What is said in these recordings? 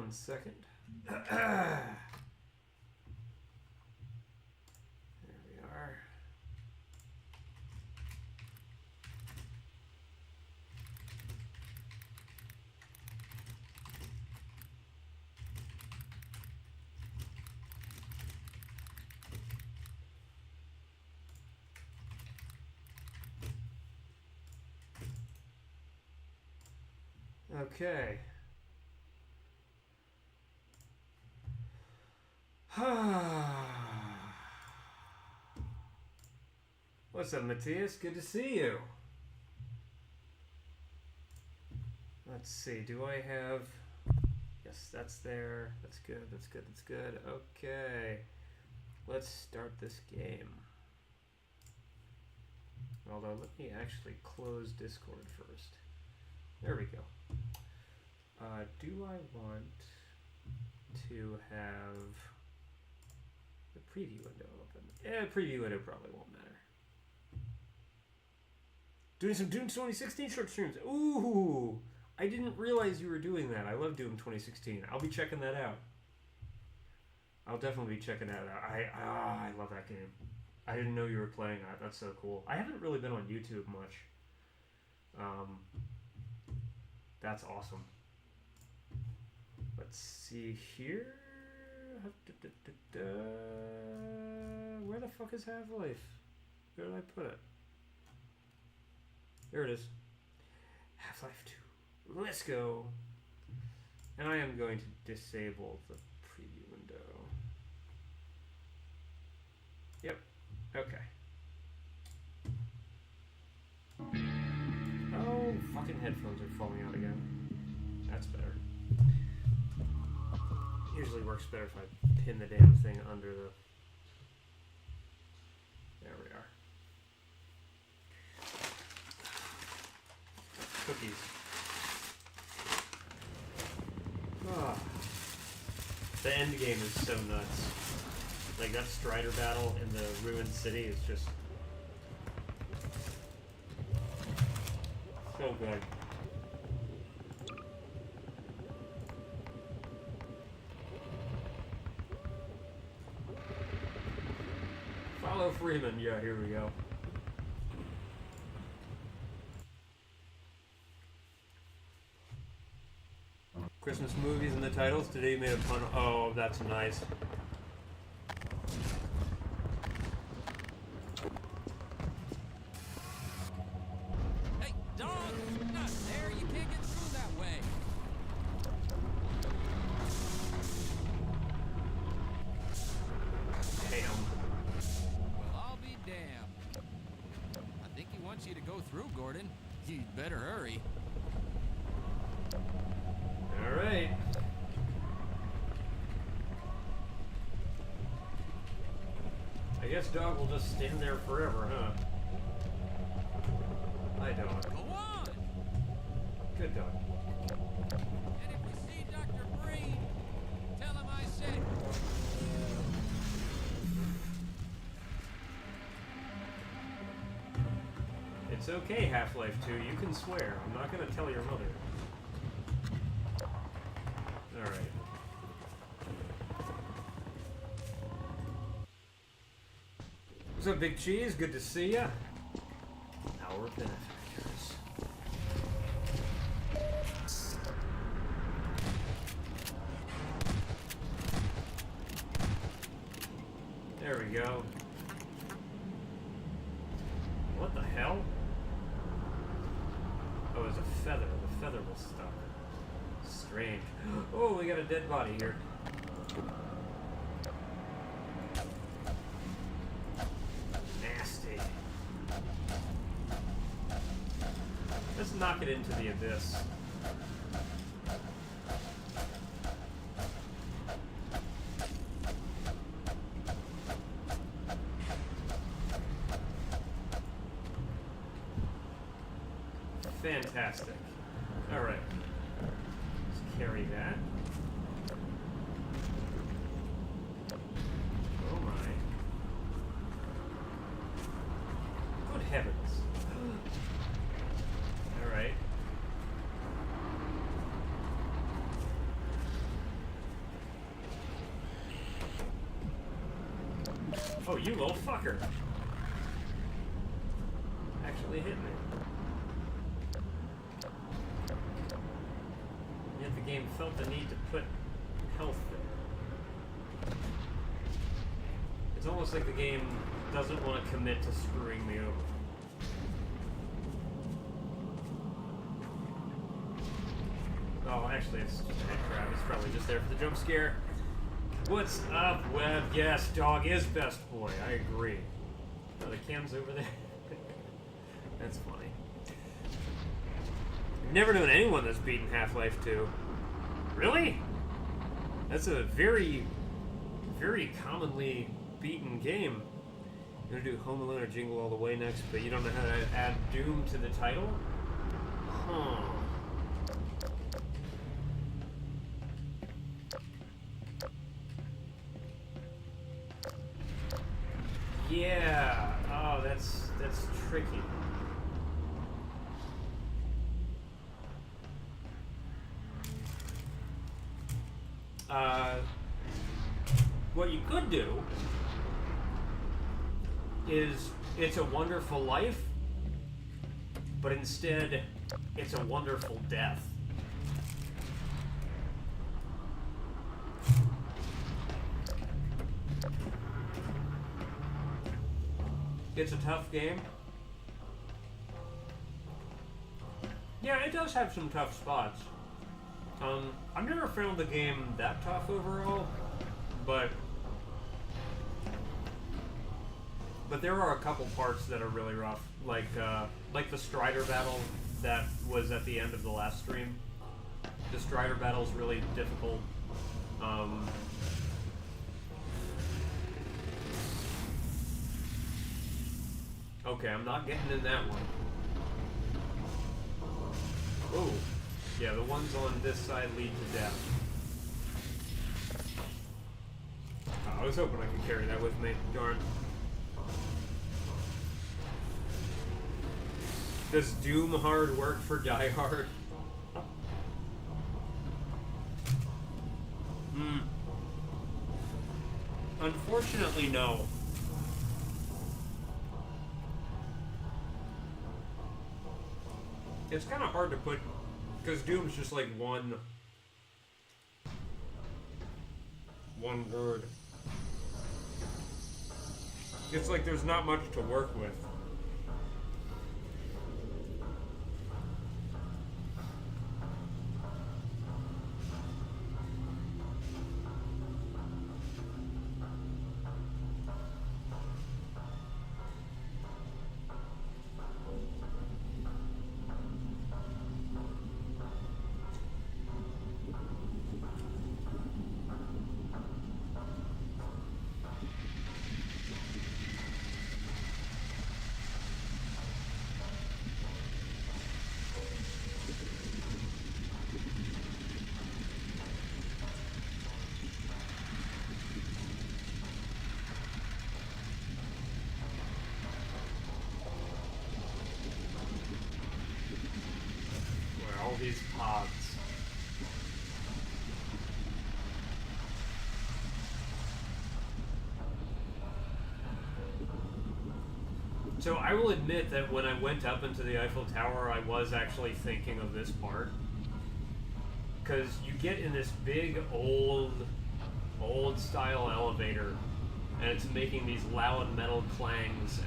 1 second. There we are. Okay. What's up, Matthias? Good to see you. Let's see. Do I have... Yes, that's there. That's good. That's good. That's good. Okay. Let's start this game. Although, let me actually close Discord first. There we go. Do I want to have the preview window open? Preview window probably won't matter. Doing some Doom 2016 short streams. Ooh! I didn't realize you were doing that. I love Doom 2016. I'll be checking that out. I'll definitely be checking that out. I love that game. I didn't know you were playing that. That's so cool. I haven't really been on YouTube much. That's awesome. Let's see here. Where the fuck is Half-Life? Where did I put it? There it is. Half-Life 2. Let's go. And I am going to disable the preview window. Yep. Okay. Oh, fucking headphones are falling out again. That's better. Usually works better if I pin the damn thing under the... There we are. Cookies. Oh. The endgame is so nuts. Like that Strider battle in the ruined city is just so good. Follow Freeman. Yeah, here we go. Christmas movies in the titles. Today you made a pun. Oh, that's nice. Hey, dog! Not there. You can't get through that way. Damn. Well, I'll be damned. I think he wants you to go through, Gordon. You'd better hurry. All right. I guess dog will just stand there forever, huh? Hi, dog. Go on! Good dog. And if you see Dr. Breen, tell him I said... It's okay, Half-Life 2. You can swear. I'm not gonna tell your mother. All right. What's up, Big Cheese? Good to see ya. Our benefactors. There we go. What the hell? Oh, it was a feather. The feather was stuck. Strange. Oh, we got a dead body here. Nasty. Let's knock it into the abyss. Fantastic. All right. Let's carry that. Oh my. Good heavens. All right. Oh, you little fucker. Actually hit me. Yet the game felt the need to put health there. It's almost like the game doesn't want to commit to screwing me over. Oh, actually, it's just a head crab. It's probably just there for the jump scare. What's up, Web? Yes, dog is best boy. I agree. Oh, the cam's over there. That's funny. I've never known anyone that's beaten Half-Life 2. Really? That's a very, very commonly beaten game. You're gonna do Home Alone or Jingle All the Way next, but you don't know how to add Doom to the title? Huh. Yeah. Oh, that's tricky. What you could do is It's a Wonderful Life, but instead It's a Wonderful Death. It's a tough game. Yeah, it does have some tough spots. I've never found the game that tough overall, but there are a couple parts that are really rough, like the Strider battle that was at the end of the last stream. The Strider battle is really difficult. Okay, I'm not getting in that one. Oh, yeah, the ones on this side lead to death. Oh, I was hoping I could carry that with me. Darn. Does Doom Hard work for Die Hard? Unfortunately, no. It's kind of hard to put, because Doom's just like one word. It's like there's not much to work with. These pods. So I will admit that when I went up into the Eiffel Tower, I was actually thinking of this part. Because you get in this big, old style elevator, and it's making these loud metal clangs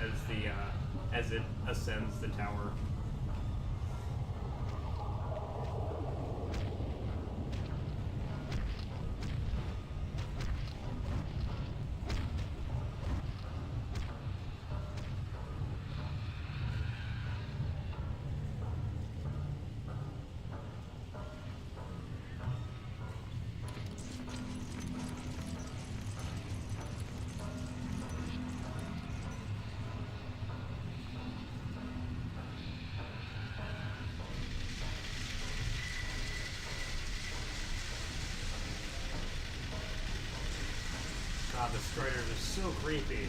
as it ascends the tower. God, the Striders are so creepy.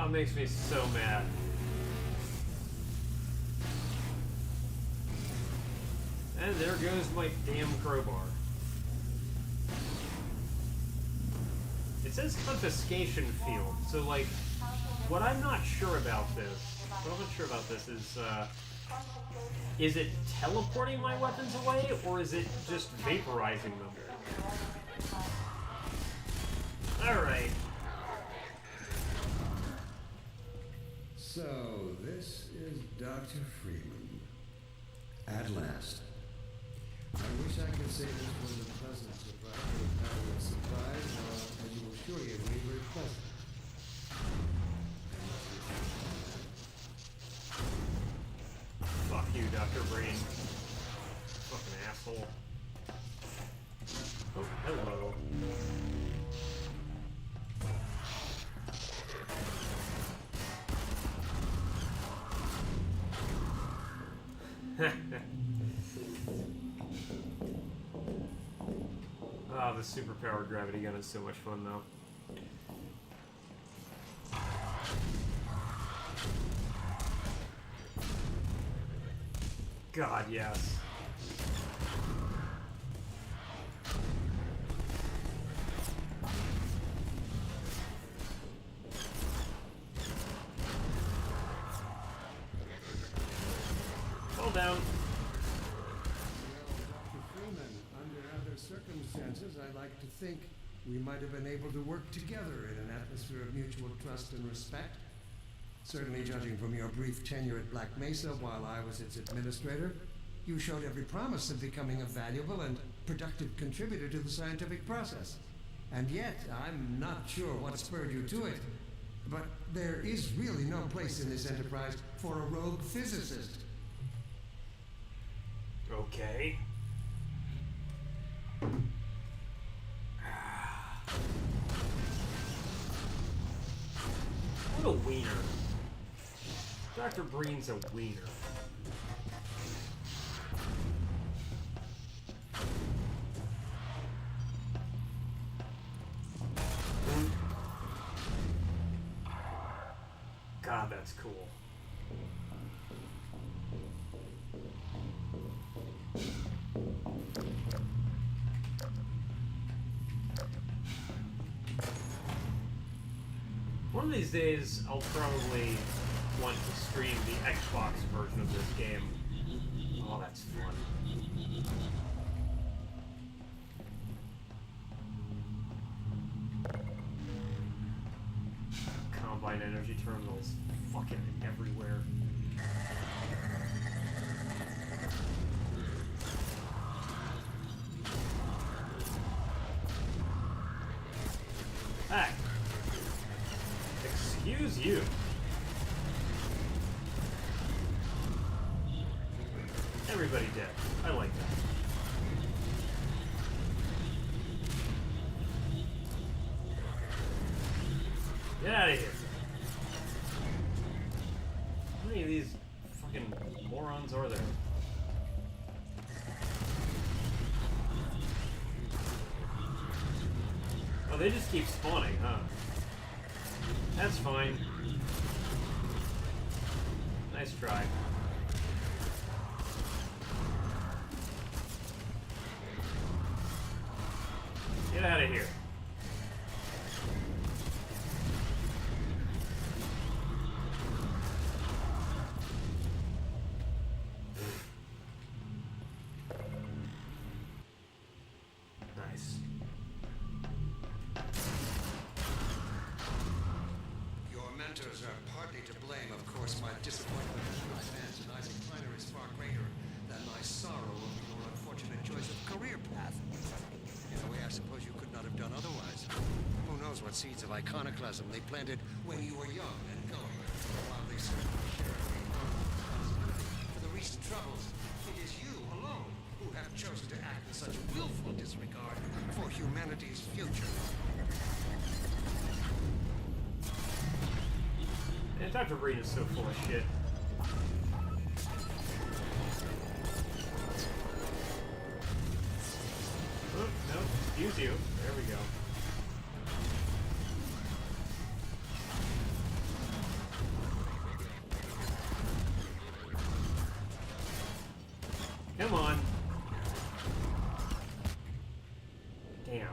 Oh, it makes me so mad. And there goes my damn crowbar. It says confiscation field, so like, what I'm not sure about this, is it teleporting my weapons away, or is it just vaporizing them? Alright. So, this is Dr. Freeman. At last. I wish I could say this was a pleasant surprise, but not a surprise, as you will surely agree, very pleasant. Fuck you, Dr. Brain. Fucking asshole. Oh, hello. Oh, the superpowered gravity gun is so much fun, though. God, yes. Fall down. Circumstances, I like to think we might have been able to work together in an atmosphere of mutual trust and respect. Certainly, judging from your brief tenure at Black Mesa while I was its administrator, you showed every promise of becoming a valuable and productive contributor to the scientific process. And yet, I'm not sure what spurred you to it. But there is really no place in this enterprise for a rogue physicist. Okay. What a wiener. Dr. Breen's a wiener. God, that's cool. One of these days, I'll probably want to stream the Xbox version of this game. Oh, that's fun. Combine energy terminals fucking everywhere. Hey! Excuse you. Everybody dead. I like that. Get out of here. How many of these fucking morons are there? Oh, they just keep spawning, huh? That's fine. Nice try. Get out of here. Nice. Your mentors are partly to blame, of course. My disappointment in my fans and Isaac Kleiner is far greater than my sorrow over your unfortunate choice of career path. In a way, I suppose you could not have done otherwise. Who knows what seeds of iconoclasm they planted when you were young and going, while they certainly share a responsibility for the recent troubles. It is you alone who have chosen to act in such willful disregard for humanity's future. And Dr. Breen is so full of shit. Oh, no, excuse you. There we go. Come on. Damn.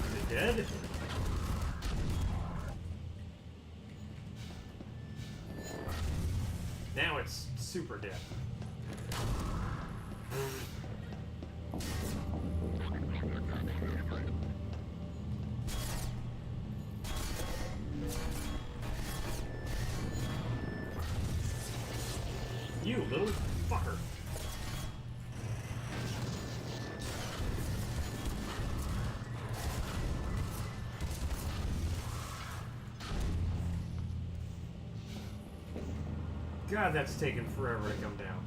Is it dead? Now it's super dead. You little fucker. God, that's taken forever to come down.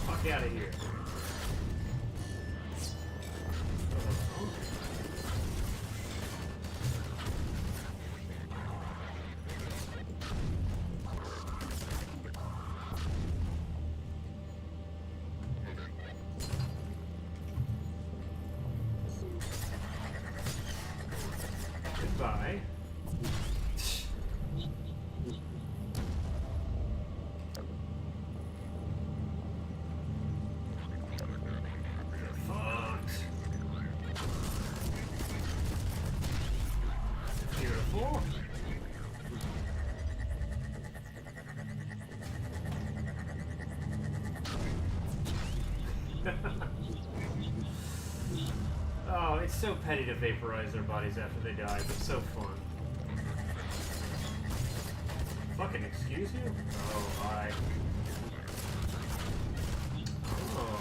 Fuck out of here. Goodbye. Fucked. Beautiful. Oh, it's so petty to vaporize their bodies after they die, but so fun. Fucking excuse you? Oh, hi. Oh.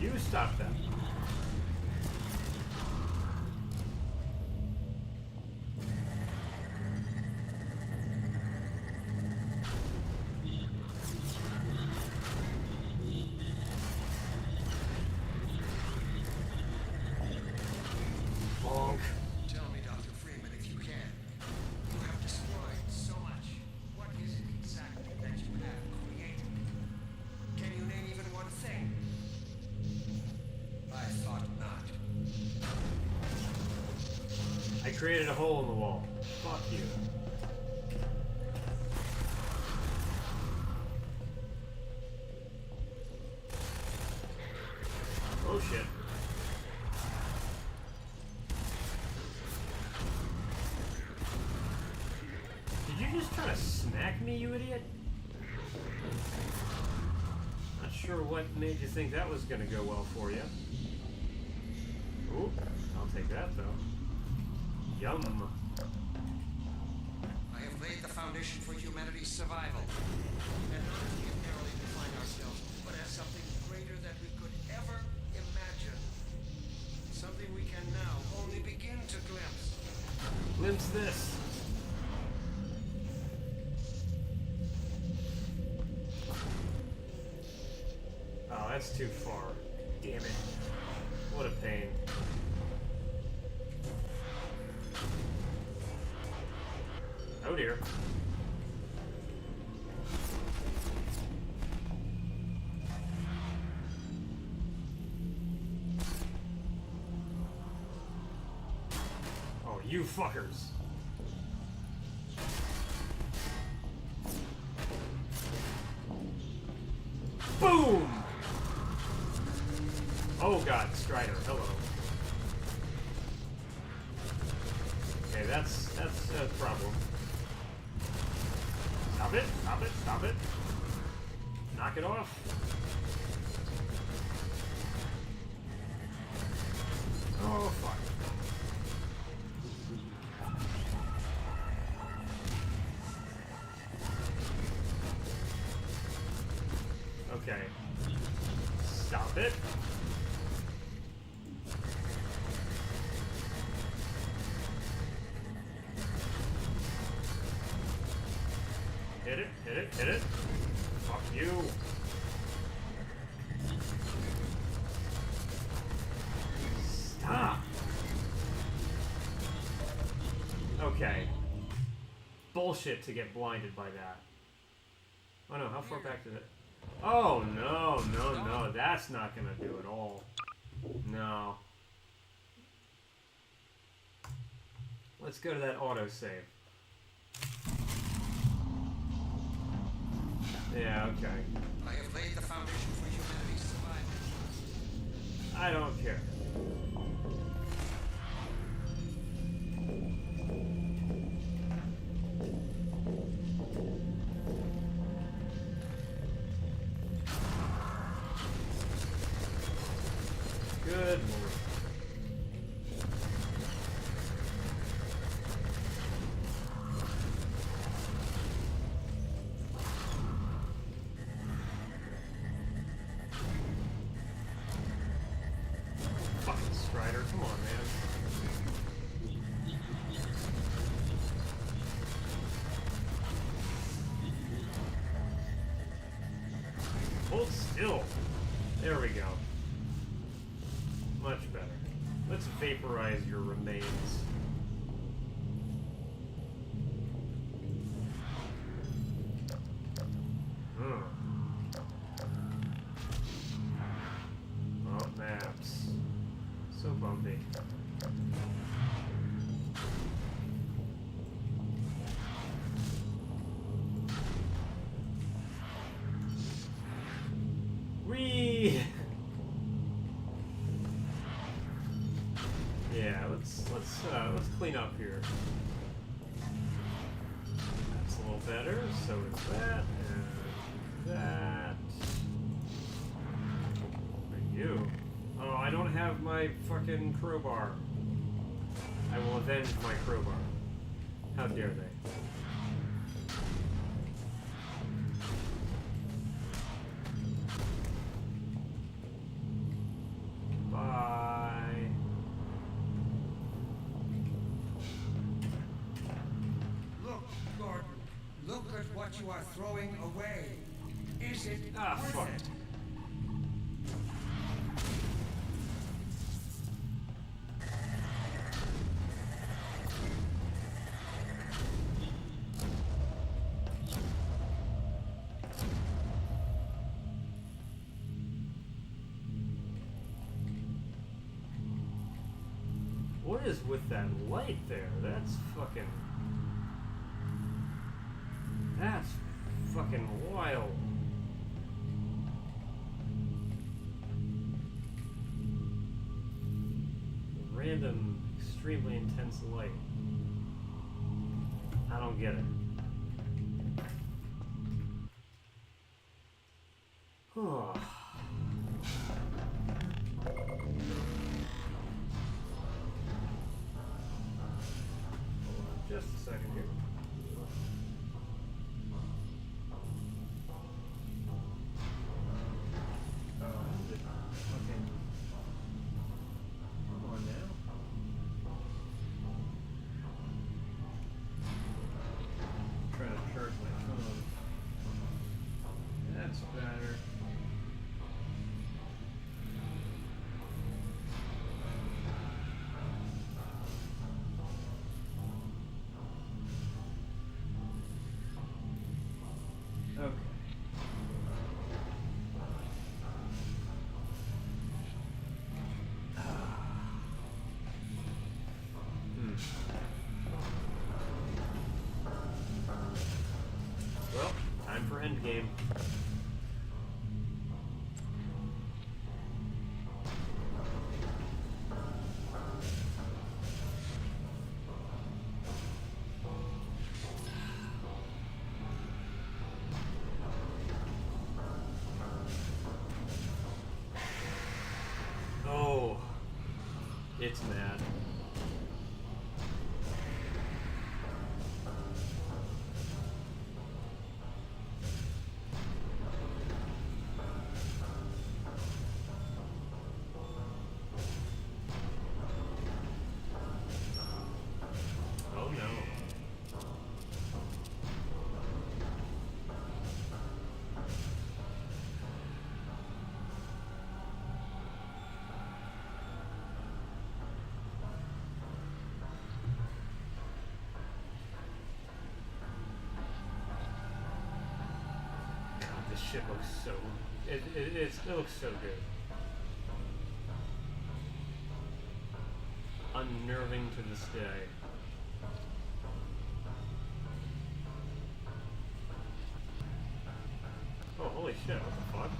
You stop that. Tell me, Dr. Freeman, if you can. You have destroyed so much. What is it exactly that you have created? Can you name even one thing? I thought not. I created a hole in the wall. Fuck you. Oh shit. Did you just try to smack me, you idiot? Not sure what made you think that was gonna go well for you. Ooh, I'll take that though. Yum. I have laid the foundation for humanity's survival. And not as we narrowly define ourselves, but as something greater than we could ever imagine. Something we can now only begin to glimpse. Glimpse this. Oh, that's too far. Damn it. What a pain. Oh dear. Oh, you fuckers. Boom! Oh god, Strider, hello. Okay, that's a problem. Stop it, stop it, stop it. Knock it off. Oh fuck. Okay. Stop it. Hit it, hit it, hit it. Fuck you. Stop. Okay. Bullshit to get blinded by that. Oh no, how far back did it? Oh no, no, that's not gonna do it all. No. Let's go to that autosave. Yeah, okay. I have laid the foundation for humanity's survival. I don't care. Good lord. Fucking Strider, come on, man. Hold still. There we go. Much better. Let's vaporize your remains. Oh, maps. So bumpy. Whee! Yeah, let's clean up here. That's a little better. So is that and that. And you. Oh, I don't have my fucking crowbar. I will avenge my crowbar. How dare they? Bye. Look, Gordon. Look at what you are throwing away. Is it worth fuck. it? What is with that light there? That's fucking wild. Random, extremely intense light. I don't get it. Oh. Just a second here. Okay. Come on now. Trying to charge my phone. That's better. Okay. Well, time for endgame. Oh, it's mad. Oh no. This shit looks so... It looks so good. Unnerving to this day. Oh, holy shit, what the fuck?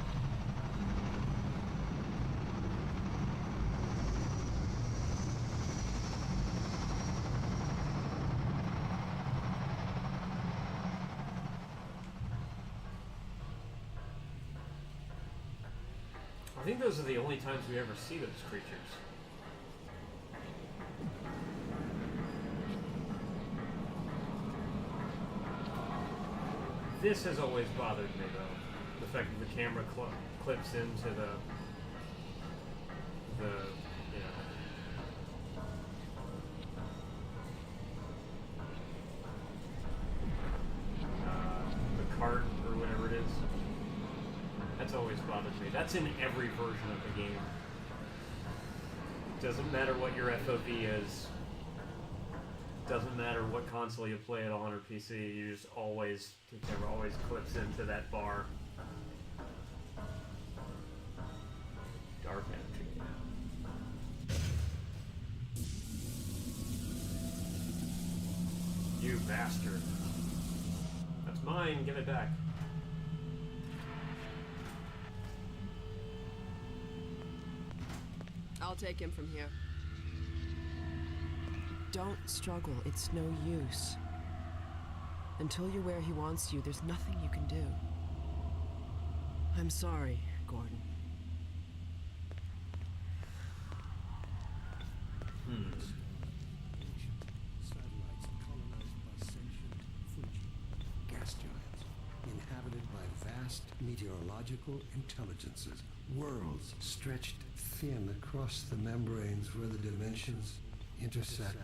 I think those are the only times we ever see those creatures. This has always bothered me, though. The fact that the camera clips into the you know. The cart or whatever it is. That's always bothered me. That's in every version of the game. Doesn't matter what your FOV is. Doesn't matter what console you play it on or PC. You just always, the camera always clips into that bar. Dark energy. You bastard. That's mine. Give it back. I'll take him from here. Don't struggle, it's no use. Until you're where he wants you, there's nothing you can do. I'm sorry, Gordon. Satellites colonized by sentient Fuji. Gas giants, inhabited by vast meteorological intelligences. Worlds stretched thin across the membranes where the dimensions intersect.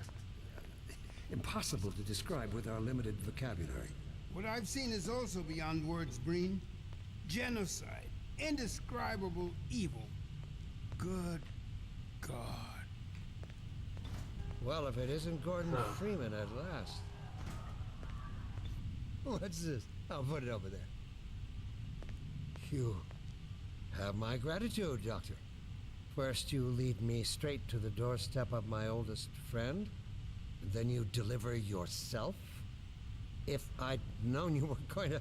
Impossible to describe with our limited vocabulary. What I've seen is also beyond words, Breen. Genocide. Indescribable evil. Good God. Well, if it isn't Gordon Freeman at last. What's this? I'll put it over there. You have my gratitude, Doctor. First you lead me straight to the doorstep of my oldest friend, and then you deliver yourself? If I'd known you weren't going to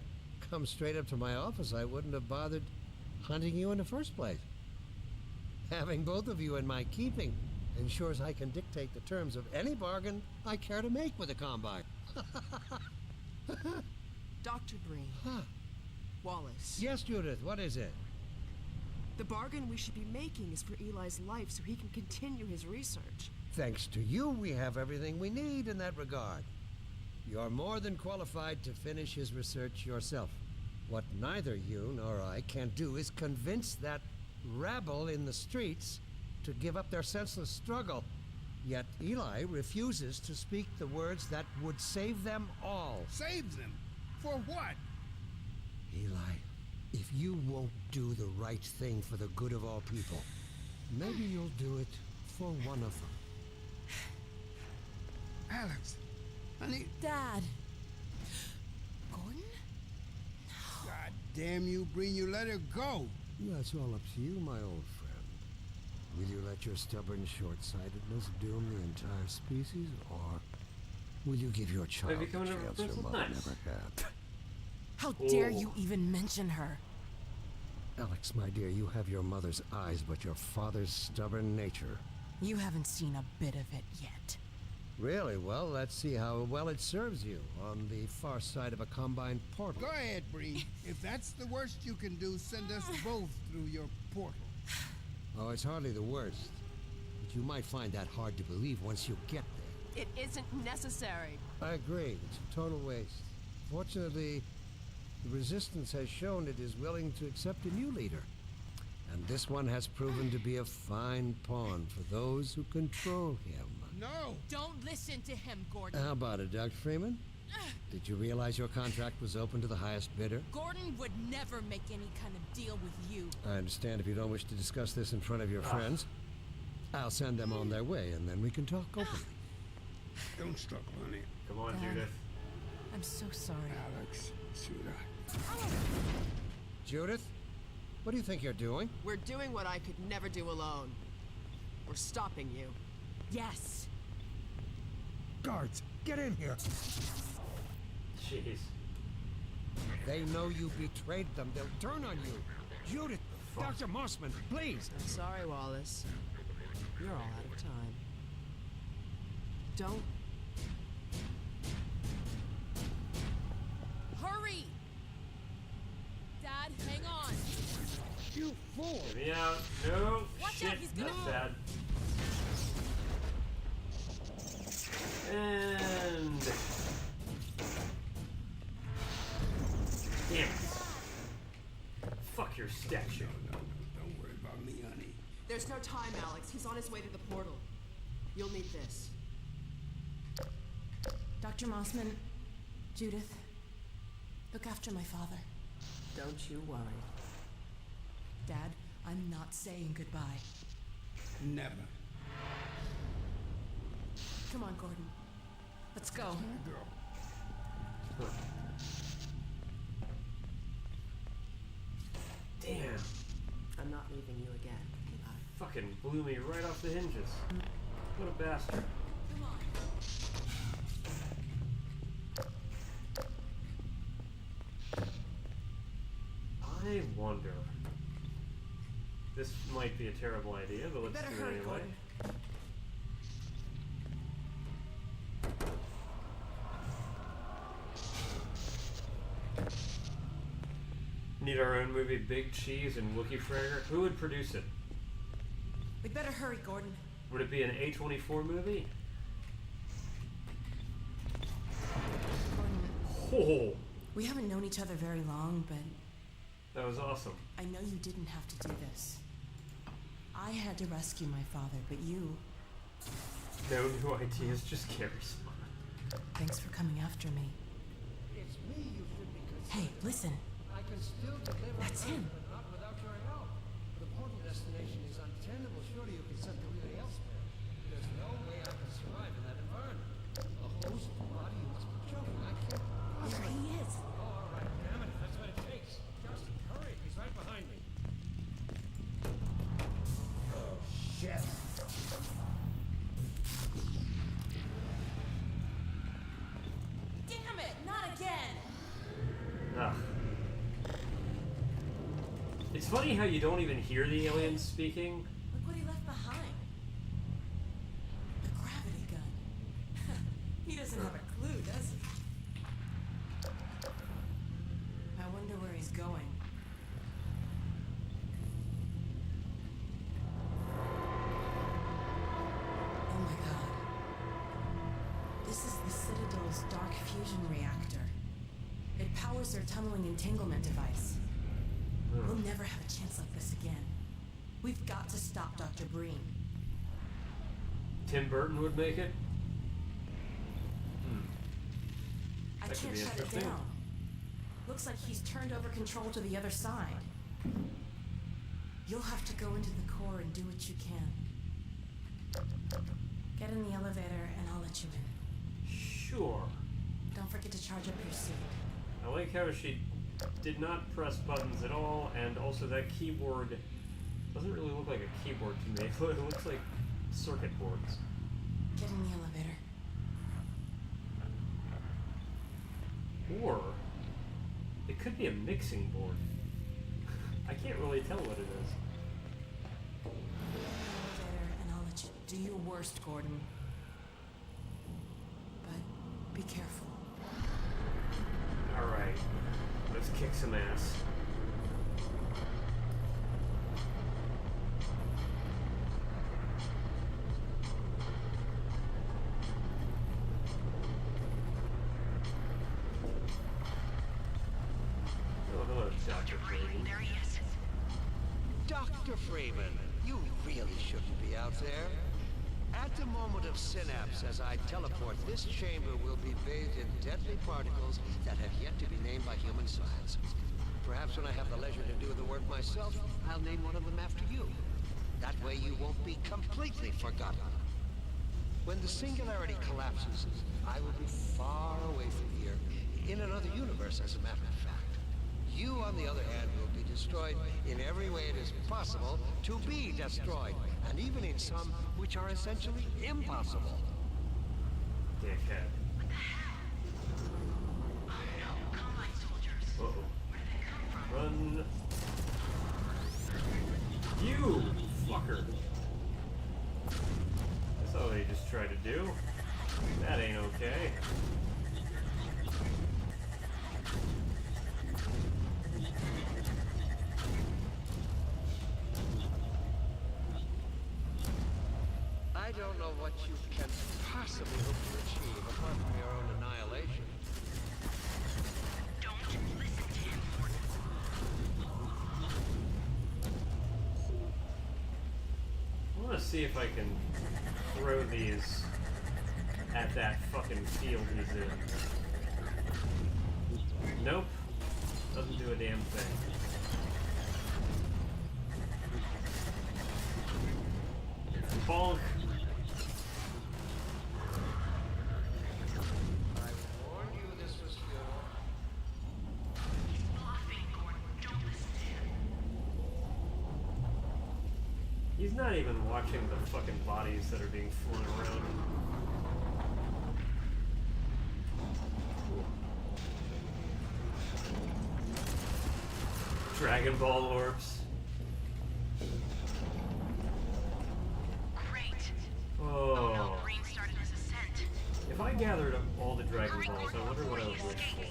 come straight up to my office, I wouldn't have bothered hunting you in the first place. Having both of you in my keeping ensures I can dictate the terms of any bargain I care to make with the Combine. Dr. Breen. Huh. Wallace. Yes, Judith, what is it? The bargain we should be making is for Eli's life so he can continue his research. Thanks to you, we have everything we need in that regard. You're more than qualified to finish his research yourself. What neither you nor I can do is convince that rabble in the streets to give up their senseless struggle. Yet Eli refuses to speak the words that would save them all. Save them? For what? Eli, if you won't do the right thing for the good of all people, maybe you'll do it for one of them. Alex, honey. Dad. Gordon? God damn you, Breen, you let her go. That's all up to you, my old friend. Will you let your stubborn short-sightedness doom the entire species, or will you give your child the becoming a chance your princess? mother Nice. never had? How dare you even mention her? Alex, my dear, you have your mother's eyes, but your father's stubborn nature. You haven't seen a bit of it yet. Really? Well, let's see how well it serves you on the far side of a Combine portal. Go ahead, Breen. If that's the worst you can do, send us both through your portal. Oh, it's hardly the worst. But you might find that hard to believe once you get there. It isn't necessary. I agree. It's a total waste. Fortunately, the Resistance has shown it is willing to accept a new leader. And this one has proven to be a fine pawn for those who control him. No! Don't listen to him, Gordon. How about it, Dr. Freeman? Did you realize your contract was open to the highest bidder? Gordon would never make any kind of deal with you. I understand if you don't wish to discuss this in front of your friends. I'll send them on their way, and then we can talk openly. Don't struggle, honey. Come on, Dad. Judith. I'm so sorry. Alex, sweetheart. Judith, what do you think you're doing? We're doing what I could never do alone. We're stopping you. Yes. Guards, get in here. Jeez. They know you betrayed them. They'll turn on you. Judith, Dr. Mossman, please. I'm sorry, Wallace. You're all out of time. Don't. Hurry! Dad, hang on. You fool. Get me out. No. Watch Shit. out, he's gonna- That's bad. And... Damn it. Fuck your statue. No, don't worry about me, honey. There's no time, Alex. He's on his way to the portal. You'll need this. Dr. Mossman, Judith, look after my father. Don't you worry. Dad, I'm not saying goodbye. Never. Come on, Gordon. Let's go. My girl. Damn. I'm not leaving you again, Eli. Fucking blew me right off the hinges. What a bastard. Come on. I wonder. This might be a terrible idea, but let's Better do it hurry, anyway. Gordon. Need our own movie, Big Cheese and Wookie Frags. Who would produce it? We better hurry, Gordon. Would it be an A24 movie? Gordon, Oh, we haven't known each other very long, but that was awesome. I know you didn't have to do this. I had to rescue my father, but you, No new ideas, just carry on. thanks for coming after me. It's me you should be concerned. Hey, listen. I can still deliver. That's him. But not without your help. The portal destination is untenable. Surely you can send the relay elsewhere. There's no way I can survive in that environment. A host body, you must be joking. I can't. There he is. Oh, all right, damn it, if that's what it takes. Just hurry, he's right behind me. Oh, shit. Damn it, not again. Ugh. It's funny how you don't even hear the aliens speaking. Look what he left behind. The gravity gun. He doesn't have a clue, does he? I wonder where he's going. Oh my god. This is the Citadel's dark fusion reactor. It powers their tunneling entanglement device. We'll never have a chance like this again. We've got to stop Dr. Breen. Tim Burton would make it. I That could can't be shut it interesting. down. Looks like he's turned over control to the other side. You'll have to go into the core and do what you can. Get in the elevator and I'll let you in. Sure. Don't forget to charge up your suit. I like how she did not press buttons at all, and also that keyboard doesn't really look like a keyboard to me. It looks like circuit boards. Get in the elevator. Or it could be a mixing board. I can't really tell what it is. Elevator and I'll let you do your worst, Gordon. But be careful. Alright, let's kick some ass. Oh, hello, Dr. Freeman. Dr. Freeman, you really shouldn't be out there. At the moment of synapse, as I teleport, this chamber will be bathed in deadly particles that have yet to be named by human science. Perhaps when I have the leisure to do the work myself, I'll name one of them after you. That way you won't be completely forgotten. When the singularity collapses, I will be far away from here, in another universe, as a matter of fact. You, on the other hand, will be destroyed in every way it is possible to be destroyed, and even in some which are essentially impossible. Dickhead. What the hell? Oh no, Combine soldiers. Uh-oh. Where did they come from? Run. You fucker. That's all they just tried to do. That ain't okay. I don't know what you can possibly hope to achieve apart from your own annihilation. Don't listen to him, Gordon. I want to see if I can throw these at that fucking field he's in. Nope. Doesn't do a damn thing. Bonk. I warned you this was futile. He's bluffing, Gordon. Don't listen to him. He's not even watching the fucking bodies that are being flown around. Dragon Ball orbs. Great. Oh Oh. no, Green started his ascent. If I gathered up all the Dragon Balls, I wonder what I would wish for.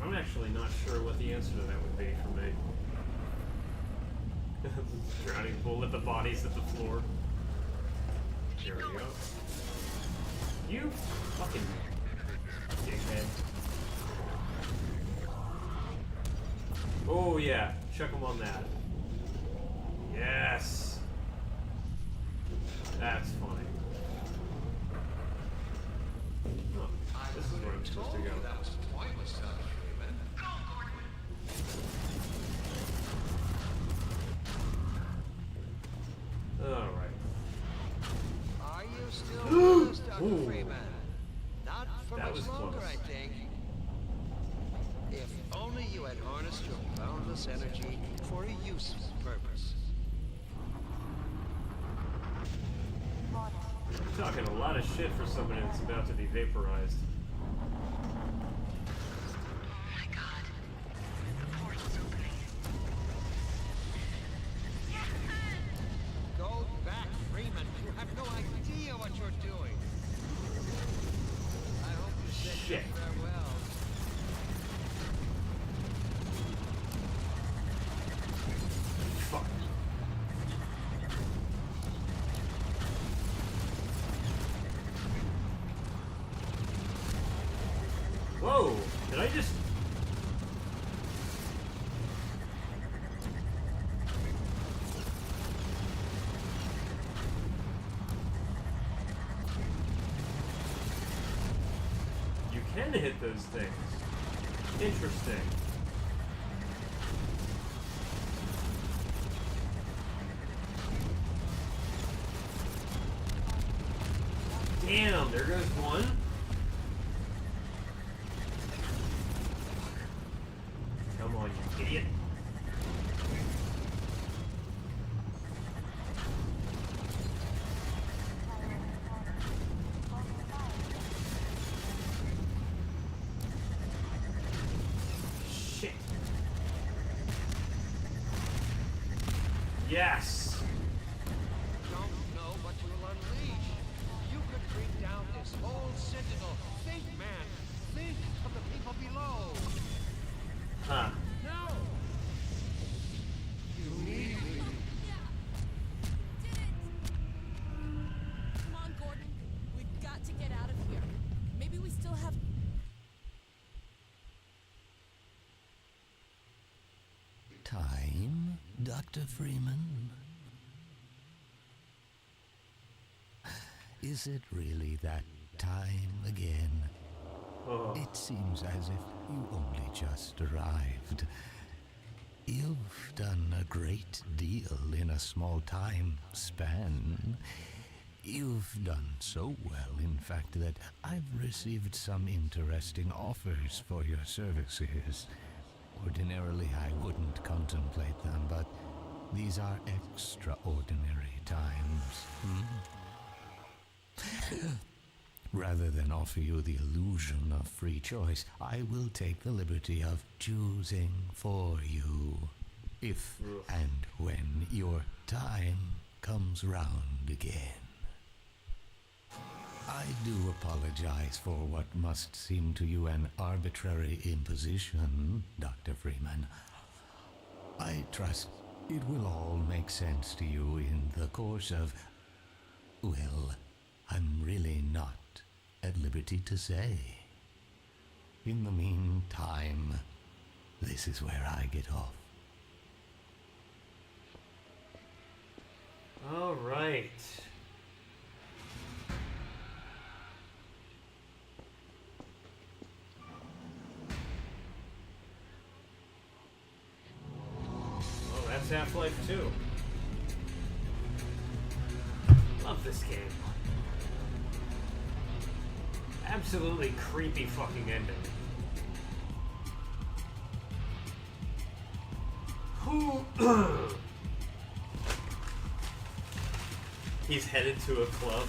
I'm actually not sure what the answer to that would be for me. Drowning pool with the bodies at the floor. There we go. You fucking dickhead. Oh yeah, check him on that. Yes! That's funny. Oh, this is where I'm supposed to go. That was pointless, Dr. Freeman. Go, Gordon. Alright. Are you still with us, Dr. Ooh. Freeman? Not for That much was longer, close. I think. If only you had harnessed your boundless energy for a useful purpose. You're talking a lot of shit for somebody that's about to be vaporized. Oh my god. The portal's opening. Yes! Go back, Freeman. You have no idea what you're doing. I hope you said your Shit. farewell. Fuck. Whoa! Did I just... You can hit those things. Interesting. Damn, there goes one. Come on, you idiot. Shit. Yes. Don't know what you'll unleash. You could bring down this whole Sentinel. Think, man. Think of the people below. Huh. No! You need me. Did it! Come on, Gordon. We've got to get out of here. Maybe we still have. Time, Dr. Freeman? Is it really that time again? Oh. It seems as if you only just arrived. You've done a great deal in a small time span. You've done so well, in fact, that I've received some interesting offers for your services. Ordinarily, I wouldn't contemplate them, but these are extraordinary times. Rather than offer you the illusion of free choice, I will take the liberty of choosing for you. If and when your time comes round again. I do apologize for what must seem to you an arbitrary imposition, Dr. Freeman. I trust it will all make sense to you in the course of... well, I'm really not at liberty to say. In the meantime, this is where I get off. All right. Oh, that's Half-Life 2. Love this game. Absolutely creepy fucking ending. Who? He's headed to a club.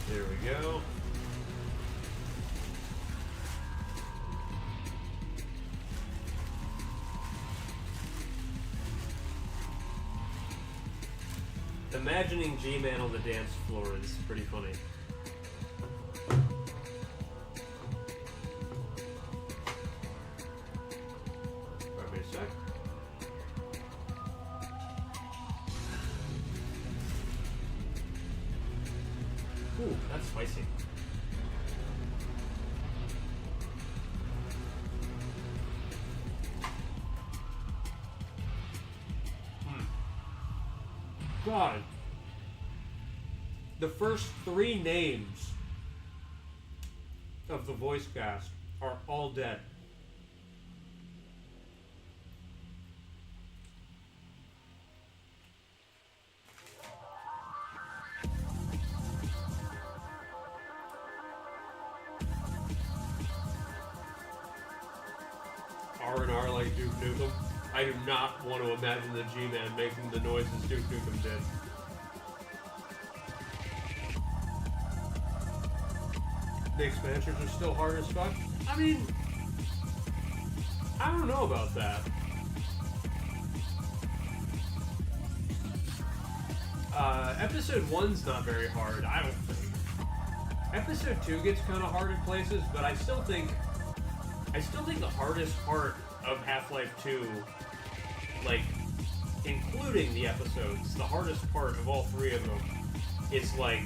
There we go. Imagining G-Man on the dance floor is pretty funny. Wait a sec. Ooh, that's spicy. God. The first 3 names of the voice cast are all dead. R&R like Duke Nukem. I do not want to imagine the G-Man making the noises Duke Nukem did. The expansions are still hard as fuck. I mean, I don't know about that. Episode 1's not very hard, I don't think. Episode 2 gets kind of hard in places, but I still think the hardest part of Half-Life 2, like, including the episodes, the hardest part of all 3 of them is, like,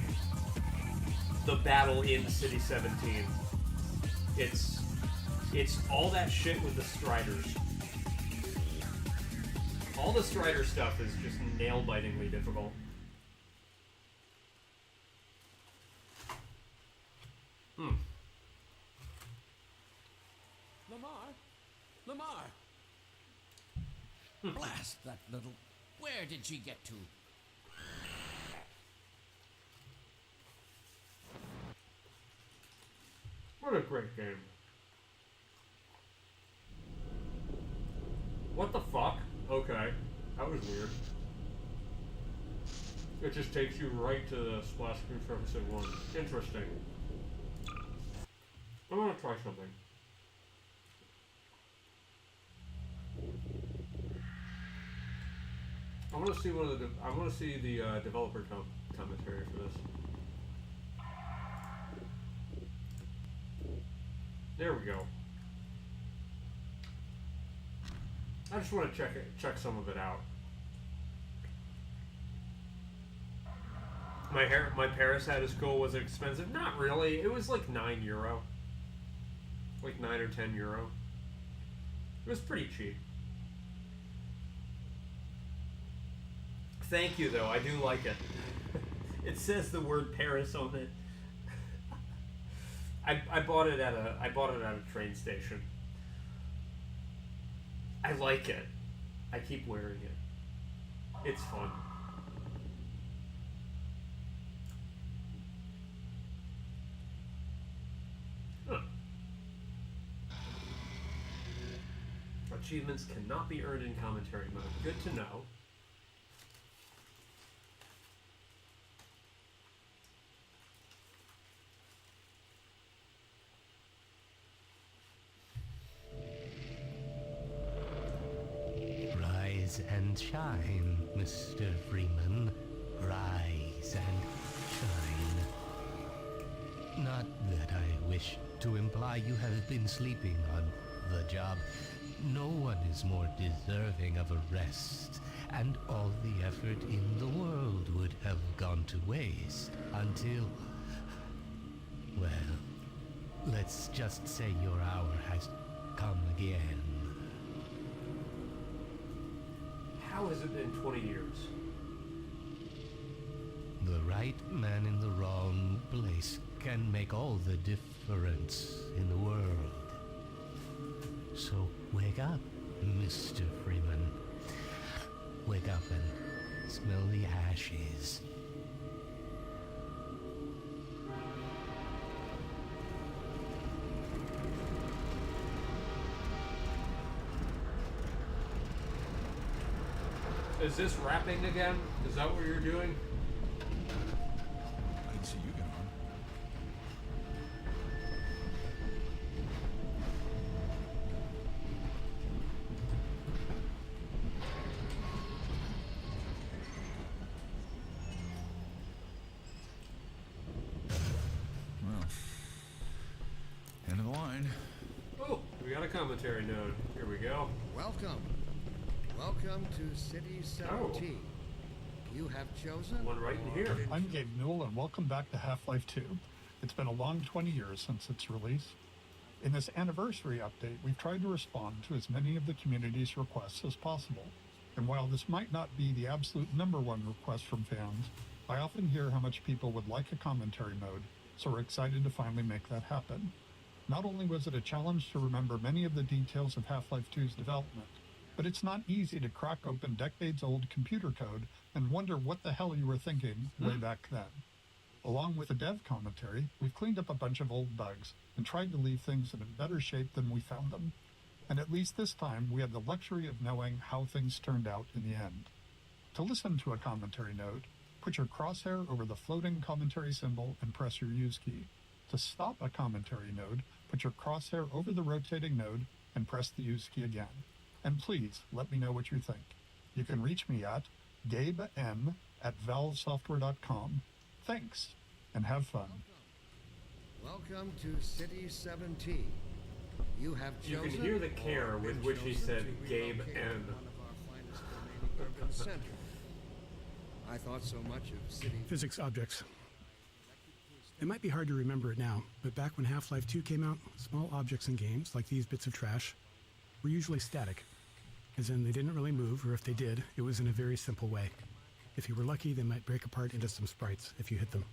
the battle in City 17. It's all that shit with the Striders. All the Strider stuff is just nail-bitingly difficult. Lamar! Blast that little... Where did she get to? What a great game. What the fuck? Okay. That was weird. It just takes you right to the splash screen for episode 1. Interesting. I want to try something. I want to see one of the. I want to see the developer commentary for this. There we go. I just want to check some of it out. My Paris hat is cool. Was it expensive? Not really. It was like €9. Like 9 or 10 euro. It was pretty cheap. Thank you, though. I do like it. It says the word Paris on it. I bought it at a train station. I like it. I keep wearing it. It's fun. Huh. Achievements cannot be earned in commentary mode. Good to know. Rise and shine, Mr. Freeman. Rise and shine. Not that I wish to imply you have been sleeping on the job. No one is more deserving of a rest, and all the effort in the world would have gone to waste until... well, let's just say your hour has come again. How has it been 20 years? The right man in the wrong place can make all the difference in the world. So wake up, Mr. Freeman. Wake up and smell the ashes. Is this rapping again? Is that what you're doing? I didn't see you get on. Well, end of the line. Oh, we got a commentary node. Here we go. Welcome. Welcome to City 17. You have chosen... One right in here. I'm Gabe Newell, and welcome back to Half-Life 2. It's been a long 20 years since its release. In this anniversary update, we've tried to respond to as many of the community's requests as possible. And while this might not be the absolute #1 request from fans, I often hear how much people would like a commentary mode, so we're excited to finally make that happen. Not only was it a challenge to remember many of the details of Half-Life 2's development, but it's not easy to crack open decades-old computer code and wonder what the hell you were thinking way back then. Along with the dev commentary, we've cleaned up a bunch of old bugs and tried to leave things in better shape than we found them. And at least this time, we had the luxury of knowing how things turned out in the end. To listen to a commentary node, put your crosshair over the floating commentary symbol and press your use key. To stop a commentary node, put your crosshair over the rotating node and press the use key again. And please, let me know what you think. You can reach me at gaben@valvesoftware.com. Thanks, and have fun. Welcome to City 17. You have chosen... You can hear the care with which he said Gabe N. I thought so much of City... Physics objects. It might be hard to remember it now, but back when Half-Life 2 came out, small objects in games, like these bits of trash, were usually static. As in, they didn't really move, or if they did, it was in a very simple way. If you were lucky, they might break apart into some sprites if you hit them.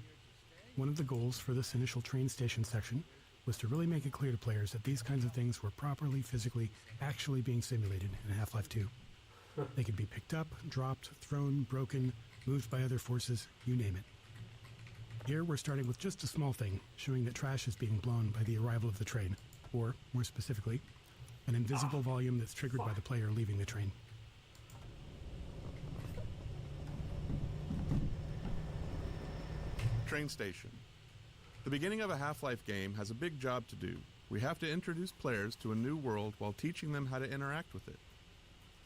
One of the goals for this initial train station section was to really make it clear to players that these kinds of things were properly, physically, actually being simulated in Half-Life 2. They could be picked up, dropped, thrown, broken, moved by other forces, you name it. Here we're starting with just a small thing, showing that trash is being blown by the arrival of the train, or, more specifically, an invisible volume that's triggered by the player leaving the train. Train station. The beginning of a Half-Life game has a big job to do. We have to introduce players to a new world while teaching them how to interact with it.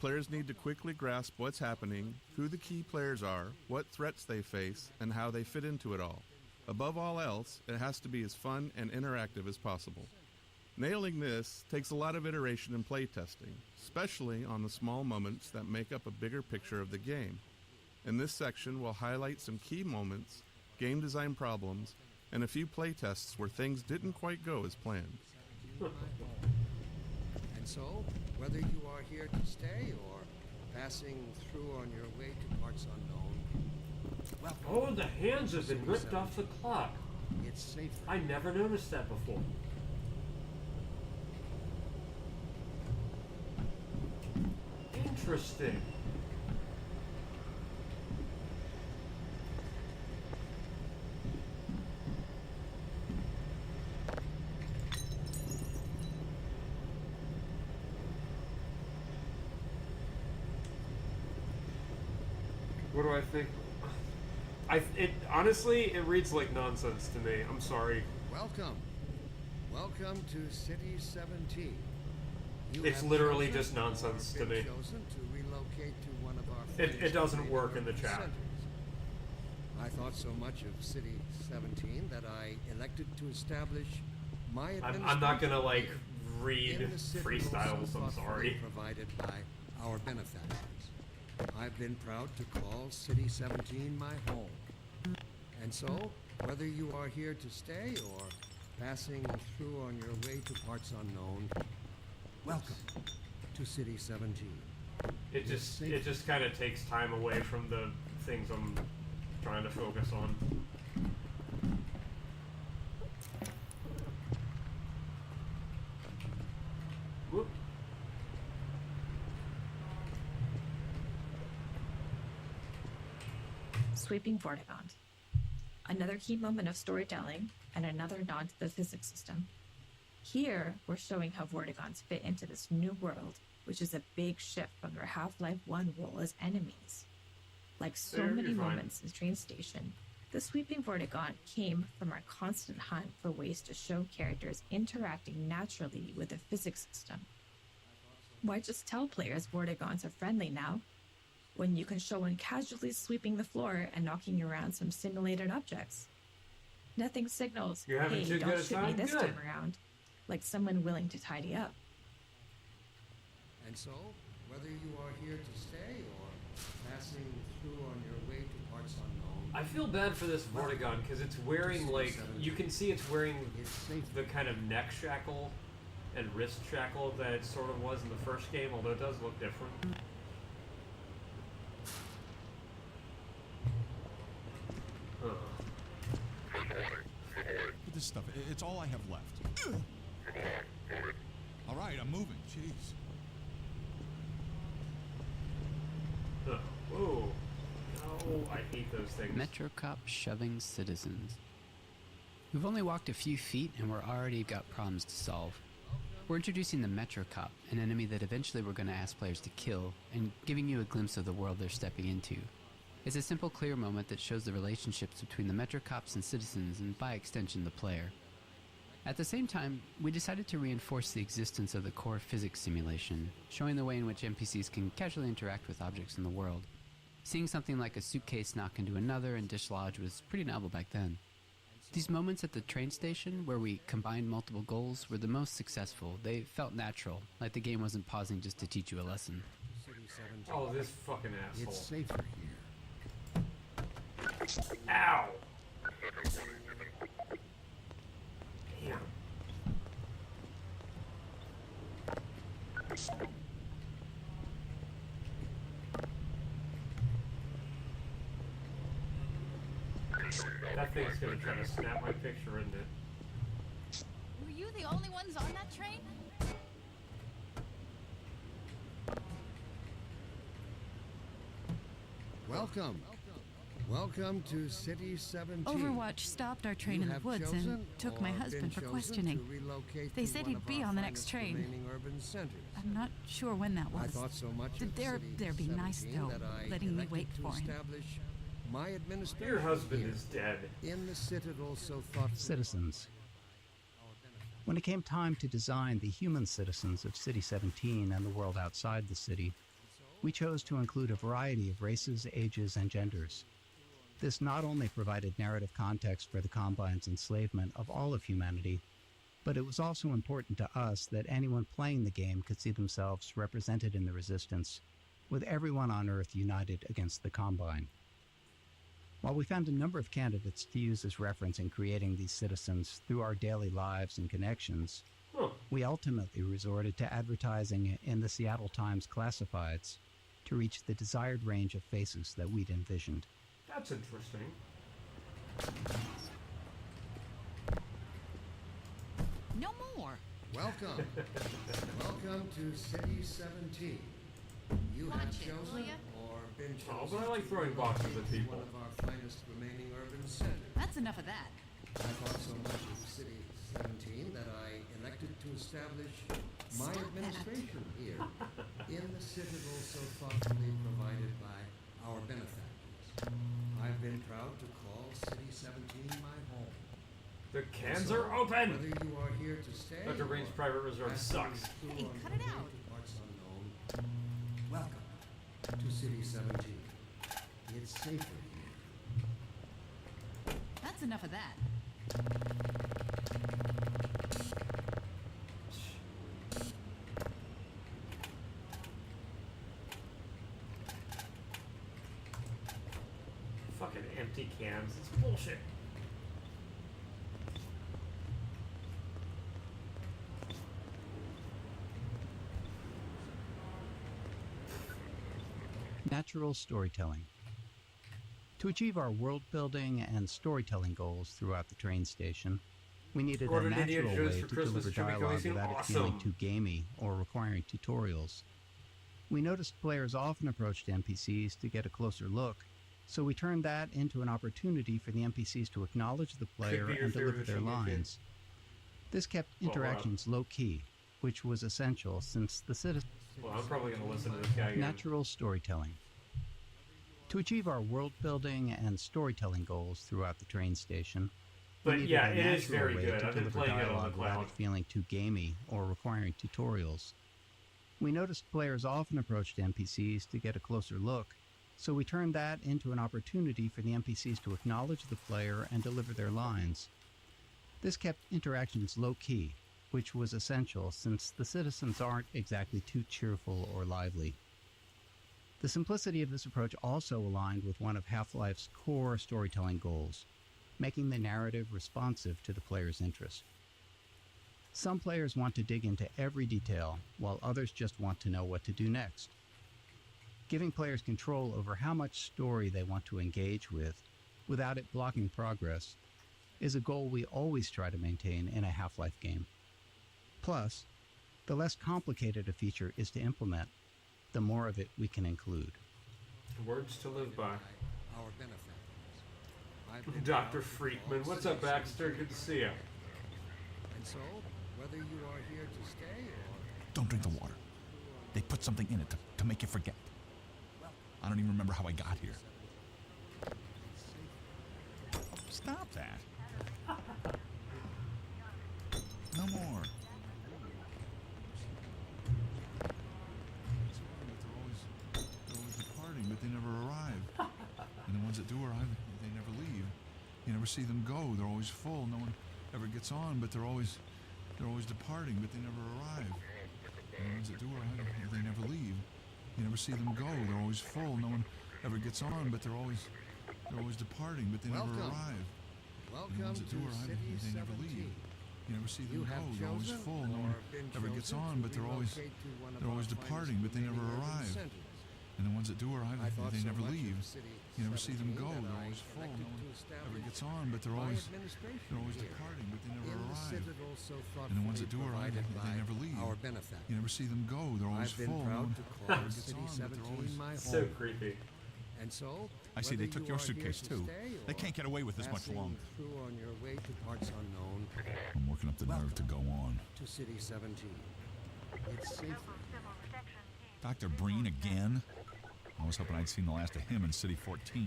Players need to quickly grasp what's happening, who the key players are, what threats they face, and how they fit into it all. Above all else, it has to be as fun and interactive as possible. Nailing this takes a lot of iteration and playtesting, especially on the small moments that make up a bigger picture of the game. In this section, we'll highlight some key moments, game design problems, and a few playtests where things didn't quite go as planned. And so, whether you are here to stay or passing through on your way to parts unknown, Oh, the hands have been ripped off the clock. It's safer. I never noticed that before. Interesting. What do I think? Honestly, it reads like nonsense to me. I'm sorry. Welcome. Welcome to City 17. It's literally just nonsense to me. Chosen to relocate to one of our It doesn't work in the chat. centers. I thought so much of City 17 that I elected to establish my I'm not gonna like read in the citadel freestyles. so I'm thoughtfully sorry. provided by our benefactors. I've been proud to call City 17 my home. And so, whether you are here to stay or passing through on your way to parts unknown, welcome to City 17. It just kind of takes time away from the things I'm trying to focus on. Whoop. Sweeping Vortigaunt. Another key moment of storytelling and another nod to the physics system. Here, we're showing how Vortigaunts fit into this new world, which is a big shift from their Half-Life 1 role as enemies. Like so many moments in the train station, the Sweeping Vortigaunt came from our constant hunt for ways to show characters interacting naturally with the physics system. Why just tell players Vortigaunts are friendly now, when you can show one casually sweeping the floor and knocking around some simulated objects? Nothing signals, hey, don't shoot me this time around, like someone willing to tidy up. And so, whether you are here to stay or passing through on your way to parts unknown, I feel bad for this Vortigaunt because it's wearing like, you can see it's wearing the kind of neck shackle and wrist shackle that it sort of was in the first game, although it does look different. This stuff, it's all I have left. All right, I'm moving. Jeez. Whoa. Oh, I hate those things. Metro Cop shoving citizens. We've only walked a few feet and we're already got problems to solve. We're introducing the Metro Cop, an enemy that eventually we're going to ask players to kill, and giving you a glimpse of the world they're stepping into. It's a simple, clear moment that shows the relationships between the Metro Cops and citizens, and by extension, the player. At the same time, we decided to reinforce the existence of the core physics simulation, showing the way in which NPCs can casually interact with objects in the world. Seeing something like a suitcase knock into another and dislodge was pretty novel back then. These moments at the train station, where we combined multiple goals, were the most successful. They felt natural, like the game wasn't pausing just to teach you a lesson. Oh, this fucking asshole. it's safer here. Ow! Damn. That thing's gonna try to snap my picture, isn't it? Were you the only ones on that train? Welcome. Welcome to City 17. Overwatch stopped our train in the woods and took my husband for questioning. They said he'd be on the next train. I'm not sure when that was. I thought so much of They're being nice, though, letting me wait for him. My administration Your husband is dead. In the Citadel so thoughtfully. Citizens. When it came time to design the human citizens of City 17 and the world outside the city, we chose to include a variety of races, ages, and genders. This not only provided narrative context for the Combine's enslavement of all of humanity, but it was also important to us that anyone playing the game could see themselves represented in the Resistance, with everyone on Earth united against the Combine. While we found a number of candidates to use as reference in creating these citizens through our daily lives and connections, we ultimately resorted to advertising in the Seattle Times classifieds to reach the desired range of faces that we'd envisioned. That's interesting. more. Welcome. Welcome to City 17. You have chosen or been chosen. Oh, but I like throwing boxes at people. One of our finest remaining urban centers. That's enough of that. I thought so much of City 17 that I elected to establish my administration here in the citadel so thoughtfully provided by our benefactors. I've been proud to call City 17 my home. The cans are open! Whether you are here to stay Dr. Brain's Private Reserve sucks. Hey, cut it out. Parts unknown, welcome to City 17. It's safer here. That's enough of that. Fucking empty cans. It's bullshit. Natural storytelling. To achieve our world building and storytelling goals throughout the train station, we needed a natural way to deliver dialogue without it feeling too gamey or requiring tutorials. We noticed players often approached NPCs to get a closer look, so we turned that into an opportunity for the NPCs to acknowledge the player and deliver their lines. This kept interactions low-key, which was essential since the citizens... Well, I'm probably going to listen to this guy again. Natural storytelling. To achieve our world building and storytelling goals throughout the train station, but yeah, it is very good. I've been playing it on the cloud. Without it feeling too gamey or requiring tutorials. We noticed players often approached NPCs to get a closer look, so we turned that into an opportunity for the NPCs to acknowledge the player and deliver their lines. This kept interactions low-key, which was essential since the citizens aren't exactly too cheerful or lively. The simplicity of this approach also aligned with one of Half-Life's core storytelling goals, making the narrative responsive to the player's interest. Some players want to dig into every detail, while others just want to know what to do next. Giving players control over how much story they want to engage with, without it blocking progress, is a goal we always try to maintain in a Half-Life game. Plus, the less complicated a feature is to implement, the more of it we can include. Words to live by. Our benefactors. Dr. Freakman, what's up, Baxter? Good to see you. And so, whether you are here to stay or... Don't drink the water. They put something in it to make you forget. I don't even remember how I got here. Stop that. No more. They're always departing, but they never arrive. And the ones that do arrive, they never leave. You never see them go. They're always full. No one ever gets on, but they're always departing, but they never arrive. And the ones that do arrive, they never leave. You never see them go. They're always full. No one ever gets on, but they're always departing, but they never arrive. And the ones that do arrive, they never leave. You never see them go. They're always full. No one ever gets on, but they're always departing, but they never arrive. And the ones that do arrive, they never leave. You never see them go. They're always full. No one ever gets on, but they're always departing, but they never arrive. And the ones that do arrive, they never leave. You never see them go. They're always full. No one ever gets on, but they're always so creepy. And so, I see they took your suitcase too. They can't get away with this much longer. Through on your way to parts unknown. I'm working up the nerve to go on. To City 17. It's safer. Dr. Breen again? I was hoping I'd seen the last of him in City 14.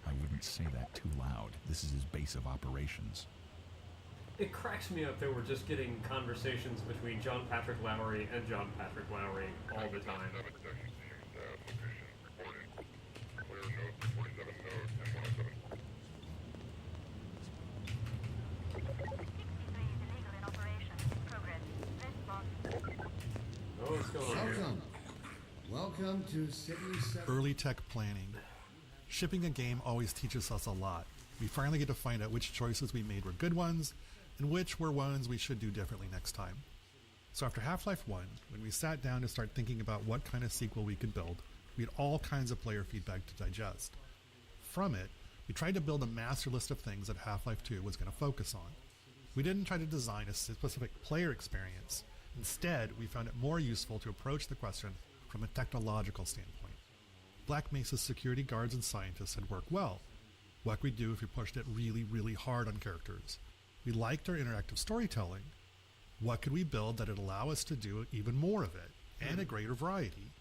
I wouldn't say that too loud. This is his base of operations. It cracks me up that we're just getting conversations between John Patrick Lowry and John Patrick Lowry all the time. Oh, what's going on here? Welcome to City 17. Early tech planning. Shipping a game always teaches us a lot. We finally get to find out which choices we made were good ones, and which were ones we should do differently next time. So after Half-Life 1, when we sat down to start thinking about what kind of sequel we could build, we had all kinds of player feedback to digest. From it, we tried to build a master list of things that Half-Life 2 was going to focus on. We didn't try to design a specific player experience. Instead, we found it more useful to approach the question from a technological standpoint. Black Mesa's security guards and scientists had worked well. What could we do if we pushed it really, really hard on characters? We liked our interactive storytelling. What could we build that would allow us to do even more of it, and a greater variety?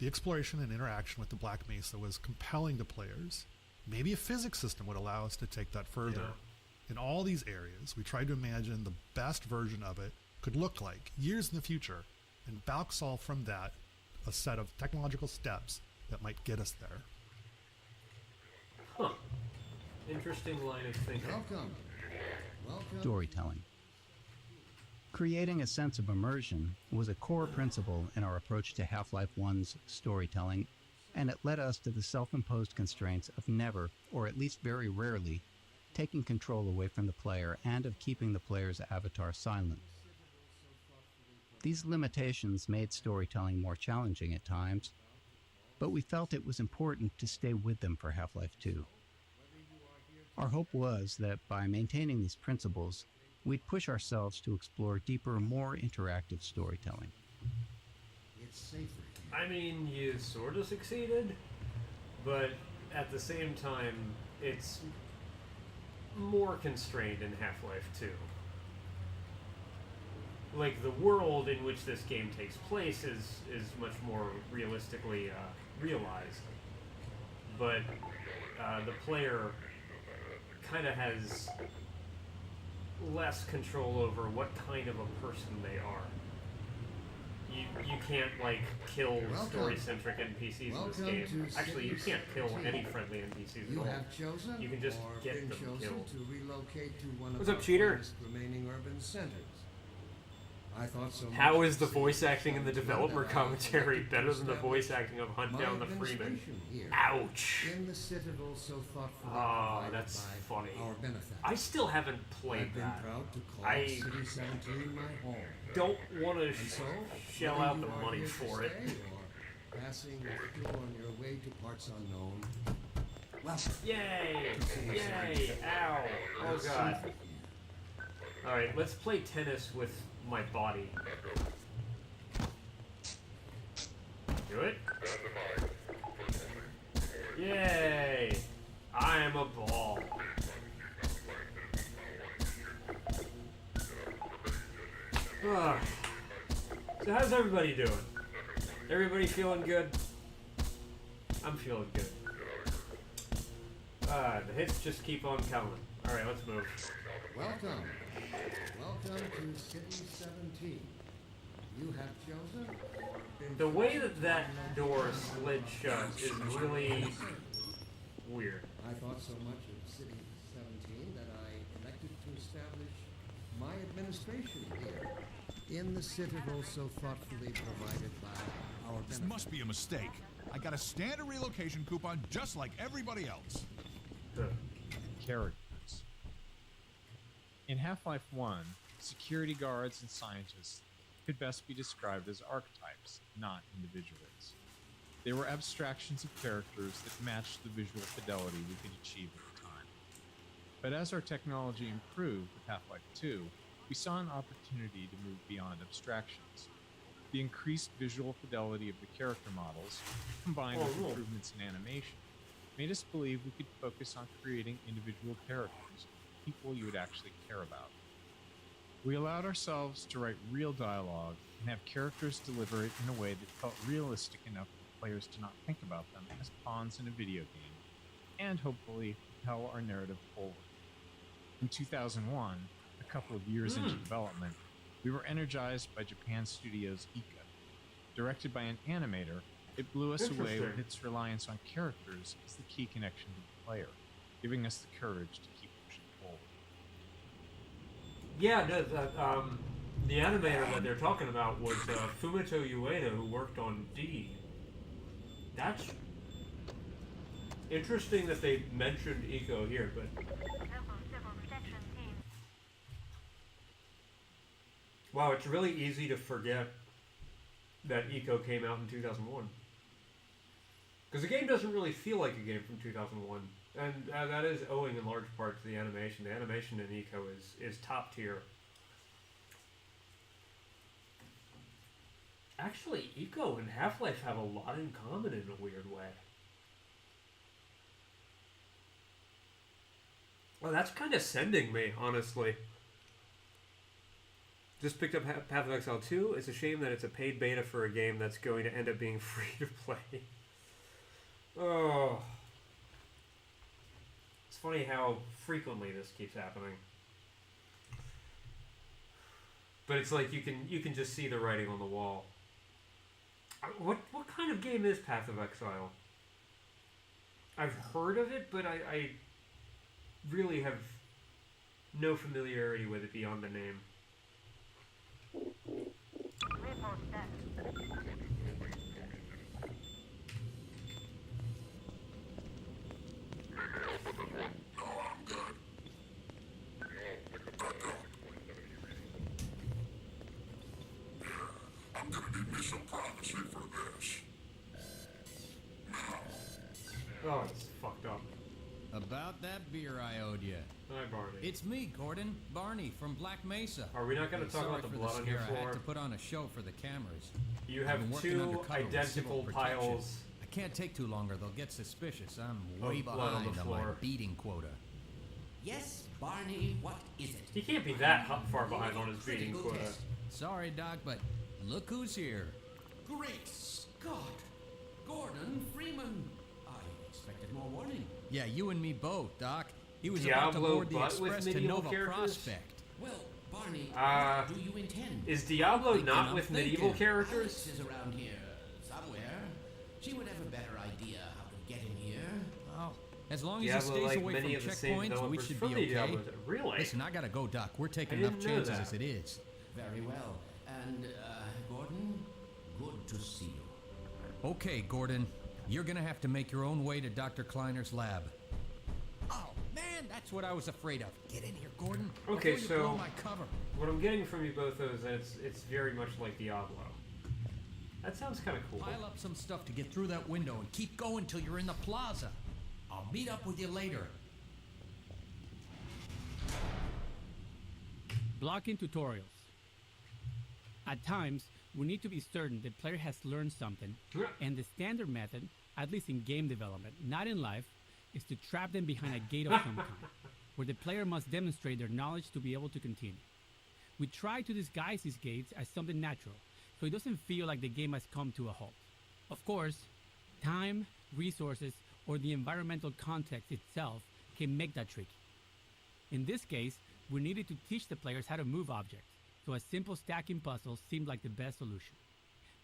The exploration and interaction with the Black Mesa was compelling to players. Maybe a physics system would allow us to take that further. Yeah. In all these areas, we tried to imagine the best version of it could look like years in the future, and back solve from that a set of technological steps that might get us there. Huh. Interesting line of thinking. Welcome. Storytelling. Creating a sense of immersion was a core principle in our approach to Half-Life 1's storytelling, and it led us to the self-imposed constraints of never, or at least very rarely, taking control away from the player and of keeping the player's avatar silent. These limitations made storytelling more challenging at times, but we felt it was important to stay with them for Half-Life 2. Our hope was that by maintaining these principles, we'd push ourselves to explore deeper, more interactive storytelling. It's safer. I mean, you sort of succeeded, but at the same time, it's more constrained in Half-Life 2. Like, the world in which this game takes place is much more realistically realized, but the player kind of has less control over what kind of a person they are. You can't, like, kill story-centric NPCs in this game. Actually, you can't kill any friendly NPCs at all. You can just get them killed. To relocate to one of What's up, cheater? remaining urban centers. I thought so. How is the voice acting in the developer commentary better than the voice acting of Hunt Down the Freeman? Ouch! In the Citadel, so thoughtfully that's funny. Our benefit. I still haven't played that. Proud to call I City 17 my home. don't want to So, shell whether out you the are money here to for it. stay or passing through on your way to parts unknown. Welcome. Yay! Yay! Ow! Oh god. Alright, let's play tennis with my body. Do it? Yay! I am a ball. So how's everybody doing? Everybody feeling good? I'm feeling good. The hits just keep on coming. Alright, let's move. Welcome. Welcome to City 17. You have chosen or been The way that door slid shut is really weird. I thought so much of City 17 that I elected to establish my administration here in the Citadel so thoughtfully provided by our This benefit. must be a mistake. I got a standard relocation coupon just like everybody else. Characters. In Half-Life 1, security guards and scientists could best be described as archetypes, not individuals. They were abstractions of characters that matched the visual fidelity we could achieve at the time. But as our technology improved with Half-Life 2, we saw an opportunity to move beyond abstractions. The increased visual fidelity of the character models, combined with improvements in animation, made us believe we could focus on creating individual characters, people you would actually care about. We allowed ourselves to write real dialogue and have characters deliver it in a way that felt realistic enough for players to not think about them as pawns in a video game, and hopefully propel our narrative forward. In 2001, a couple of years into development, we were energized by Japan Studios' Ika. Directed by an animator, it blew us away with its reliance on characters as the key connection to the player, giving us the courage to keep pushing forward. Yeah, the animator that they're talking about was Fumito Ueda, who worked on D. That's interesting that they mentioned Eco here, but... Wow, it's really easy to forget that Eco came out in 2001. Because the game doesn't really feel like a game from 2001 And that is owing in large part to the animation. The animation in Eco is top tier. Actually, Eco and Half-Life have a lot in common in a weird way. Well, that's kind of sending me, honestly. Just picked up Path of Exile 2. It's a shame that it's a paid beta for a game that's going to end up being free to play. Oh. It's funny how frequently this keeps happening. But it's like you can just see the writing on the wall. What kind of game is Path of Exile? I've heard of it, but I really have no familiarity with it beyond the name. I'm gonna need me some privacy for this. Oh, it's fucked up. About that beer I owed you. Hi, Barney. It's me, Gordon. Barney from Black Mesa. Are we not going to talk about the blood on your floor? I had to put on a show for the cameras. You have two identical piles. I can't take too longer. They'll get suspicious. I'm way blood behind on my beating quota. Yes, Barney, what is it? He can't be that far behind on his beating quota. Sorry, Doc, but look who's here. Great Scott! Gordon Freeman! I expected more warning. Yeah, you and me both, Doc. He was Diablo about to board the express to medieval Nova characters? Prospect. Well, Barney, what do you intend? Is Diablo not with medieval characters? Alex is around here somewhere. She would have a better idea how to get him here. Oh, as long as he stays away from checkpoints, we should be okay. Really? Listen, I gotta go, Doc. We're taking enough chances as it is. Very well. And, Gordon, good to see you. Okay, Gordon. You're gonna have to make your own way to Dr. Kleiner's lab. Oh, man, that's what I was afraid of. Get in here, Gordon. Okay, before you blow so my cover. What I'm getting from you both is that it's very much like Diablo. That sounds kind of cool. Pile up some stuff to get through that window and keep going till you're in the plaza. I'll meet up with you later. Blocking tutorials. At times, we need to be certain the player has learned something, and the standard method, at least in game development, not in life, is to trap them behind a gate of some kind, where the player must demonstrate their knowledge to be able to continue. We try to disguise these gates as something natural, so it doesn't feel like the game has come to a halt. Of course, time, resources, or the environmental context itself can make that tricky. In this case, we needed to teach the players how to move objects, so a simple stacking puzzle seemed like the best solution.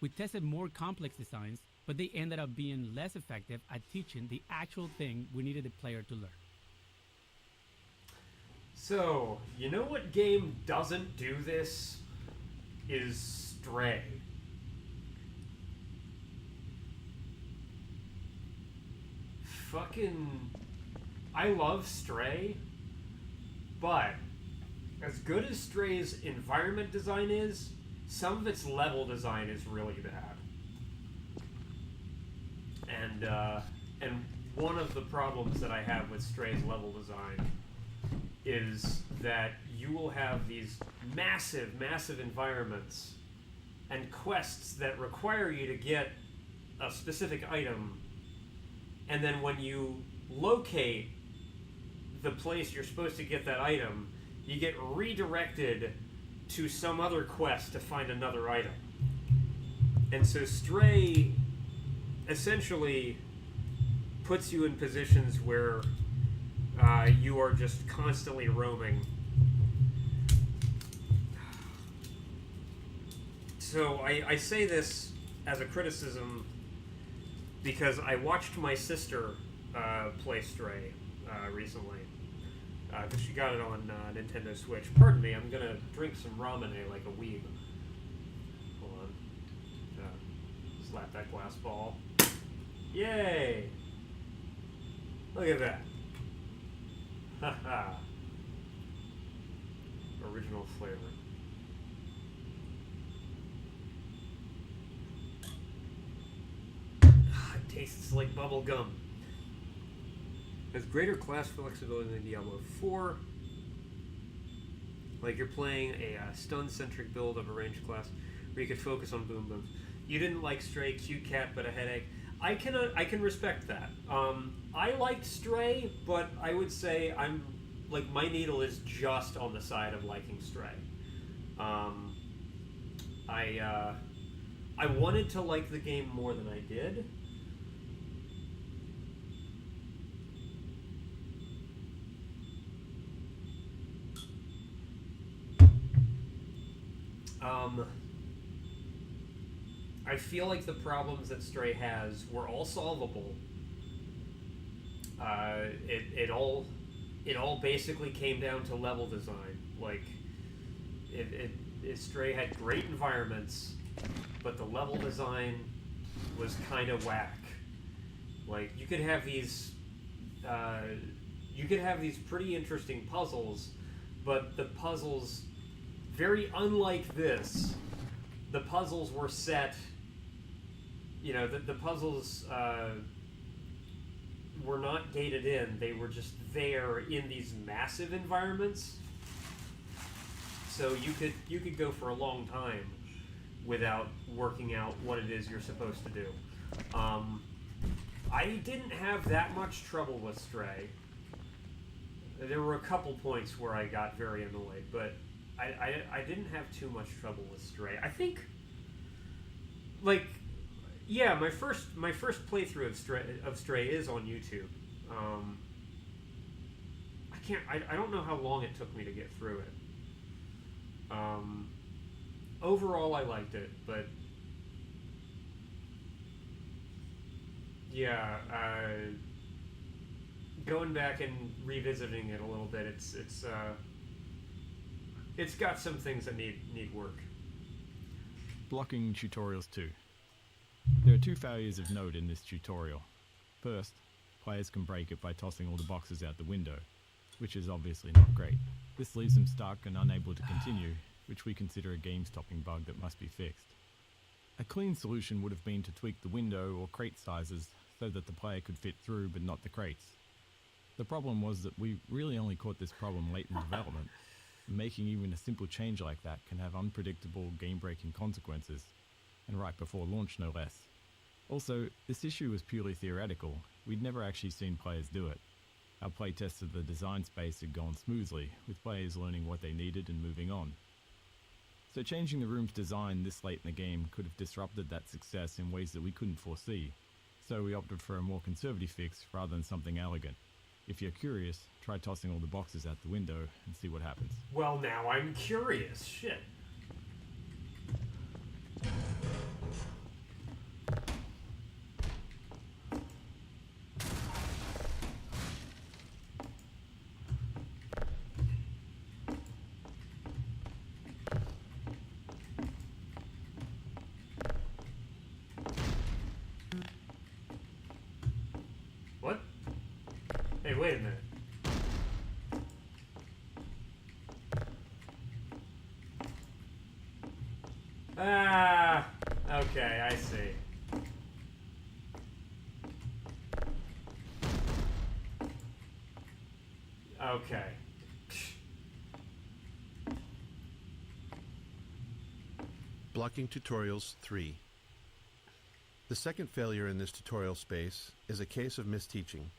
We tested more complex designs, but they ended up being less effective at teaching the actual thing we needed the player to learn. So, you know what game doesn't do this? Is Stray. I love Stray, but as good as Stray's environment design is, some of its level design is really bad. And one of the problems that I have with Stray's level design is that you will have these massive environments and quests that require you to get a specific item, and then when you locate the place you're supposed to get that item, you get redirected to some other quest to find another item. And so Stray essentially puts you in positions where you are just constantly roaming. So I say this as a criticism because I watched my sister play Stray recently. Because she got it on Nintendo Switch. Pardon me, I'm gonna drink some ramen like a weeb. Hold on. Slap that glass ball. Yay! Look at that. Haha. Original flavor. It tastes like bubble gum. Has greater class flexibility than Diablo 4. Like you're playing a stun-centric build of a ranged class where you could focus on boom booms. You didn't like Stray, cute cat, but a headache. I can respect that. I liked Stray, but I would say I'm like my needle is just on the side of liking Stray. I wanted to like the game more than I did. I feel like the problems that Stray has were all solvable. It all basically came down to level design. Like, Stray had great environments, but the level design was kind of whack. Like, you could have these pretty interesting puzzles, but the puzzles, very unlike this, the puzzles were set. You know, the puzzles were not gated in. They were just there in these massive environments. So you could go for a long time without working out what it is you're supposed to do. I didn't have that much trouble with Stray. There were a couple points where I got very annoyed, but I didn't have too much trouble with Stray. I think, like, yeah, my first playthrough of Stray is on YouTube. I don't know how long it took me to get through it. Overall, I liked it, but yeah, going back and revisiting it a little bit, it's got some things that need work. Blocking tutorials 2. There are 2 failures of note in this tutorial. First, players can break it by tossing all the boxes out the window, which is obviously not great. This leaves them stuck and unable to continue, which we consider a game-stopping bug that must be fixed. A clean solution would have been to tweak the window or crate sizes so that the player could fit through but not the crates. The problem was that we really only caught this problem late in development. Making even a simple change like that can have unpredictable game-breaking consequences, and right before launch no less. Also, this issue was purely theoretical. We'd never actually seen players do it. Our playtests of the design space had gone smoothly, with players learning what they needed and moving on. So changing the room's design this late in the game could have disrupted that success in ways that we couldn't foresee, so we opted for a more conservative fix rather than something elegant. If you're curious, try tossing all the boxes out the window and see what happens. Well, now I'm curious. Shit. What? Hey, wait a minute. Ah, okay, I see. Okay. Blocking tutorials 3. The second failure in this tutorial space is a case of misteaching,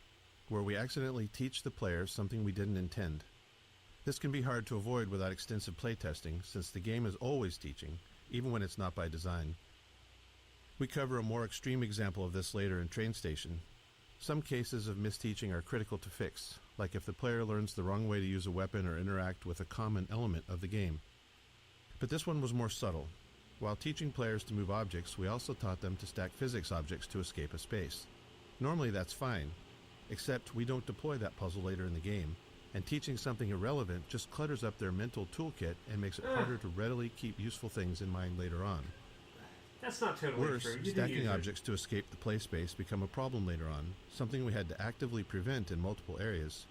where we accidentally teach the players something we didn't intend. This can be hard to avoid without extensive playtesting, since the game is always teaching, even when it's not by design. We cover a more extreme example of this later in Train Station. Some cases of misteaching are critical to fix, like if the player learns the wrong way to use a weapon or interact with a common element of the game. But this one was more subtle. While teaching players to move objects, we also taught them to stack physics objects to escape a space. Normally that's fine, except we don't deploy that puzzle later in the game, and teaching something irrelevant just clutters up their mental toolkit and makes it harder to readily keep useful things in mind later on. That's not totally Worse, true. You stacking objects to escape the play space become a problem later on, something we had to actively prevent in multiple areas.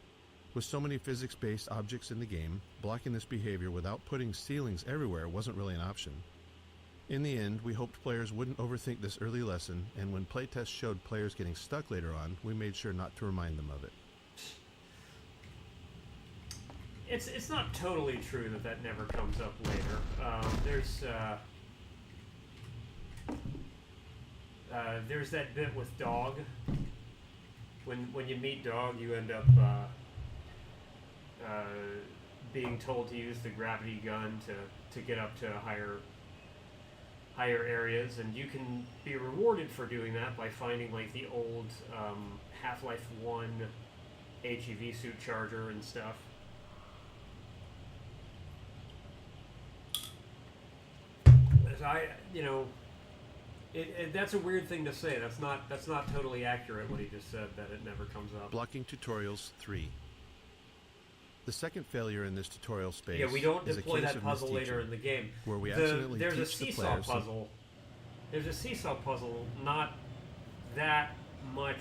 With so many physics-based objects in the game, blocking this behavior without putting ceilings everywhere wasn't really an option. In the end, we hoped players wouldn't overthink this early lesson, and when playtests showed players getting stuck later on, we made sure not to remind them of it. It's not totally true that that never comes up later. There's that bit with Dog. When you meet Dog, you end up being told to use the gravity gun to get up to higher areas, and you can be rewarded for doing that by finding like the old Half-Life 1 HEV suit charger and stuff. That's a weird thing to say. That's not totally accurate what he just said, that it never comes up. Blocking tutorials 3. The second failure in this tutorial space. Yeah, we don't is deploy a case that of puzzle later misteaching, in the game. where we accidentally there's a teach the seesaw player puzzle. There's a seesaw puzzle, not that much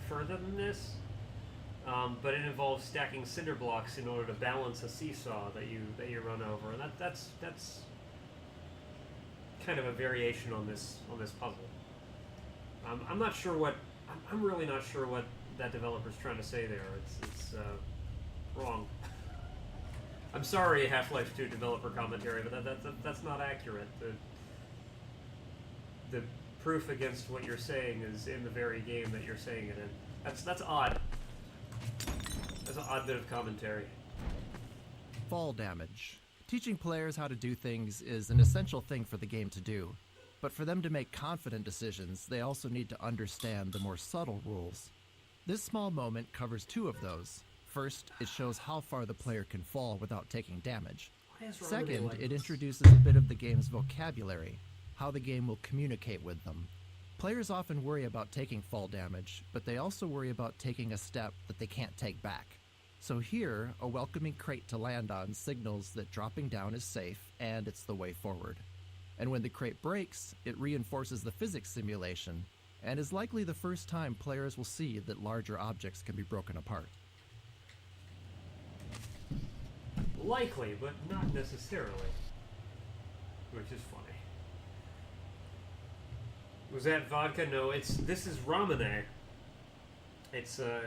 further than this, but it involves stacking cinder blocks in order to balance a seesaw that you run over, and that's kind of a variation on this puzzle. I'm not sure what I'm really not sure what that developer's trying to say there. It's wrong. I'm sorry, Half-Life 2 developer commentary, but that's not accurate. The proof against what you're saying is in the very game that you're saying it in. That's odd. That's an odd bit of commentary. Fall damage. Teaching players how to do things is an essential thing for the game to do, but for them to make confident decisions, they also need to understand the more subtle rules. This small moment covers 2 of those. First, it shows how far the player can fall without taking damage. Second, it introduces a bit of the game's vocabulary, how the game will communicate with them. Players often worry about taking fall damage, but they also worry about taking a step that they can't take back. So here, a welcoming crate to land on signals that dropping down is safe and it's the way forward. And when the crate breaks, it reinforces the physics simulation, and is likely the first time players will see that larger objects can be broken apart. Likely, but not necessarily. Which is funny. Was that vodka? No, this is Ramune. It's a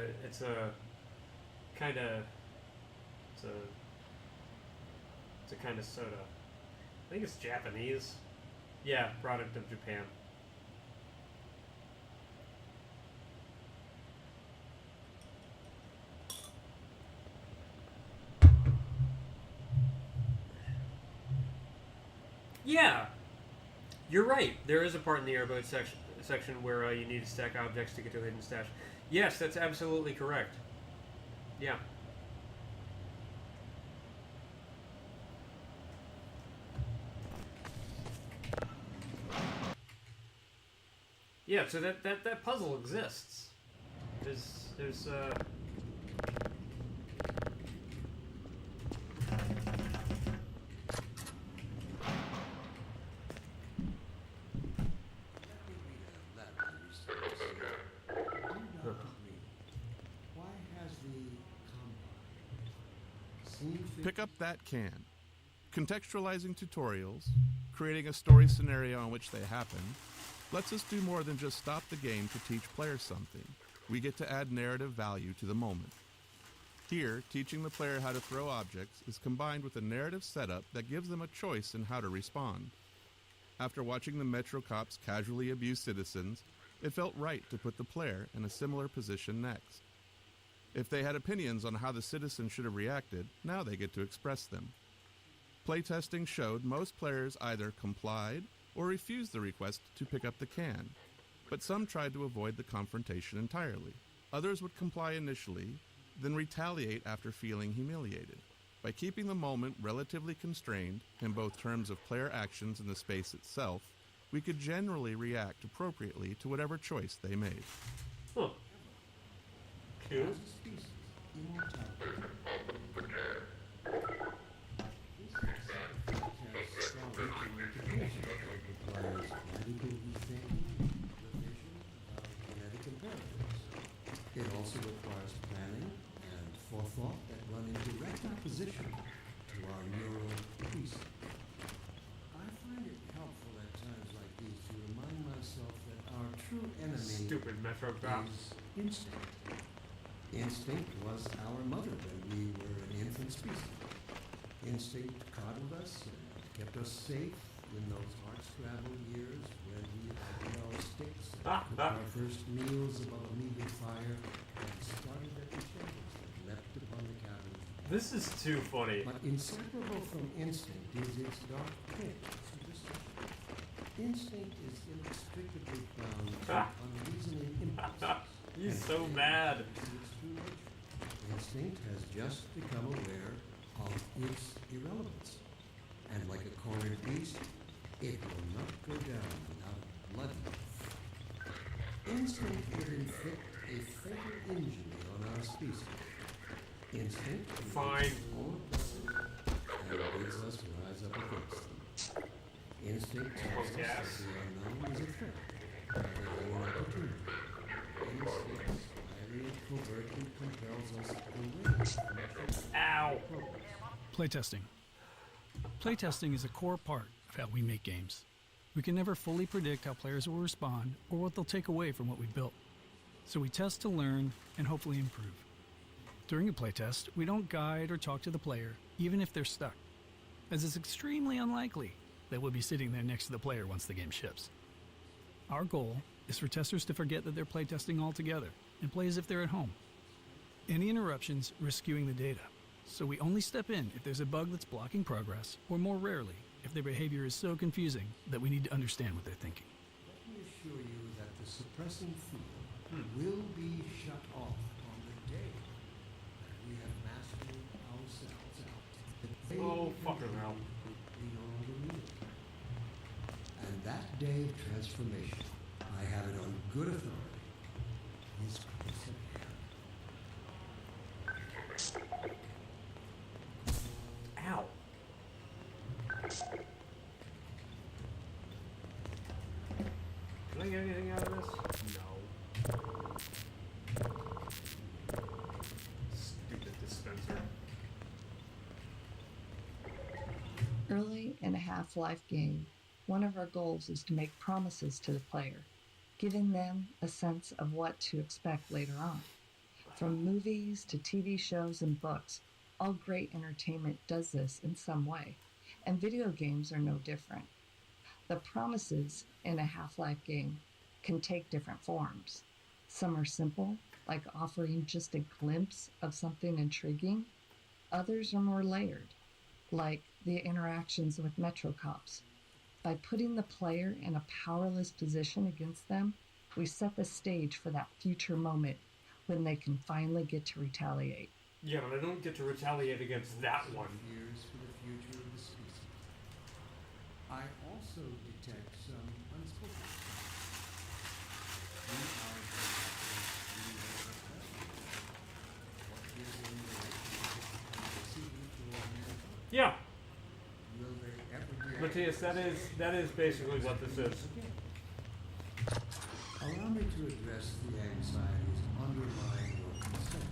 kind of soda. I think it's Japanese. Yeah, product of Japan. Yeah, you're right. There is a part in the airboat section where you need to stack objects to get to a hidden stash. Yes, that's absolutely correct. Yeah. Yeah, so that puzzle exists. There's Pick up that can. Contextualizing tutorials, creating a story scenario in which they happen, lets us do more than just stop the game to teach players something. We get to add narrative value to the moment. Here, teaching the player how to throw objects is combined with a narrative setup that gives them a choice in how to respond. After watching the Metro cops casually abuse citizens, it felt right to put the player in a similar position next. If they had opinions on how the citizens should have reacted, now they get to express them. Playtesting showed most players either complied or refused the request to pick up the can, but some tried to avoid the confrontation entirely. Others would comply initially, then retaliate after feeling humiliated. By keeping the moment relatively constrained in both terms of player actions and the space itself, we could generally react appropriately to whatever choice they made. Huh. Cool. It also requires planning and forethought that run in direct opposition to our neural precepts. I find it helpful at times like these to remind myself that our true enemy Stupid Metro cops. is instinct. Instinct was our mother when we were an infant species. Instinct coddled us and kept us safe in those hard-scrabbled years when we had our sticks and cooked our first meals above a meager fire and started at the shadows that leapt upon the cabin. This is too funny. But inseparable from instinct is its dark twin, superstition. Instinct is inextricably bound to unreasoning impulses. He's so mad. Instinct has just become aware of its irrelevance. And like a cornered beast, it will not go down without a bloody death. Instinct would inflict a fatal injury on our species. Instinct fine and bids us rise up against them. Instinct tells us that the unknown is a threat rather than an opportunity. Instinct slyly and covertly compels us away from truth. Ow! Playtesting. Playtesting is a core part of how we make games. We can never fully predict how players will respond or what they'll take away from what we built. So we test to learn and hopefully improve. During a playtest, we don't guide or talk to the player, even if they're stuck, as it's extremely unlikely that we'll be sitting there next to the player once the game ships. Our goal is for testers to forget that they're playtesting altogether and play as if they're at home. Any interruptions risk skewing the data, so we only step in if there's a bug that's blocking progress, or more rarely, if their behavior is so confusing that we need to understand what they're thinking. Let me assure you that the suppressing field will be shut off on the day that we have mastered ourselves out. Oh, fucking hell. We no longer need it. And that day of transformation, I have it on good authority, is close at hand. Ow. Can I get anything out of this? No. Stupid dispenser. Early in a Half-Life game, one of our goals is to make promises to the player, giving them a sense of what to expect later on. From movies to TV shows and books, all great entertainment does this in some way, and video games are no different. The promises in a Half-Life game can take different forms. Some are simple, like offering just a glimpse of something intriguing. Others are more layered, like the interactions with Metro Cops. By putting the player in a powerless position against them, we set the stage for that future moment when they can finally get to retaliate. Yeah, but I don't get to retaliate against that one. Fears for the future of the species. I also detect some unspoken. We are Yeah. Will they ever be Matthias, that is basically what this is. Allow me to address the anxieties underlying your concern,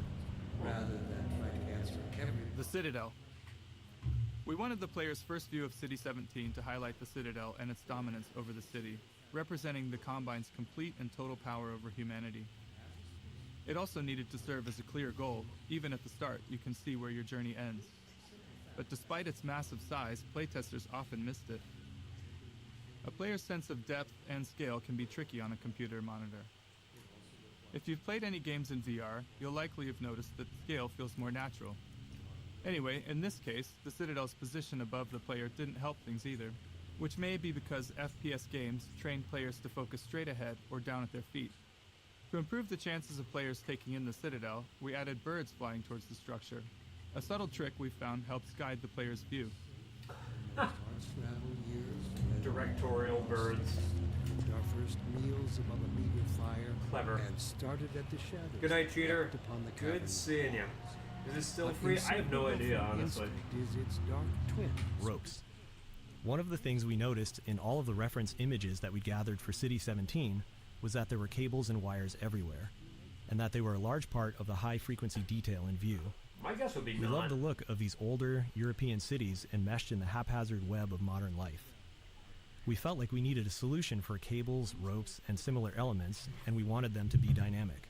rather than try to answer every... The Citadel. We wanted the player's first view of City 17 to highlight the Citadel and its dominance over the city, representing the Combine's complete and total power over humanity. It also needed to serve as a clear goal. Even at the start, you can see where your journey ends. But despite its massive size, playtesters often missed it. A player's sense of depth and scale can be tricky on a computer monitor. If you've played any games in VR, you'll likely have noticed that scale feels more natural. Anyway, in this case, the Citadel's position above the player didn't help things either, which may be because FPS games train players to focus straight ahead or down at their feet. To improve the chances of players taking in the Citadel, we added birds flying towards the structure. A subtle trick we found helps guide the player's view. Directorial birds. Our first meals above a meager fire. Clever. And started at the shadows. Good night, cheater. Upon the Good cabin. seeing you. Is this still But free? I have no inseparable idea, from honestly. instinct is its dark twin. Ropes. One of the things we noticed in all of the reference images that we gathered for City 17 was that there were cables and wires everywhere, and that they were a large part of the high-frequency detail in view. My guess would be We not. love the look of these older European cities enmeshed in the haphazard web of modern life. We felt like we needed a solution for cables, ropes, and similar elements, and we wanted them to be dynamic.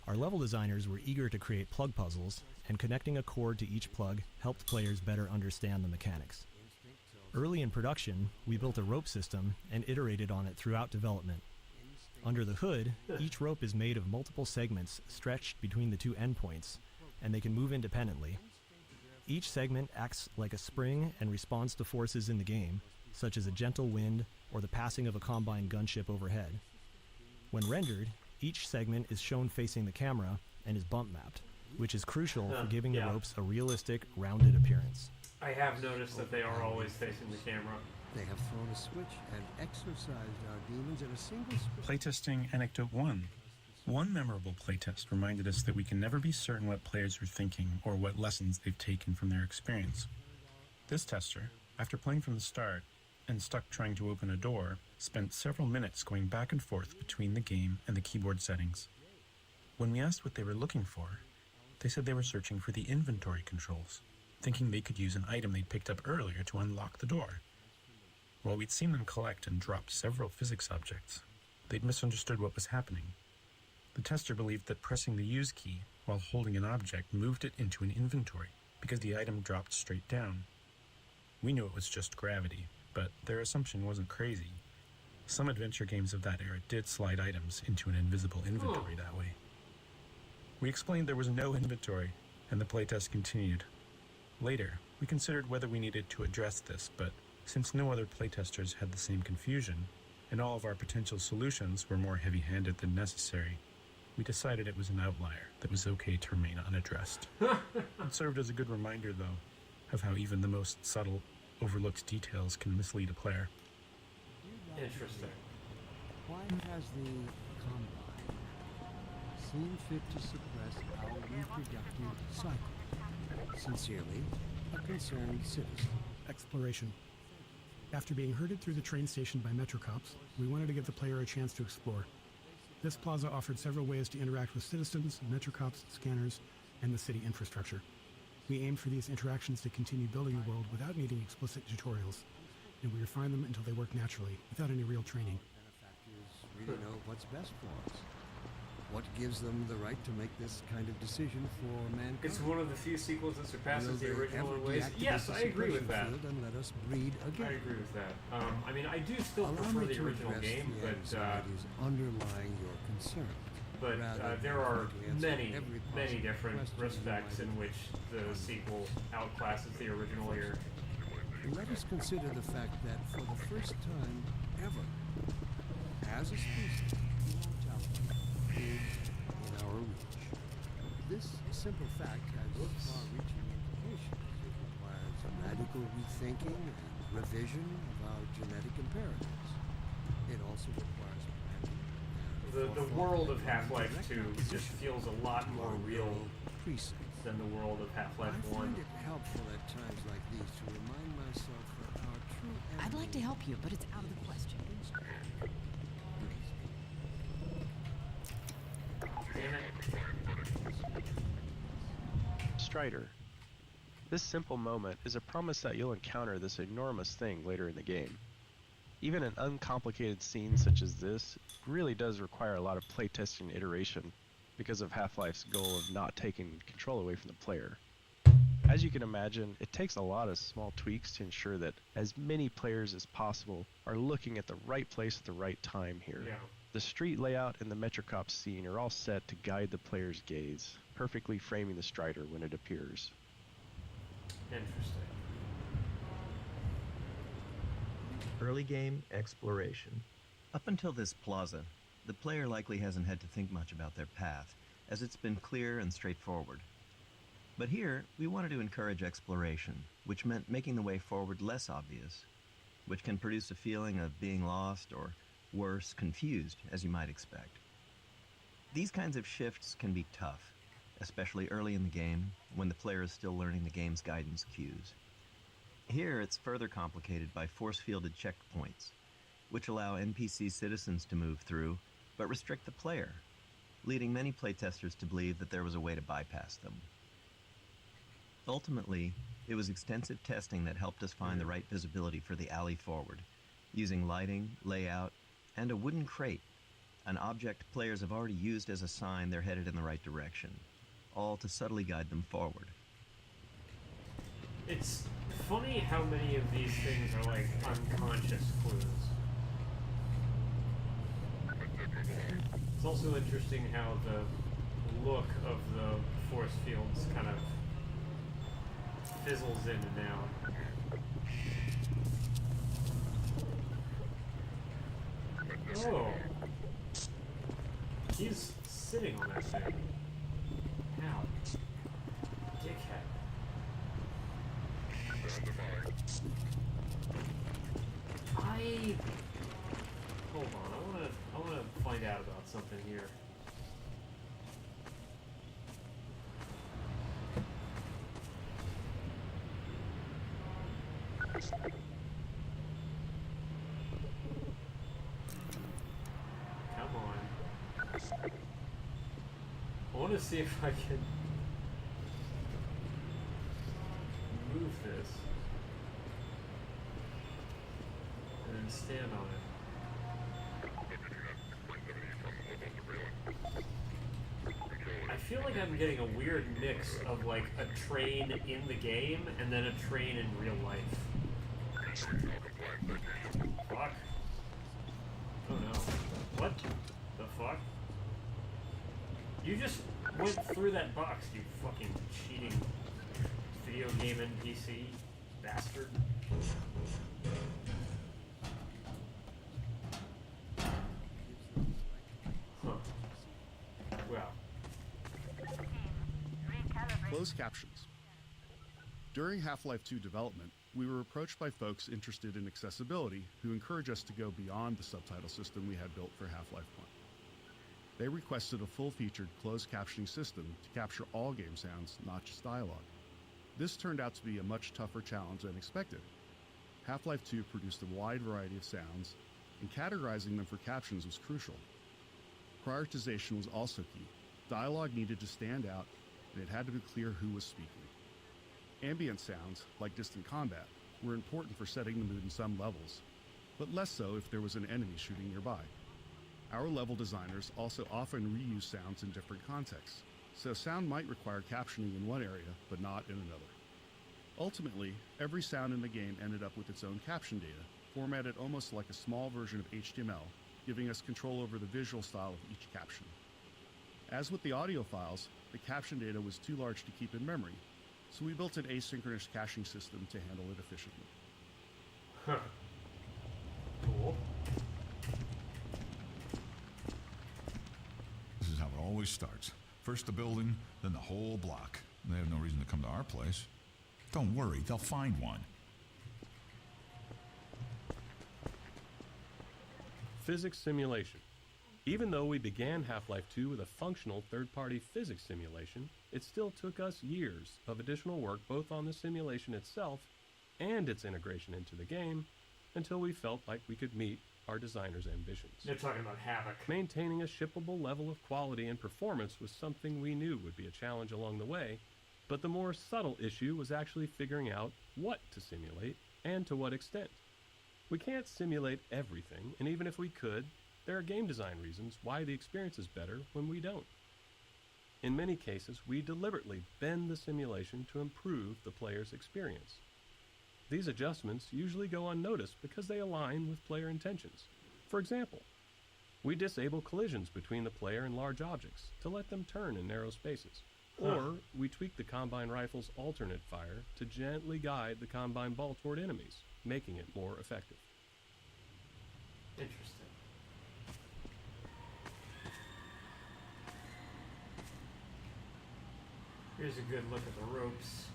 Our level designers were eager to create plug puzzles, and connecting a cord to each plug helped players better understand the mechanics. Early in production, we built a rope system and iterated on it throughout development. Under the hood, each rope is made of multiple segments stretched between the two endpoints, and they can move independently. Each segment acts like a spring and responds to forces in the game, such as a gentle wind or the passing of a Combine gunship overhead. When rendered, each segment is shown facing the camera and is bump mapped, which is crucial for giving the ropes a realistic, rounded appearance. I have noticed that they are always facing the camera. They have thrown a switch and exorcised our demons in a single sprint. Playtesting Anecdote 1. One memorable playtest reminded us that we can never be certain what players are thinking or what lessons they've taken from their experience. This tester, after playing from the start and stuck trying to open a door, spent several minutes going back and forth between the game and the keyboard settings. When we asked what they were looking for, they said they were searching for the inventory controls, thinking they could use an item they'd picked up earlier to unlock the door. While we'd seen them collect and drop several physics objects, they'd misunderstood what was happening. The tester believed that pressing the use key while holding an object moved it into an inventory because the item dropped straight down. We knew it was just gravity, but their assumption wasn't crazy. Some adventure games of that era did slide items into an invisible inventory that way. We explained there was no inventory, and the playtest continued. Later, we considered whether we needed to address this, but since no other playtesters had the same confusion, and all of our potential solutions were more heavy-handed than necessary, we decided it was an outlier that was okay to remain unaddressed. It served as a good reminder, though, of how even the most subtle, overlooked details can mislead a player. Interesting. Why has the Combine seen fit to suppress our reproductive cycle? Sincerely, a concerned citizen. Exploration. After being herded through the train station by Metro cops, we wanted to give the player a chance to explore. This plaza offered several ways to interact with citizens, Metro cops, scanners, and the city infrastructure. We aimed for these interactions to continue building the world without needing explicit tutorials, and we refined them until they work naturally, without any real training. Benefactors really know what's best for us. What gives them the right to make this kind of decision for mankind? It's one of the few sequels that surpasses Will the they original ever in ways. deactivate Yes, the I agree with that. suppression field and let us breed again? I agree with that. I mean, I do still Allow prefer me the to original address game, the but anxieties underlying your concern. there are many, every many possible different question respects you in might which the sequel outclasses the original here. Let us consider the fact that for the first time ever, as a species, immortality is in our reach. This simple fact has far-reaching implications. It requires radical rethinking and revision of our genetic imperatives. It also requires planning. The world of Half-Life 2 just feels a lot more real than the world of Half-Life 1. I find it helpful at times like these to remind myself that our true I'd like to help you, but it's out of the question. Strider. This simple moment is a promise that you'll encounter this enormous thing later in the game. Even an uncomplicated scene such as this really does require a lot of playtesting and iteration because of Half-Life's goal of not taking control away from the player. As you can imagine, it takes a lot of small tweaks to ensure that as many players as possible are looking at the right place at the right time here. Yeah. The street layout and the Metrocop scene are all set to guide the player's gaze, perfectly framing the Strider when it appears. Interesting. Early game exploration. Up until this plaza, the player likely hasn't had to think much about their path, as it's been clear and straightforward. But here, we wanted to encourage exploration, which meant making the way forward less obvious, which can produce a feeling of being lost or, worse, confused, as you might expect. These kinds of shifts can be tough, especially early in the game, when the player is still learning the game's guidance cues. Here, it's further complicated by force-fielded checkpoints, which allow NPC citizens to move through, but restrict the player, leading many playtesters to believe that there was a way to bypass them. Ultimately, it was extensive testing that helped us find the right visibility for the alley forward, using lighting, layout, and a wooden crate, an object players have already used as a sign they're headed in the right direction, all to subtly guide them forward. It's funny how many of these things are like unconscious clues. It's also interesting how the look of the force fields kind of fizzles in and out. Oh. He's sitting on that thing. How? Dickhead. Hold on, I wanna find out about something here. Come on. I wanna see if I can move this and then stand on it. I feel like I'm getting a weird mix of like a train in the game and then a train in real life. Fuck. Oh no. What the fuck? You just went through that box, you fucking cheating video game NPC bastard. Huh. Well. Closed captions. During Half-Life 2 development, we were approached by folks interested in accessibility who encouraged us to go beyond the subtitle system we had built for Half-Life 1. They requested a full-featured closed captioning system to capture all game sounds, not just dialogue. This turned out to be a much tougher challenge than expected. Half-Life 2 produced a wide variety of sounds, and categorizing them for captions was crucial. Prioritization was also key. Dialogue needed to stand out, and it had to be clear who was speaking. Ambient sounds, like distant combat, were important for setting the mood in some levels, but less so if there was an enemy shooting nearby. Our level designers also often reuse sounds in different contexts, so sound might require captioning in one area, but not in another. Ultimately, every sound in the game ended up with its own caption data, formatted almost like a small version of HTML, giving us control over the visual style of each caption. As with the audio files, the caption data was too large to keep in memory, so we built an asynchronous caching system to handle it efficiently. Huh. Cool. This is how it always starts. First the building, then the whole block. They have no reason to come to our place. Don't worry, they'll find one. Physics simulation. Even though we began Half-Life 2 with a functional third-party physics simulation, it still took us years of additional work both on the simulation itself and its integration into the game until we felt like we could meet our designers' ambitions. They're talking about Havoc. Maintaining a shippable level of quality and performance was something we knew would be a challenge along the way, but the more subtle issue was actually figuring out what to simulate and to what extent. We can't simulate everything, and even if we could, there are game design reasons why the experience is better when we don't. In many cases, we deliberately bend the simulation to improve the player's experience. These adjustments usually go unnoticed because they align with player intentions. For example, we disable collisions between the player and large objects to let them turn in narrow spaces. Or we tweak the Combine rifle's alternate fire to gently guide the Combine ball toward enemies, making it more effective. Interesting. Here's a good look at the ropes.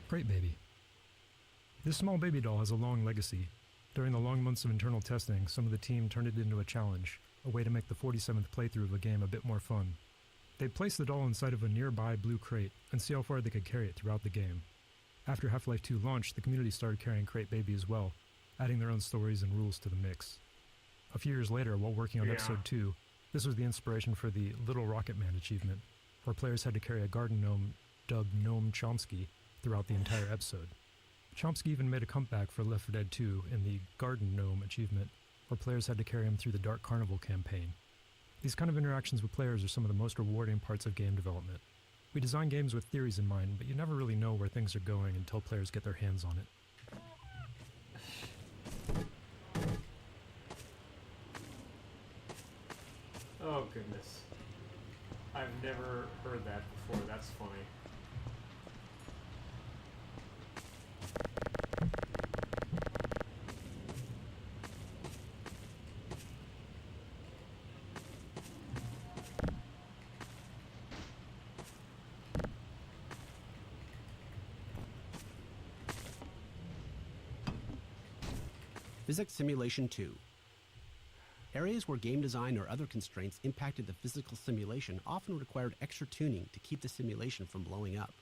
Crate Baby. This small baby doll has a long legacy. During the long months of internal testing, some of the team turned it into a challenge, a way to make the 47th playthrough of a game a bit more fun. They'd place the doll inside of a nearby blue crate and see how far they could carry it throughout the game. After Half-Life 2 launched, the community started carrying Crate Baby as well, adding their own stories and rules to the mix. A few years later, while working on Episode 2, this was the inspiration for the Little Rocket Man achievement, where players had to carry a garden gnome dubbed Gnome Chomsky throughout the entire episode. Chomsky even made a comeback for Left 4 Dead 2 in the Garden Gnome achievement, where players had to carry him through the Dark Carnival campaign. These kind of interactions with players are some of the most rewarding parts of game development. We design games with theories in mind, but you never really know where things are going until players get their hands on it. Oh goodness. I've never heard that before. That's funny. Physics Simulation 2. Areas where game design or other constraints impacted the physical simulation often required extra tuning to keep the simulation from blowing up.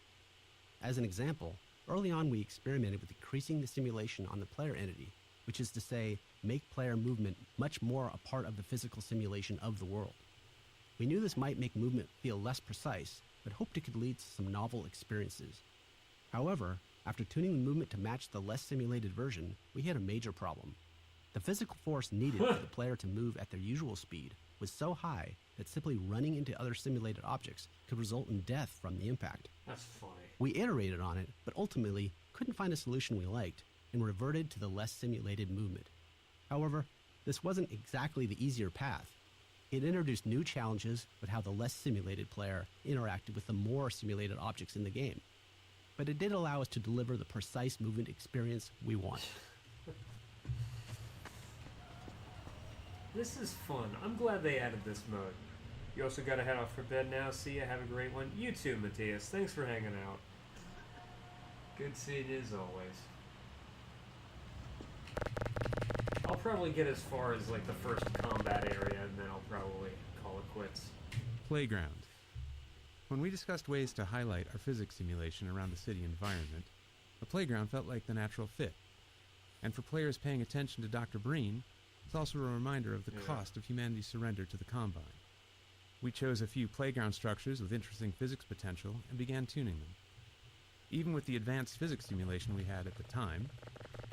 As an example, early on we experimented with increasing the simulation on the player entity, which is to say, make player movement much more a part of the physical simulation of the world. We knew this might make movement feel less precise, but hoped it could lead to some novel experiences. However, after tuning the movement to match the less simulated version, we had a major problem. The physical force needed for the player to move at their usual speed was so high that simply running into other simulated objects could result in death from the impact. That's funny. We iterated on it, but ultimately couldn't find a solution we liked and reverted to the less simulated movement. However, this wasn't exactly the easier path. It introduced new challenges with how the less simulated player interacted with the more simulated objects in the game. But it did allow us to deliver the precise movement experience we want. This is fun. I'm glad they added this mode. You also gotta head off for bed now. See ya. Have a great one. You too, Matthias. Thanks for hanging out. Good seeing you as always. I'll probably get as far as like the first combat area and then I'll probably call it quits. Playground. When we discussed ways to highlight our physics simulation around the city environment, a playground felt like the natural fit. And for players paying attention to Dr. Breen, it's also a reminder of the cost of humanity's surrender to the Combine. We chose a few playground structures with interesting physics potential and began tuning them. Even with the advanced physics simulation we had at the time,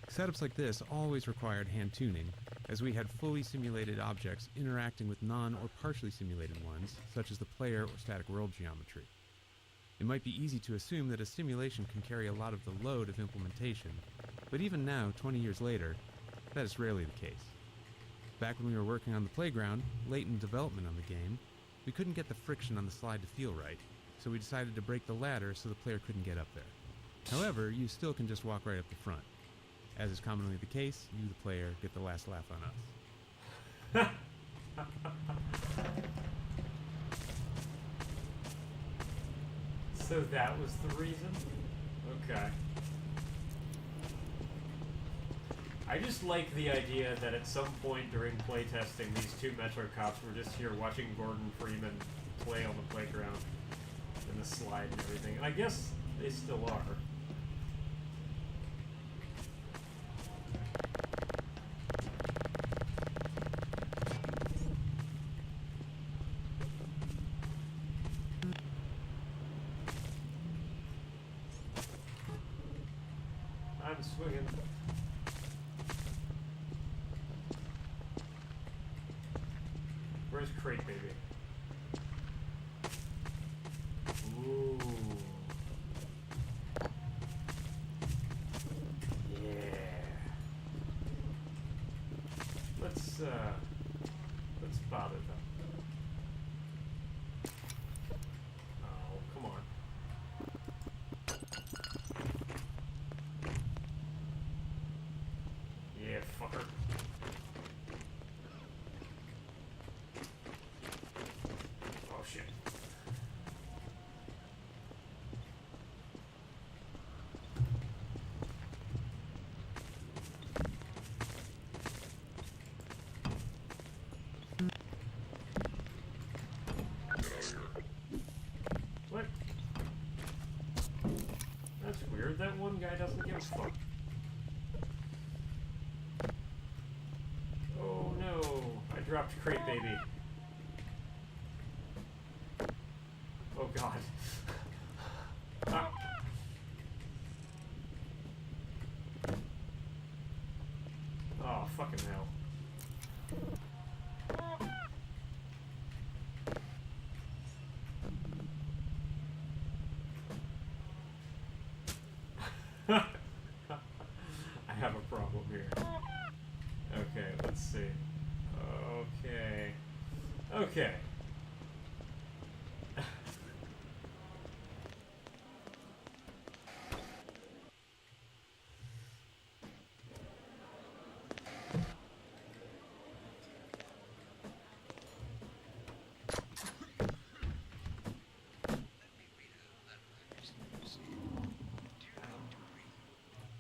setups like this always required hand tuning, as we had fully simulated objects interacting with non- or partially simulated ones, such as the player or static world geometry. It might be easy to assume that a simulation can carry a lot of the load of implementation, but even now, 20 years later, that is rarely the case. Back when we were working on the playground, late in development on the game, we couldn't get the friction on the slide to feel right, so we decided to break the ladder so the player couldn't get up there. However, you still can just walk right up the front. As is commonly the case, you, the player, get the last laugh on us. So that was the reason? Okay. I just like the idea that at some point during playtesting, these two Metro cops were just here watching Gordon Freeman play on the playground and the slide and everything. And I guess they still are. I'm swinging. Where's Crate Baby? Ooh. Yeah. Let's bother them. Oh, come on. Yeah, fucker. Oh shit. What? That's weird. That one guy doesn't give a fuck. Oh no, I dropped Crate Baby. Oh god. Ah. Oh, fucking hell. I have a problem here. Okay, let's see. Okay. Okay.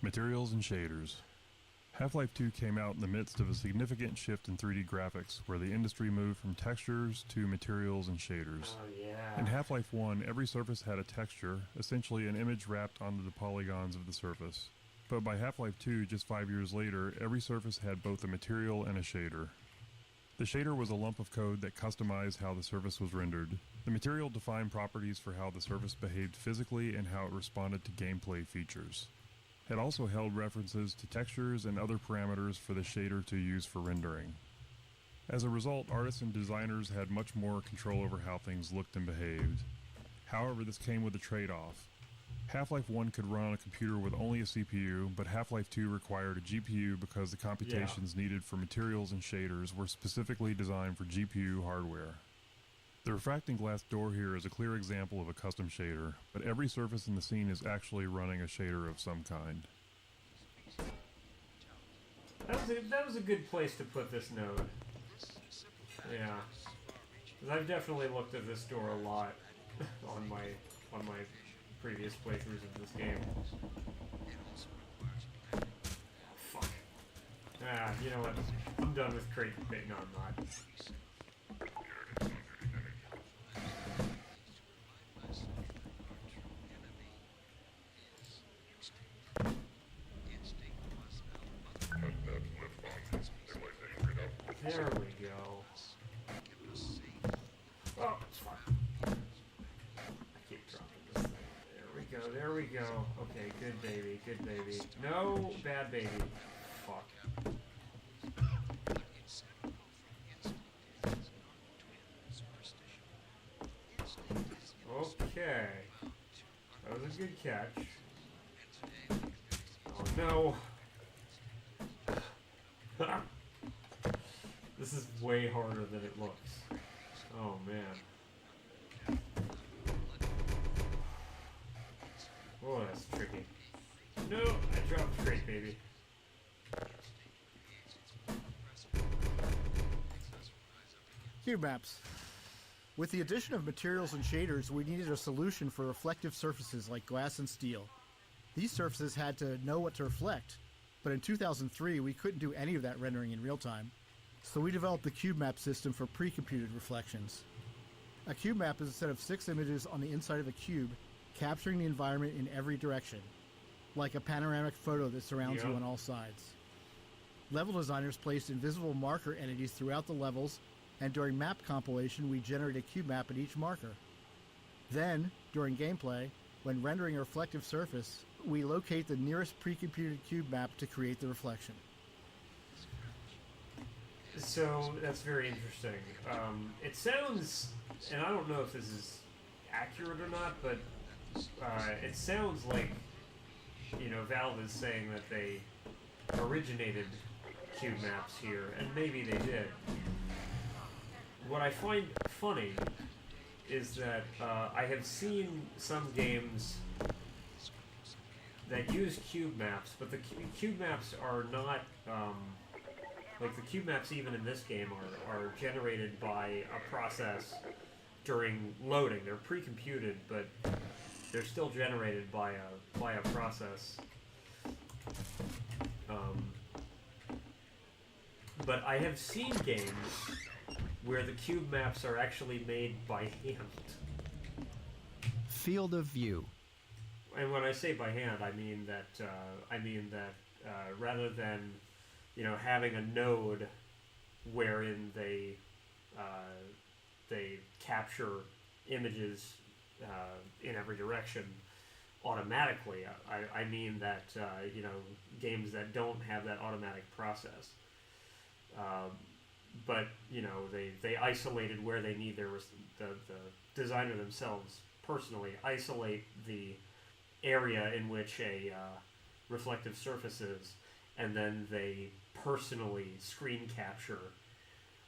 Materials and shaders. Half-Life 2 came out in the midst of a significant shift in 3D graphics, where the industry moved from textures to materials and shaders. Oh, yeah. In Half-Life 1, every surface had a texture, essentially an image wrapped onto the polygons of the surface. But by Half-Life 2, just 5 years later, every surface had both a material and a shader. The shader was a lump of code that customized how the surface was rendered. The material defined properties for how the surface behaved physically and how it responded to gameplay features. It also held references to textures and other parameters for the shader to use for rendering. As a result, artists and designers had much more control over how things looked and behaved. However, this came with a trade-off. Half-Life 1 could run on a computer with only a CPU, but Half-Life 2 required a GPU because the computations needed for materials and shaders were specifically designed for GPU hardware. The refracting glass door here is a clear example of a custom shader, but every surface in the scene is actually running a shader of some kind. That was a good place to put this node. Yeah. 'Cause I've definitely looked at this door a lot on my previous playthroughs of this game. Oh, fuck. Ah, you know what? I'm done with crate bait. No, I'm not. There we go. Oh, it's fine. I keep dropping this thing. There we go, there we go. Okay, good baby, good baby. No, bad baby. Fuck. Okay. That was a good catch. Oh no. This is way harder than it looks. Oh man. Oh, that's tricky. No, I dropped the crate, baby. Cube maps. With the addition of materials and shaders, we needed a solution for reflective surfaces like glass and steel. These surfaces had to know what to reflect, but in 2003 we couldn't do any of that rendering in real time. So we developed the cube map system for pre-computed reflections. A cube map is a set of 6 images on the inside of a cube, capturing the environment in every direction, like a panoramic photo that surrounds you on all sides. Level designers placed invisible marker entities throughout the levels, and during map compilation we generate a cube map at each marker. Then, during gameplay, when rendering a reflective surface, we locate the nearest pre-computed cube map to create the reflection. So that's very interesting. It sounds, and I don't know if this is accurate or not, but it sounds like, you know, Valve is saying that they originated cube maps here, and maybe they did. What I find funny is that I have seen some games that use cube maps, but the cube maps are not... like the cube maps even in this game are generated by a process during loading. They're pre-computed, but they're still generated by a process. But I have seen games where the cube maps are actually made by hand. Field of view. And when I say by hand, I mean that rather than, you know, having a node wherein they capture images in every direction automatically. I mean that you know, games that don't have that automatic process. But you know, they isolated where they need the designer themselves personally isolate the area in which a reflective surface is, and then they personally screen capture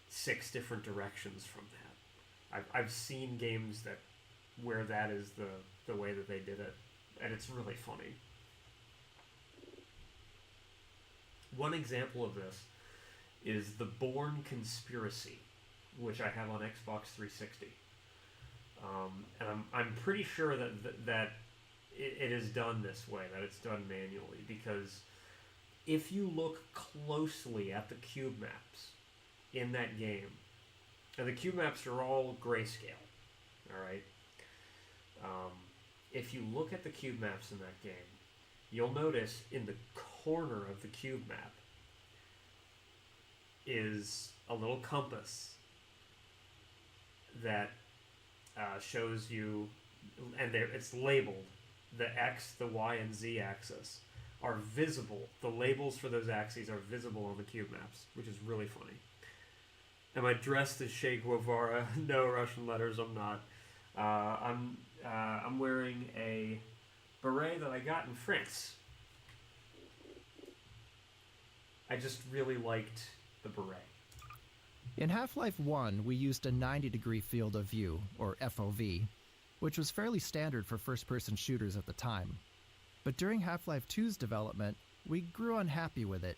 6 different directions from that. I've seen games where that is the way that they did it, and it's really funny. One example of this is the Bourne Conspiracy, which I have on Xbox 360. And I'm pretty sure that it is done this way, that it's done manually, because if you look closely at the cube maps in that game, and the cube maps are all grayscale, alright? If you look at the cube maps in that game, you'll notice in the corner of the cube map is a little compass that shows you, and it's labeled. The X, the Y, and Z axis are visible. The labels for those axes are visible on the cube maps, which is really funny. Am I dressed as Che Guevara? No, Russian letters, I'm not. I'm wearing a beret that I got in France. I just really liked the beret. In Half-Life 1, we used a 90-degree field of view, or FOV, which was fairly standard for first-person shooters at the time. But during Half-Life 2's development, we grew unhappy with it.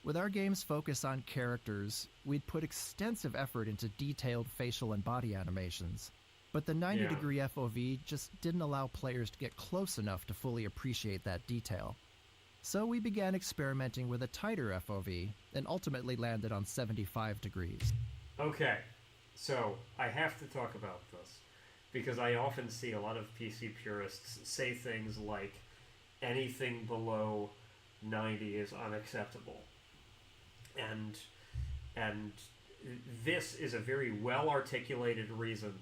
With our game's focus on characters, we'd put extensive effort into detailed facial and body animations. But the 90-degree FOV just didn't allow players to get close enough to fully appreciate that detail. So we began experimenting with a tighter FOV, and ultimately landed on 75 degrees. Okay, so I have to talk about this, because I often see a lot of PC purists say things like, anything below 90 is unacceptable. And this is a very well-articulated reason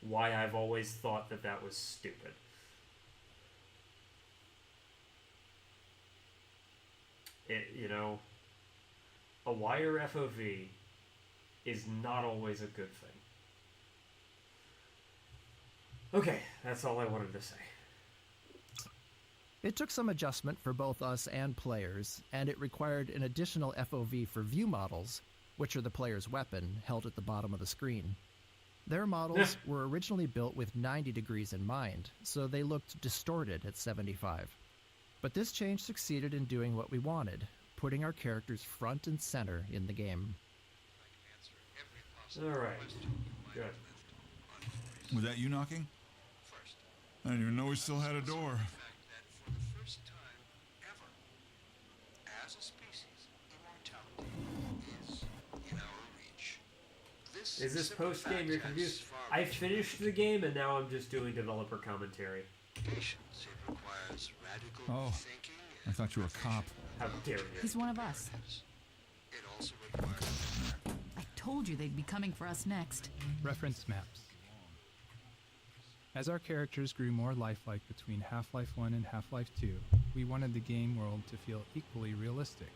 why I've always thought that was stupid. A wider FOV is not always a good thing. Okay, that's all I wanted to say. It took some adjustment for both us and players, and it required an additional FOV for view models, which are the player's weapon, held at the bottom of the screen. Their models were originally built with 90 degrees in mind, so they looked distorted at 75. But this change succeeded in doing what we wanted, putting our characters front and center in the game. Alright, good. Was that you knocking? I didn't even know we still had a door. Is this post-game you're confused? I finished the game and now I'm just doing developer commentary. Oh, I thought you were a cop. How dare you? He's one of us. I told you they'd be coming for us next. Reference maps. As our characters grew more lifelike between Half-Life 1 and Half-Life 2, we wanted the game world to feel equally realistic.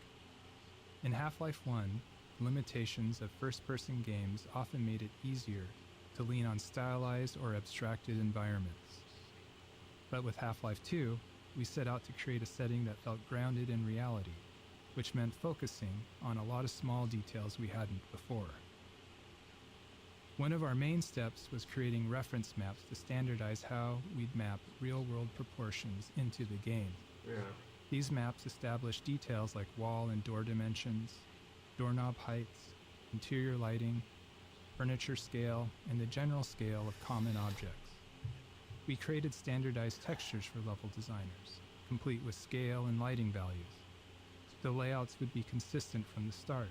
In Half-Life 1, limitations of first-person games often made it easier to lean on stylized or abstracted environments. But with Half-Life 2, we set out to create a setting that felt grounded in reality, which meant focusing on a lot of small details we hadn't before. One of our main steps was creating reference maps to standardize how we'd map real-world proportions into the game. Yeah. These maps establish details like wall and door dimensions, doorknob heights, interior lighting, furniture scale, and the general scale of common objects. We created standardized textures for level designers, complete with scale and lighting values. The layouts would be consistent from the start.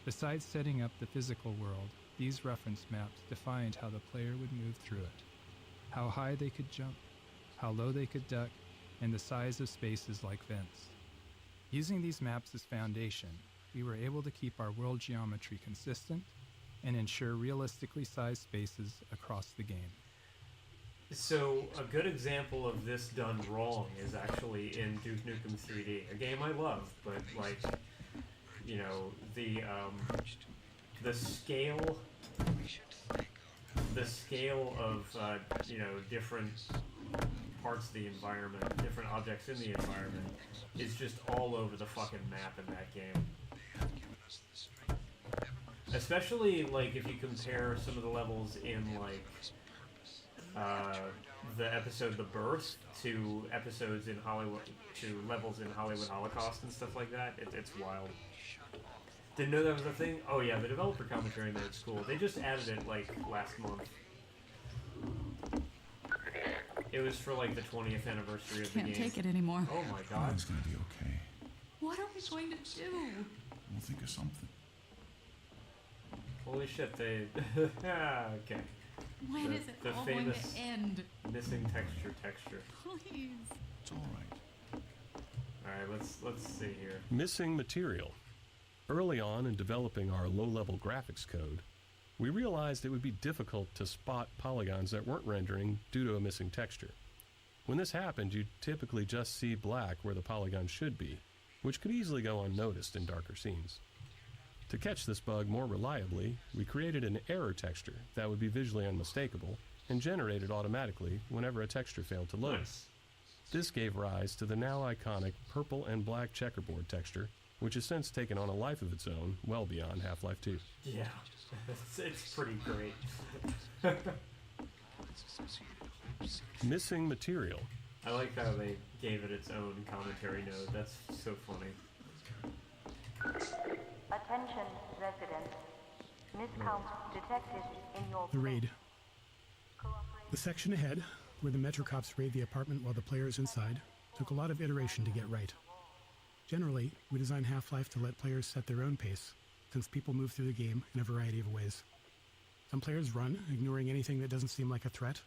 Besides setting up the physical world, these reference maps defined how the player would move through it, how high they could jump, how low they could duck, and the size of spaces like vents. Using these maps as foundation, we were able to keep our world geometry consistent and ensure realistically sized spaces across the game. So, a good example of this done wrong is actually in Duke Nukem 3D, a game I love, but, like, you know, the scale of, you know, different parts of the environment, different objects in the environment, is just all over the fucking map in that game. Especially, like, if you compare some of the levels in, like, the episode The Birth to episodes in Hollywood, to levels in Hollywood Holocaust and stuff like that. It's wild. Didn't know that was a thing? Oh yeah, the developer commentary in there is cool. They just added it, like, last month. It was for, like, the 20th anniversary of the game. Can't take it anymore. Oh my god. It's gonna be okay. What are we going to do? We'll think of something. Holy shit, they... okay. When is it all going to end? Missing texture. Please. It's alright. Alright, let's see here. Missing material. Early on in developing our low-level graphics code, we realized it would be difficult to spot polygons that weren't rendering due to a missing texture. When this happened, you'd typically just see black where the polygon should be, which could easily go unnoticed in darker scenes. To catch this bug more reliably, we created an error texture that would be visually unmistakable and generated automatically whenever a texture failed to load. Nice. This gave rise to the now iconic purple and black checkerboard texture, which has since taken on a life of its own well beyond Half-Life 2. Yeah, it's pretty great. Missing material. I like how they gave it its own commentary note. That's so funny. Attention, residents. Miscount detected in your... The raid. The section ahead, where the Metro Cops raid the apartment while the player is inside, took a lot of iteration to get right. Generally, we design Half-Life to let players set their own pace, since people move through the game in a variety of ways. Some players run, ignoring anything that doesn't seem like a threat,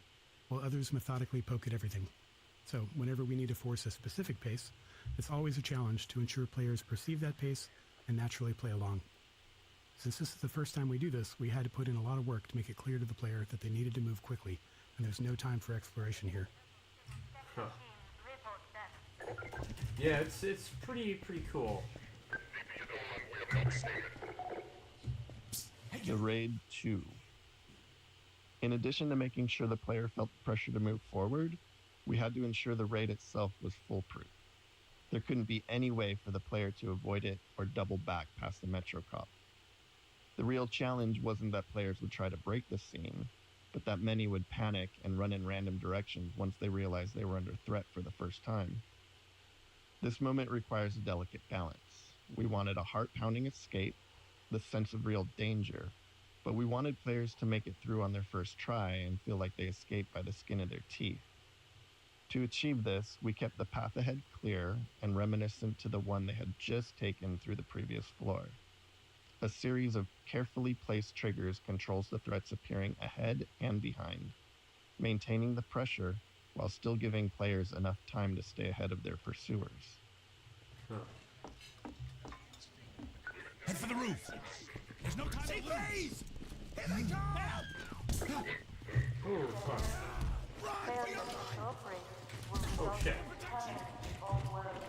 while others methodically poke at everything. So, whenever we need to force a specific pace, it's always a challenge to ensure players perceive that pace and naturally play along. Since this is the first time we do this, we had to put in a lot of work to make it clear to the player that they needed to move quickly, and there's no time for exploration here. Huh. Yeah, it's pretty cool. The Raid 2. In addition to making sure the player felt the pressure to move forward, we had to ensure the raid itself was foolproof. There couldn't be any way for the player to avoid it or double back past the Metro Cop. The real challenge wasn't that players would try to break the scene, but that many would panic and run in random directions once they realized they were under threat for the first time. This moment requires a delicate balance. We wanted a heart-pounding escape, the sense of real danger, but we wanted players to make it through on their first try and feel like they escaped by the skin of their teeth. To achieve this, we kept the path ahead clear and reminiscent to the one they had just taken through the previous floor. A series of carefully placed triggers controls the threats appearing ahead and behind, maintaining the pressure while still giving players enough time to stay ahead of their pursuers. Huh. Head for the roof! There's no time to lose! Here they come! Help! Oh, fuck. Failure to cooperate will Oh, result shit. in panic in all worlds.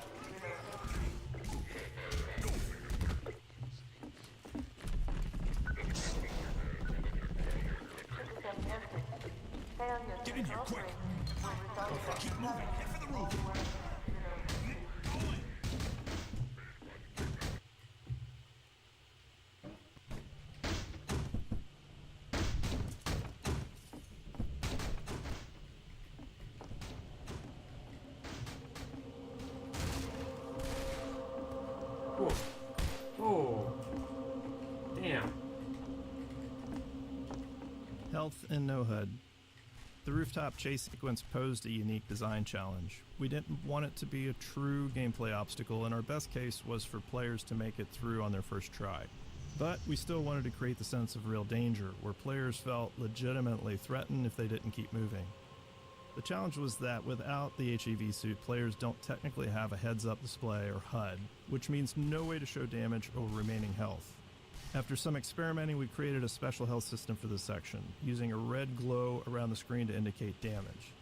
System noted. Failure Get in to here, quick! cooperate will result in Keep moving! Head for the roof! Whoa. Oh. Damn. Health and no HUD. The rooftop chase sequence posed a unique design challenge. We didn't want it to be a true gameplay obstacle, and our best case was for players to make it through on their first try. But we still wanted to create the sense of real danger, where players felt legitimately threatened if they didn't keep moving. The challenge was that without the HEV suit, players don't technically have a heads-up display or HUD, which means no way to show damage or remaining health. After some experimenting, we created a special health system for this section, using a red glow around the screen to indicate damage.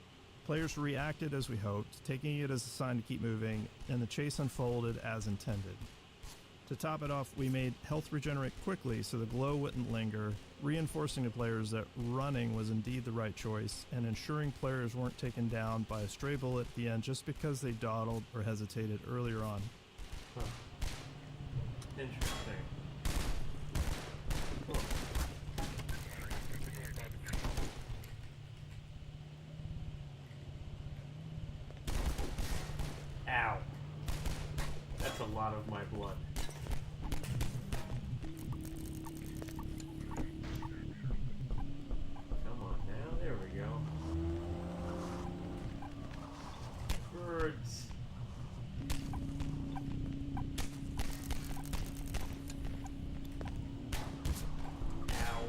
Players reacted as we hoped, taking it as a sign to keep moving, and the chase unfolded as intended. To top it off, we made health regenerate quickly so the glow wouldn't linger, reinforcing to players that running was indeed the right choice, and ensuring players weren't taken down by a stray bullet at the end just because they dawdled or hesitated earlier on. Huh. Interesting. Cool. Ow. That's a lot of my blood. Come on now, there we go. Birds. Ow.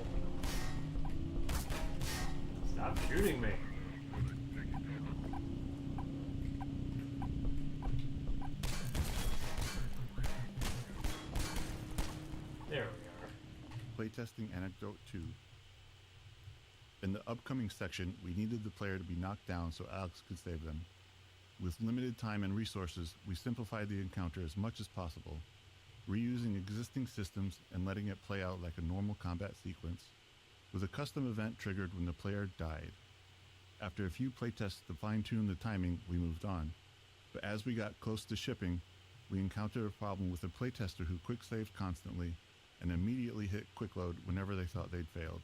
Stop shooting me. There we are. Playtesting Anecdote 2. In the upcoming section, we needed the player to be knocked down so Alex could save them. With limited time and resources, we simplified the encounter as much as possible, reusing existing systems and letting it play out like a normal combat sequence, with a custom event triggered when the player died. After a few playtests to fine-tune the timing, we moved on. But as we got close to shipping, we encountered a problem with a playtester who quick-saved constantly and immediately hit quick load whenever they thought they'd failed.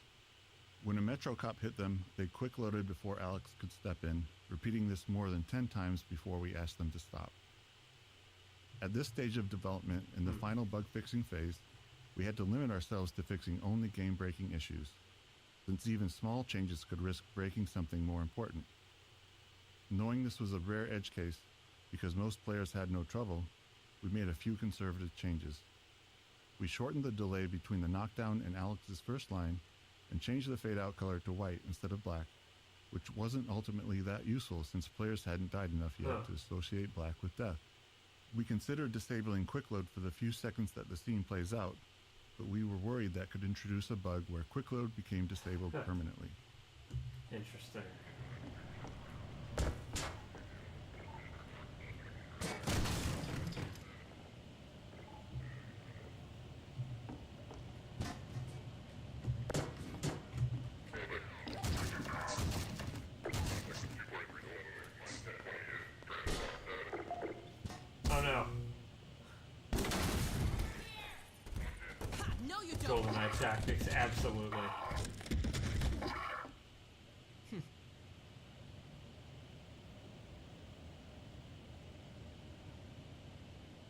When a Metro Cop hit them, they quick loaded before Alex could step in, repeating this more than 10 times before we asked them to stop. At this stage of development, in the final bug fixing phase, we had to limit ourselves to fixing only game-breaking issues, since even small changes could risk breaking something more important. Knowing this was a rare edge case, because most players had no trouble, we made a few conservative changes. We shortened the delay between the knockdown and Alex's first line, and changed the fade-out color to white instead of black, which wasn't ultimately that useful since players hadn't died enough yet to associate black with death. We considered disabling quick load for the few seconds that the scene plays out, but we were worried that could introduce a bug where quick load became disabled permanently. Interesting. Oh no. No, you don't. GoldenEye tactics, absolutely.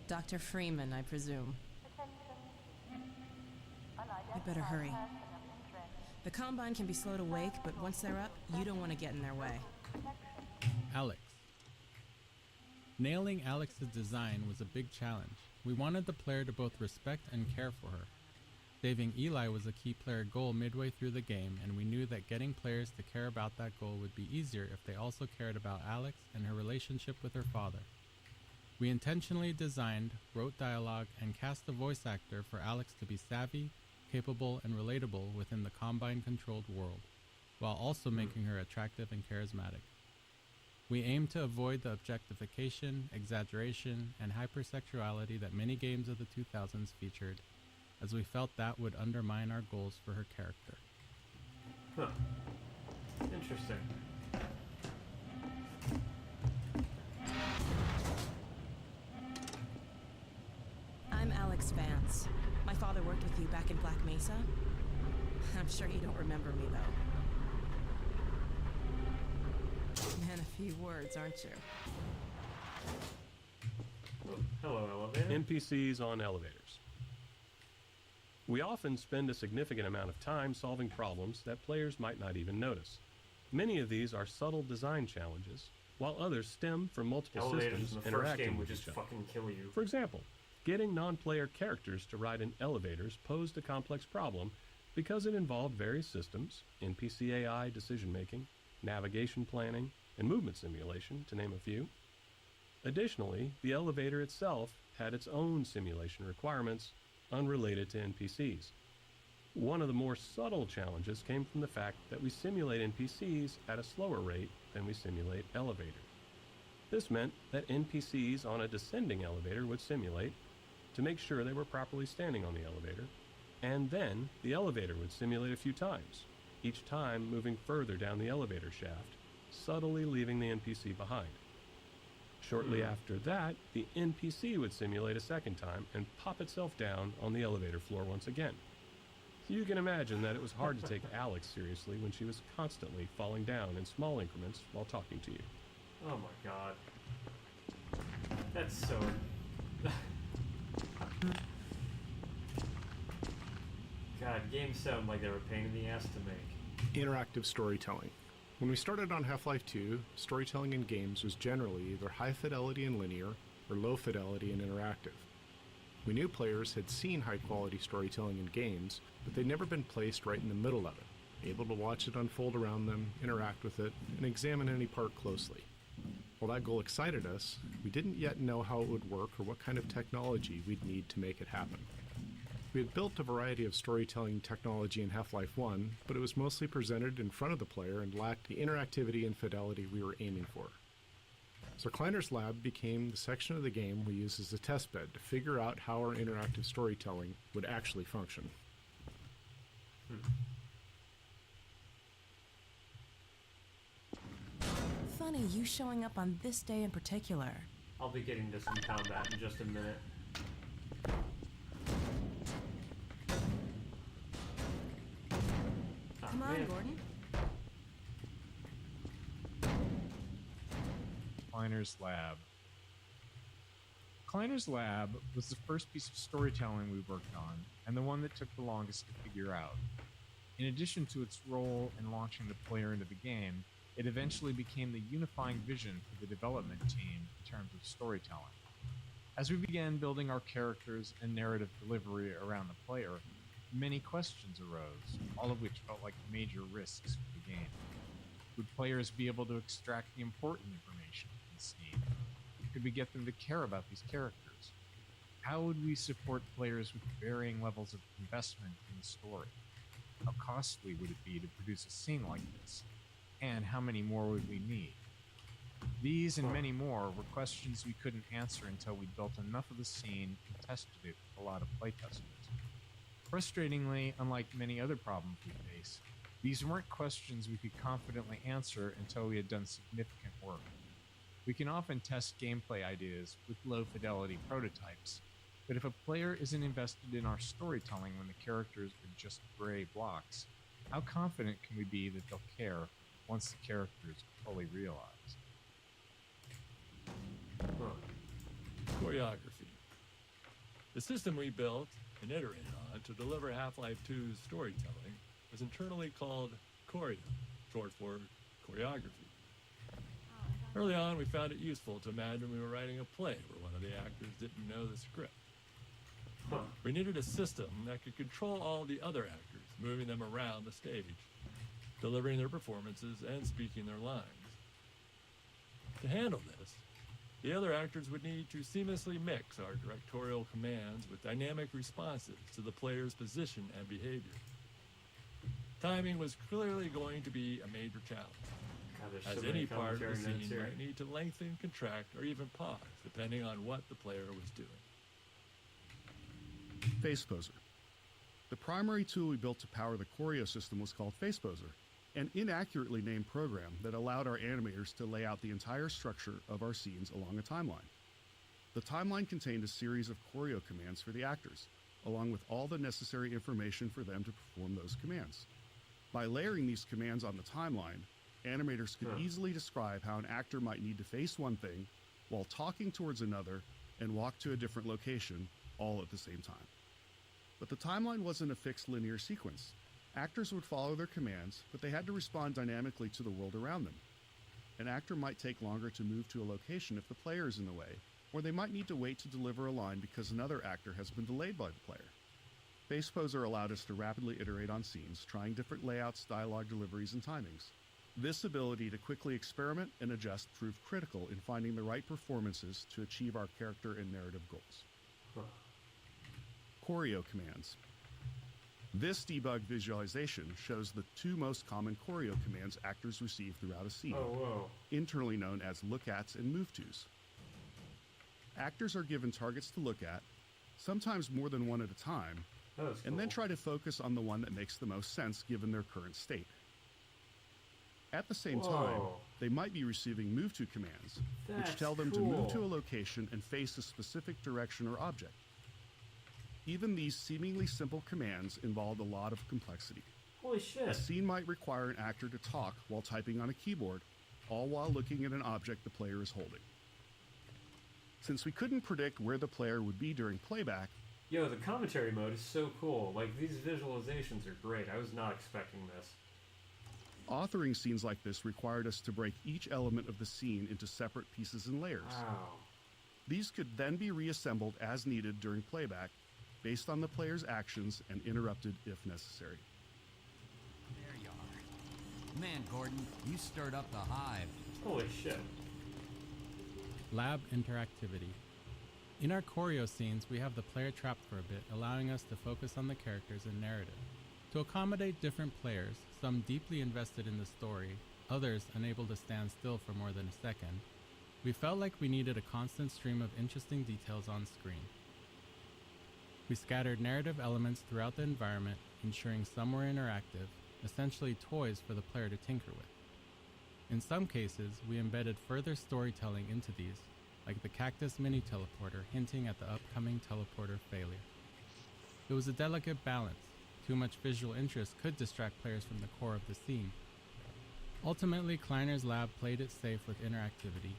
Dr. Freeman, I presume. You better hurry. The Combine can be slow to wake, but once they're up, you don't want to get in their way. Alex. Nailing Alex's design was a big challenge. We wanted the player to both respect and care for her. Saving Eli was a key player goal midway through the game, and we knew that getting players to care about that goal would be easier if they also cared about Alex and her relationship with her father. We intentionally designed, wrote dialogue, and cast a voice actor for Alex to be savvy, capable, and relatable within the Combine-controlled world, while also making her attractive and charismatic. We aimed to avoid the objectification, exaggeration, and hypersexuality that many games of the 2000s featured, as we felt that would undermine our goals for her character. Huh. Interesting. I'm Alex Vance. My father worked with you back in Black Mesa. I'm sure you don't remember me, though. Man, a few words, aren't you? Hello, elevator. NPCs on elevators. We often spend a significant amount of time solving problems that players might not even notice. Many of these are subtle design challenges, while others stem from multiple Elevators systems in the first interacting game would with just each other. fucking kill you. For example, getting non-player characters to ride in elevators posed a complex problem because it involved various systems, NPC AI decision-making, navigation planning, and movement simulation, to name a few. Additionally, the elevator itself had its own simulation requirements unrelated to NPCs. One of the more subtle challenges came from the fact that we simulate NPCs at a slower rate than we simulate elevators. This meant that NPCs on a descending elevator would simulate to to make sure they were properly standing on the elevator, and then the elevator would simulate a few times, each time moving further down the elevator shaft, subtly leaving the NPC behind. Shortly after that, the NPC would simulate a second time and pop itself down on the elevator floor once again. So you can imagine that it was hard to take Alex seriously when she was constantly falling down in small increments while talking to you. Oh my god. That's so... God, games sound like they were a pain in the ass to make. Interactive storytelling. When we started on Half-Life 2, storytelling in games was generally either high fidelity and linear, or low fidelity and interactive. We knew players had seen high-quality storytelling in games, but they'd never been placed right in the middle of it, able to watch it unfold around them, interact with it, and examine any part closely. While that goal excited us, we didn't yet know how it would work or what kind of technology we'd need to make it happen. We had built a variety of storytelling technology in Half-Life 1, but it was mostly presented in front of the player and lacked the interactivity and fidelity we were aiming for. So Kleiner's Lab became the section of the game we used as a testbed to figure out how our interactive storytelling would actually function. Funny you showing up on this day in particular. I'll be getting to some combat in just a minute. Come on, Gordon. Kleiner's Lab. Kleiner's Lab was the first piece of storytelling we worked on, and the one that took the longest to figure out. In addition to its role in launching the player into the game, it eventually became the unifying vision for the development team in terms of storytelling. As we began building our characters and narrative delivery around the player, many questions arose, all of which felt like major risks for the game. Would players be able to extract the important information from the scene? Could we get them to care about these characters? How would we support players with varying levels of investment in the story? How costly would it be to produce a scene like this? And how many more would we need? These and many more were questions we couldn't answer until we built enough of the scene and tested it with a lot of playtesters. Frustratingly, unlike many other problems we face, these weren't questions we could confidently answer until we had done significant work. We can often test gameplay ideas with low-fidelity prototypes, but if a player isn't invested in our storytelling when the characters are just gray blocks, how confident can we be that they'll care once the characters are fully realized? Choreography. The system we built and iterated on to deliver Half-Life 2's storytelling was internally called Choreo, short for choreography. Early on, we found it useful to imagine we were writing a play where one of the actors didn't know the script. We needed a system that could control all the other actors, moving them around the stage, delivering their performances and speaking their lines. To handle this, the other actors would need to seamlessly mix our directorial commands with dynamic responses to the player's position and behavior. Timing was clearly going to be a major challenge, as any part of the scene might need to lengthen, contract, or even pause, depending on what the player was doing. FacePoser. The primary tool we built to power the Choreo system was called FacePoser, an inaccurately named program that allowed our animators to lay out the entire structure of our scenes along a timeline. The timeline contained a series of choreo commands for the actors, along with all the necessary information for them to perform those commands. By layering these commands on the timeline, animators could easily describe how an actor might need to face one thing while talking towards another and walk to a different location, all at the same time. But the timeline wasn't a fixed linear sequence. Actors would follow their commands, but they had to respond dynamically to the world around them. An actor might take longer to move to a location if the player is in the way, or they might need to wait to deliver a line because another actor has been delayed by the player. FacePoser allowed us to rapidly iterate on scenes, trying different layouts, dialogue deliveries, and timings. This ability to quickly experiment and adjust proved critical in finding the right performances to achieve our character and narrative goals. Choreo commands. This debug visualization shows the two most common choreo commands actors receive throughout a scene, internally known as look-ats and move-tos. Actors are given targets to look at, sometimes more than one at a time, and then try to focus on the one that makes the most sense given their current state. At the same time, they might be receiving move to commands, which tell them to move to a location and face a specific direction or object. Even these seemingly simple commands involve a lot of complexity. Holy shit. A scene might require an actor to talk while typing on a keyboard, all while looking at an object the player is holding. Since we couldn't predict where the player would be during playback, Yo, the commentary mode is so cool. Like, these visualizations are great. I was not expecting this. authoring scenes like this required us to break each element of the scene into separate pieces and layers. Wow. These could then be reassembled as needed during playback, based on the player's actions and interrupted if necessary. There you are. Man, Gordon, you stirred up the hive. Holy shit. Lab interactivity. In our choreo scenes, we have the player trapped for a bit, allowing us to focus on the characters and narrative. To accommodate different players, some deeply invested in the story, others unable to stand still for more than a second, we felt like we needed a constant stream of interesting details on screen. We scattered narrative elements throughout the environment, ensuring some were interactive, essentially toys for the player to tinker with. In some cases, we embedded further storytelling into these, like the cactus mini teleporter hinting at the upcoming teleporter failure. It was a delicate balance. Too much visual interest could distract players from the core of the scene. Ultimately, Kleiner's lab played it safe with interactivity,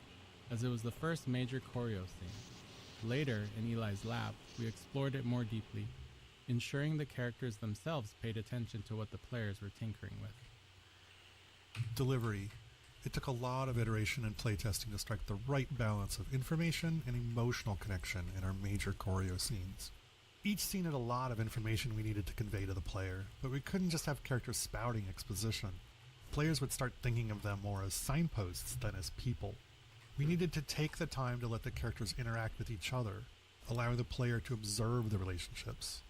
as it was the first major choreo scene. Later, in Eli's lab, we explored it more deeply, ensuring the characters themselves paid attention to what the players were tinkering with. Delivery. It took a lot of iteration and playtesting to strike the right balance of information and emotional connection in our major choreo scenes. Each scene had a lot of information we needed to convey to the player, but we couldn't just have characters spouting exposition. Players would start thinking of them more as signposts than as people. We needed to take the time to let the characters interact with each other, allowing the player to observe the relationships.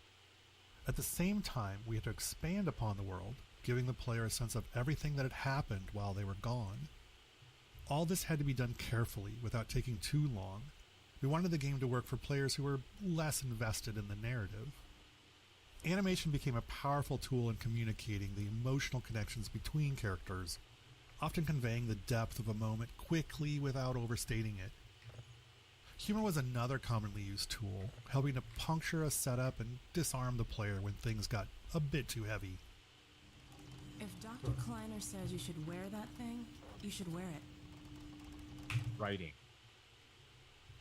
At the same time, we had to expand upon the world, giving the player a sense of everything that had happened while they were gone. All this had to be done carefully, without taking too long. We wanted the game to work for players who were less invested in the narrative. Animation became a powerful tool in communicating the emotional connections between characters, often conveying the depth of a moment quickly without overstating it. Humor was another commonly used tool, helping to puncture a setup and disarm the player when things got a bit too heavy. If Dr. Kleiner says you should wear that thing, you should wear it. Writing.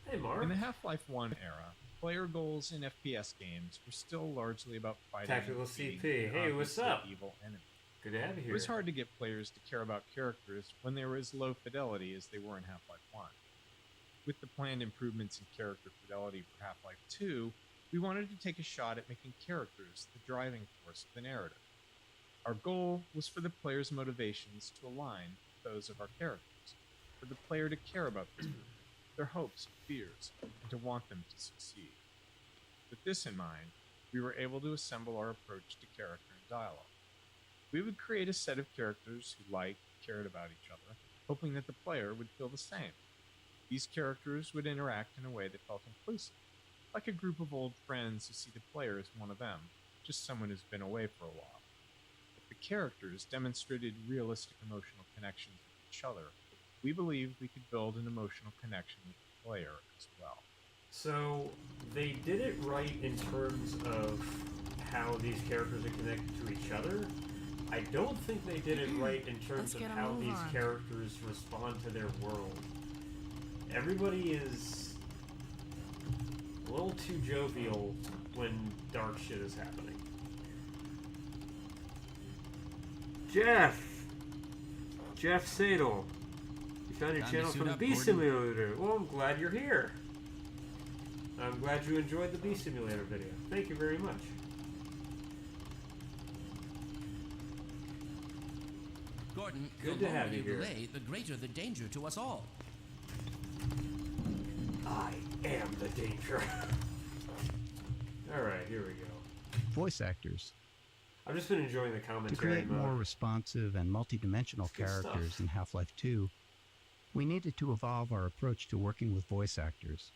Hey, Mark. In the Half-Life 1 era, player goals in FPS games were still largely about fighting Tactical and CP. defeating Hey, what's obviously up? evil enemies. Good to have you here. It was hard to get players to care about characters when they were as low fidelity as they were in Half-Life 1. With the planned improvements in character fidelity for Half-Life 2, we wanted to take a shot at making characters the driving force of the narrative. Our goal was for the player's motivations to align with those of our characters, for the player to care about this group, their hopes and fears, and to want them to succeed. With this in mind, we were able to assemble our approach to character and dialogue. We would create a set of characters who liked and cared about each other, hoping that the player would feel the same. These characters would interact in a way that felt inclusive, like a group of old friends who see the player as one of them, just someone who's been away for a while. If the characters demonstrated realistic emotional connections with each other, we believed we could build an emotional connection with the player as well. So, they did it right in terms of how these characters are connected to each other. I don't think they did it right in terms of how these characters respond to their world. Everybody is a little too jovial when dark shit is happening. Jeff Sadel. You found your channel from the Bee Simulator. Well, I'm glad you're here. I'm glad you enjoyed the Bee Simulator video. Thank you very much. Gordon, Good the to have longer you here. delay, the greater the danger to us all. I am the danger. Alright, here we go. Voice actors. I've just been enjoying the To commentary create mode. more responsive and multidimensional Good characters stuff. in Half-Life 2, we needed to evolve our approach to working with voice actors.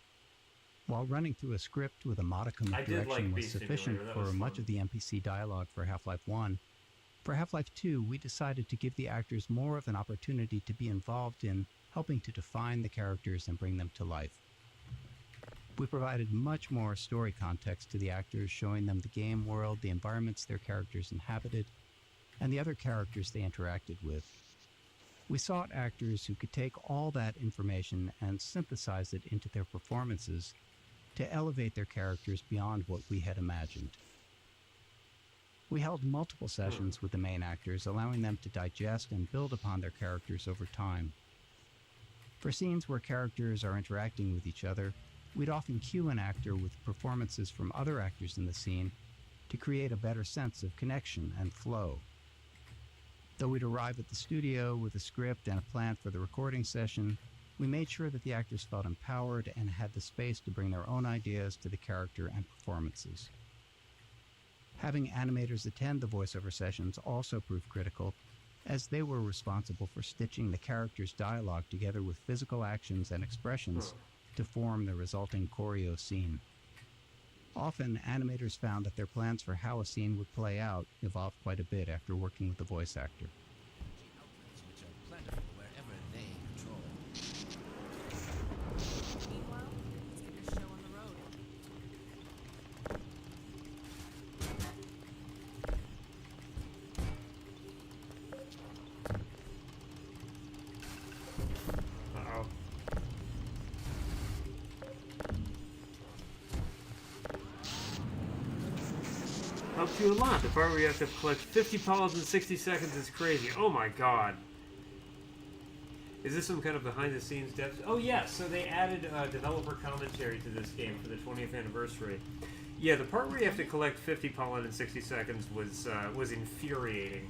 While running through a script with a modicum I of did like direction was Beast sufficient Simulator, that for was much fun. of the NPC dialogue for Half-Life 1, for Half-Life 2, we decided to give the actors more of an opportunity to be involved in helping to define the characters and bring them to life. We provided much more story context to the actors, showing them the game world, the environments their characters inhabited, and the other characters they interacted with. We sought actors who could take all that information and synthesize it into their performances to elevate their characters beyond what we had imagined. We held multiple sessions with the main actors, allowing them to digest and build upon their characters over time. For scenes where characters are interacting with each other, we'd often cue an actor with performances from other actors in the scene to create a better sense of connection and flow. Though we'd arrive at the studio with a script and a plan for the recording session, we made sure that the actors felt empowered and had the space to bring their own ideas to the character and performances. Having animators attend the voiceover sessions also proved critical, as they were responsible for stitching the characters' dialogue together with physical actions and expressions to form the resulting choreo scene. Often, animators found that their plans for how a scene would play out evolved quite a bit after working with the voice actor. Which are plentiful wherever they patrol. Meanwhile, let's get your show on the road. Uh-oh. Helps you a lot. The part where you have to collect 50 polyps in 60 seconds is crazy. Oh my god. Is this some kind of behind-the-scenes depth? Oh yeah, so they added developer commentary to this game for the 20th anniversary. Yeah, the part where you have to collect 50 pollen in 60 seconds was infuriating.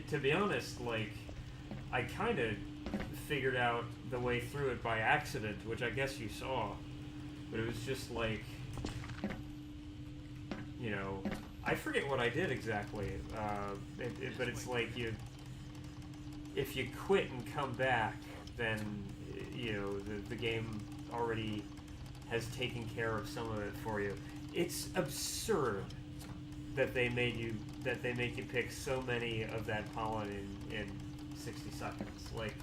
To be honest, like, I kind of figured out the way through it by accident, which I guess you saw. But it was just like, you know, I forget what I did exactly. But it's like if you quit and come back, then you know the game already has taken care of some of it for you. It's absurd that they make you pick so many of that pollen in 60 seconds. Like,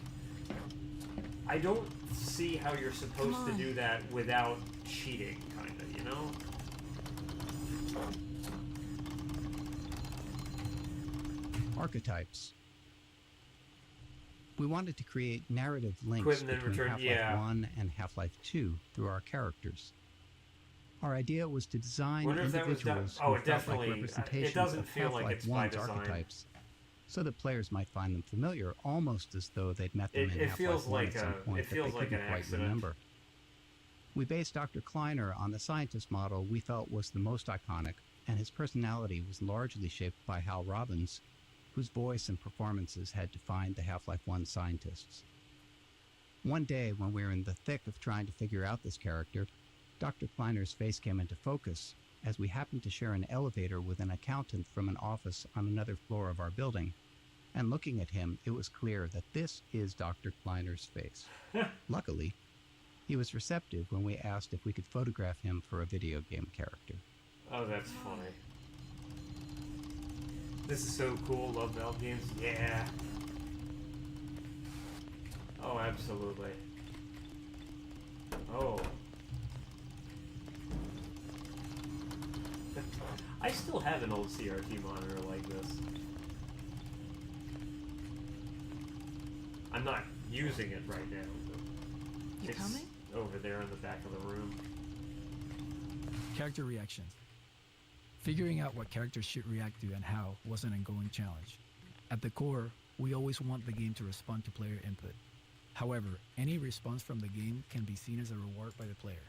I don't see how you're supposed to do that without cheating, kind of, you know? Archetypes. We wanted to create narrative links Quit and then between return, Half-Life yeah. 1 and Half-Life 2 through our characters. Our idea was to design Wonder if that was done. individuals Oh, who it felt definitely. like representations It doesn't of feel like Half-Life it's by 1's design. archetypes, so that players might find them familiar, almost as though they'd met them in It feels Half-Life 1 like at some point it that they feels like couldn't an quite accident. remember. We based Dr. Kleiner on the scientist model we felt was the most iconic, and his personality was largely shaped by Hal Robbins, whose voice and performances had defined the Half-Life 1 scientists. One day, when we were in the thick of trying to figure out this character, Dr. Kleiner's face came into focus as we happened to share an elevator with an accountant from an office on another floor of our building, and looking at him, it was clear that this is Dr. Kleiner's face. Luckily, he was receptive when we asked if we could photograph him for a video game character. Oh, that's funny. This is so cool. Love Valve games. Yeah. Oh, absolutely. Oh. I still have an old CRT monitor like this. I'm not using it right now. But You it's coming? over there in the back of the room. Character reactions. Figuring out what characters should react to and how was an ongoing challenge. At the core, we always want the game to respond to player input. However, any response from the game can be seen as a reward by the player.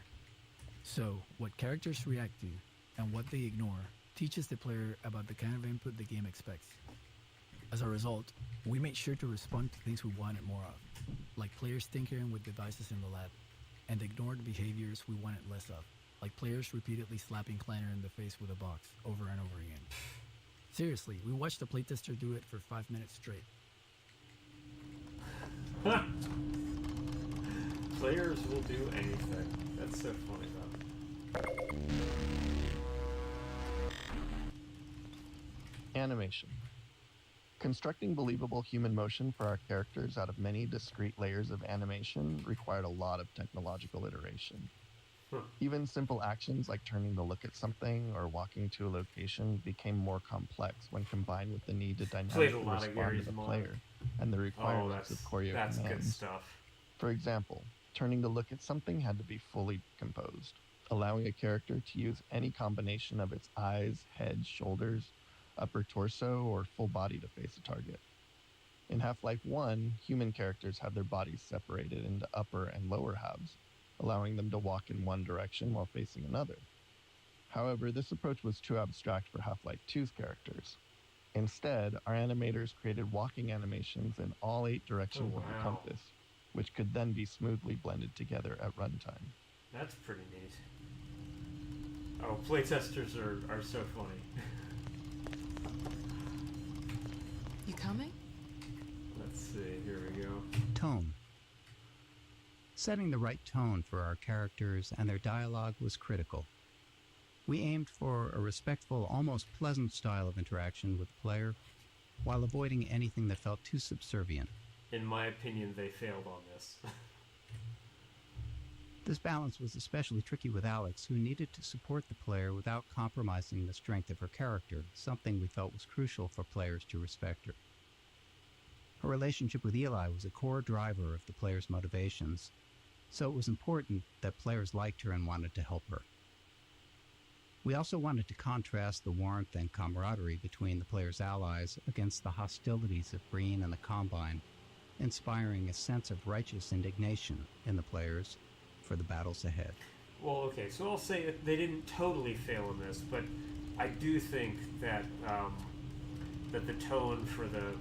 So, what characters react to and what they ignore teaches the player about the kind of input the game expects. As a result, we made sure to respond to things we wanted more of, like players tinkering with devices in the lab, and ignored behaviors we wanted less of, like players repeatedly slapping Kleiner in the face with a box over and over again. Seriously, we watched a playtester do it for 5 minutes straight. Players will do anything. That's so funny, though. Animation. Constructing believable human motion for our characters out of many discrete layers of animation required a lot of technological iteration. Even simple actions like turning to look at something or walking to a location became more complex when combined with the need to dynamically respond to the player and the requirements of choreo That's good commands. stuff. For example, turning to look at something had to be fully composed, allowing a character to use any combination of its eyes, head, shoulders, upper torso, or full body to face a target. In Half-Life 1, human characters had their bodies separated into upper and lower halves, allowing them to walk in one direction while facing another. However, this approach was too abstract for Half-Life 2's characters. Instead, our animators created walking animations in all 8 directions of the compass, which could then be smoothly blended together at runtime. That's pretty neat. Oh, playtesters are so funny. You coming? Let's see, here we go. Tone. Setting the right tone for our characters and their dialogue was critical. We aimed for a respectful, almost pleasant style of interaction with the player, while avoiding anything that felt too subservient. In my opinion, they failed on this. This balance was especially tricky with Alex, who needed to support the player without compromising the strength of her character, something we felt was crucial for players to respect her. Her relationship with Eli was a core driver of the player's motivations, so it was important that players liked her and wanted to help her. We also wanted to contrast the warmth and camaraderie between the player's allies against the hostilities of Breen and the Combine, inspiring a sense of righteous indignation in the players for the battles ahead. Well, okay, so I'll say that they didn't totally fail in this, but I do think that that the tone for the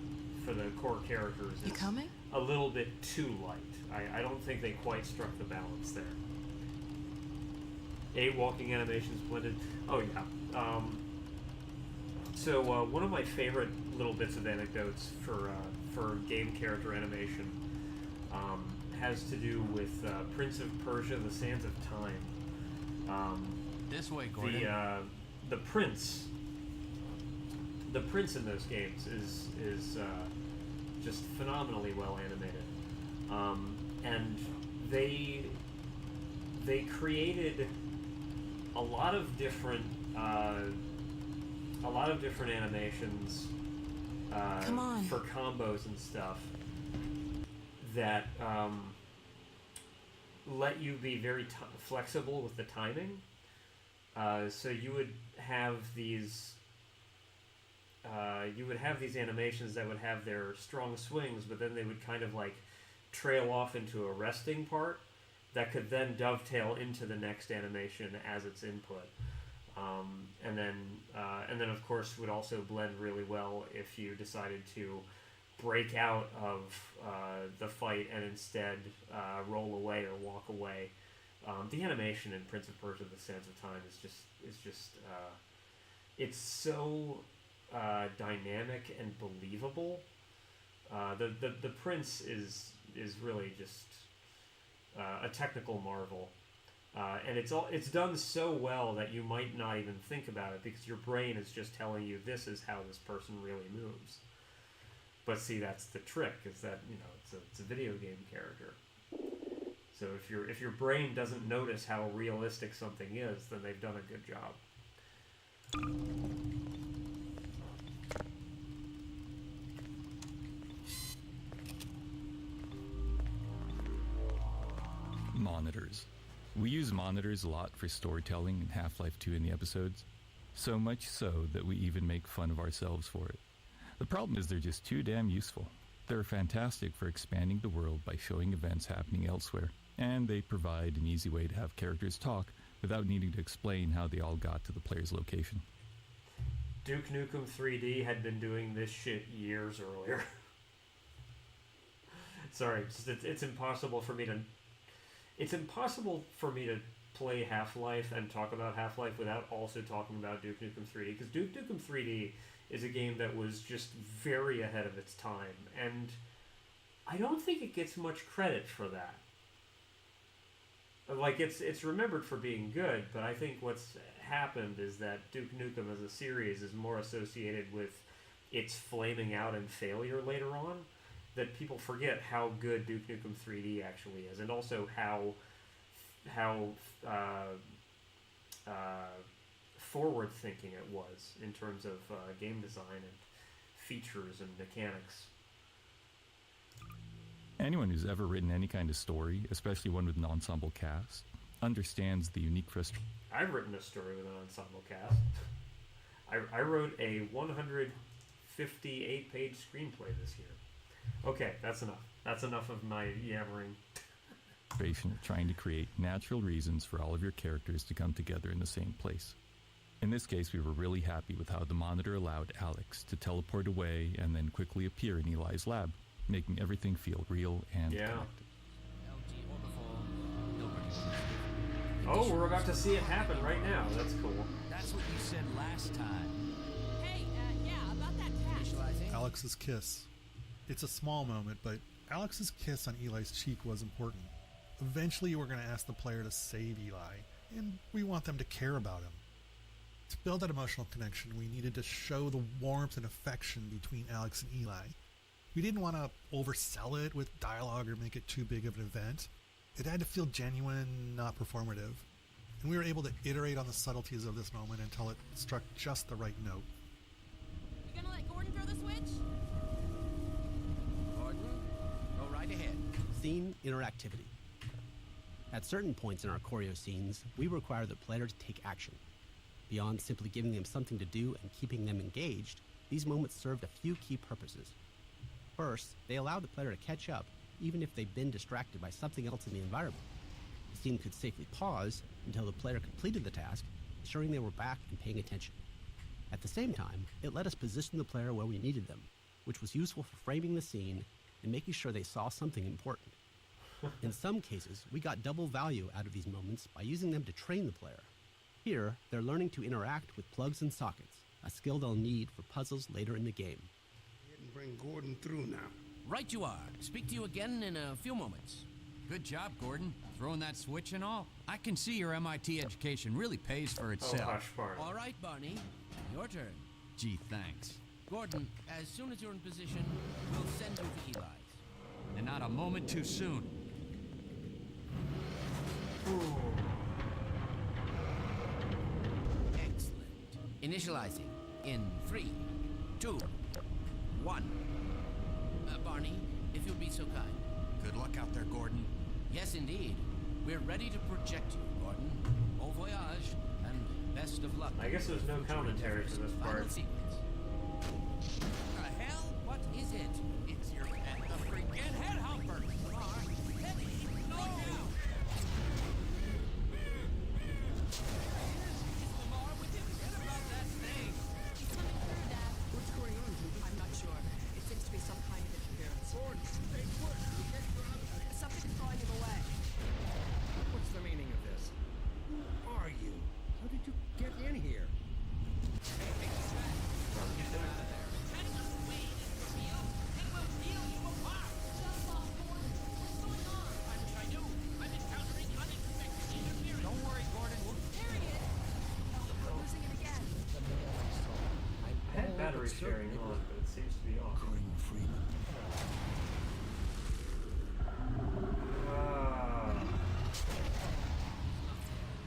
core characters is a little bit too light. I don't think they quite struck the balance there. 8 walking animations blended. Oh yeah. So one of my favorite little bits of anecdotes for game character animation has to do with Prince of Persia: The Sands of Time. This way, Gordon. The prince in those games is just phenomenally well animated, and they created a lot of different animations for combos and stuff that let you be very flexible with the timing. So you would have these animations that would have their strong swings, but then they would kind of like trail off into a resting part that could then dovetail into the next animation as its input. And then of course would also blend really well if you decided to break out of the fight and instead roll away or walk away. The animation in Prince of Persia: The Sands of Time is just it's so dynamic and believable. The prince is really just a technical marvel, and it's done so well that you might not even think about it because your brain is just telling you this is how this person really moves. But see, that's the trick, is that it's a video game character. So if your brain doesn't notice how realistic something is, then they've done a good job. Monitors. We use monitors a lot for storytelling in Half-Life 2 in the episodes, so much so that we even make fun of ourselves for it. The problem is they're just too damn useful. They're fantastic for expanding the world by showing events happening elsewhere, and they provide an easy way to have characters talk without needing to explain how they all got to the player's location. Duke Nukem 3D had been doing this shit years earlier. Sorry, it's impossible for me to play Half-Life and talk about Half-Life without also talking about Duke Nukem 3D, because Duke Nukem 3D is a game that was just very ahead of its time, and I don't think it gets much credit for that. Like, it's remembered for being good, but I think what's happened is that Duke Nukem as a series is more associated with its flaming out and failure later on, that people forget how good Duke Nukem 3D actually is, and also how forward-thinking it was in terms of game design and features and mechanics. Anyone who's ever written any kind of story, especially one with an ensemble cast, understands the unique frustration. I've written a story with an ensemble cast. I wrote a 158-page screenplay this year. Okay, that's enough. That's enough of my yammering. Trying to create natural reasons for all of your characters to come together in the same place. In this case, we were really happy with how the monitor allowed Alex to teleport away and then quickly appear in Eli's lab, making everything feel real and connected. Oh, we're about to see it happen right now. That's cool. That's what you said last time. Hey, yeah, about that task. Alex's kiss. It's a small moment, but Alex's kiss on Eli's cheek was important. Eventually, we're going to ask the player to save Eli, and we want them to care about him. To build that emotional connection, we needed to show the warmth and affection between Alex and Eli. We didn't want to oversell it with dialogue or make it too big of an event. It had to feel genuine, not performative. And we were able to iterate on the subtleties of this moment until it struck just the right note. You gonna let Gordon throw the switch? Gordon, go right ahead. Scene interactivity. At certain points in our choreo scenes, we require the player to take action. Beyond simply giving them something to do and keeping them engaged, these moments served a few key purposes. First, they allow the player to catch up, even if they've been distracted by something else in the environment. The scene could safely pause until the player completed the task, ensuring they were back and paying attention. At the same time, it let us position the player where we needed them, which was useful for framing the scene and making sure they saw something important. In some cases, we got double value out of these moments by using them to train the player. Here, they're learning to interact with plugs and sockets, a skill they'll need for puzzles later in the game. Bring Gordon through now. Right you are. Speak to you again in a few moments. Good job, Gordon. Throwing that switch and all. I can see your MIT education really pays for itself. Oh, hush, Barney. All right, Barney. Your turn. Gee, thanks. Gordon, as soon as you're in position, we'll send you to Eli's. And not a moment too soon. Excellent. Initializing in 3, 2, 1. Barney, if you'll be so kind. Good luck out there, Gordon. Yes, indeed. We're ready to project you, Gordon. Au voyage, and best of luck. I guess there's no commentary for this part. The hell? What is it? It's your head, the freaking head humper. Heavy, no! What's going on, Judy? I'm not sure. It seems to be some kind of interference. Gordon, stay put. We'll get you out of there. Something's drawing him away. What's the meaning of this? Who are you? How did you get in here? Don't worry, Gordon. There he is. We're losing it again. I had battery sharing on, but it seems to be off.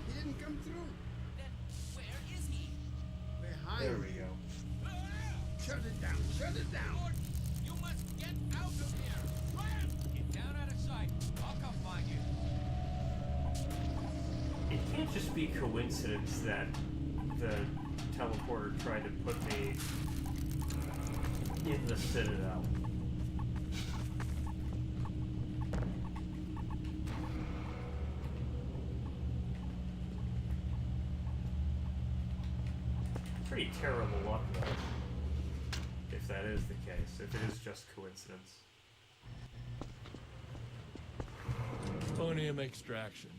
He didn't come through. Then where is he? Behind There we me. go. Shut it down. Shut it down. Gordon, you must get out of here. Run! Get down out of sight. I'll come find you. It can't just be coincidence that the teleporter tried to put me in the Citadel. Pretty terrible luck, though, if that is the case, if it is just coincidence. Phonium extraction.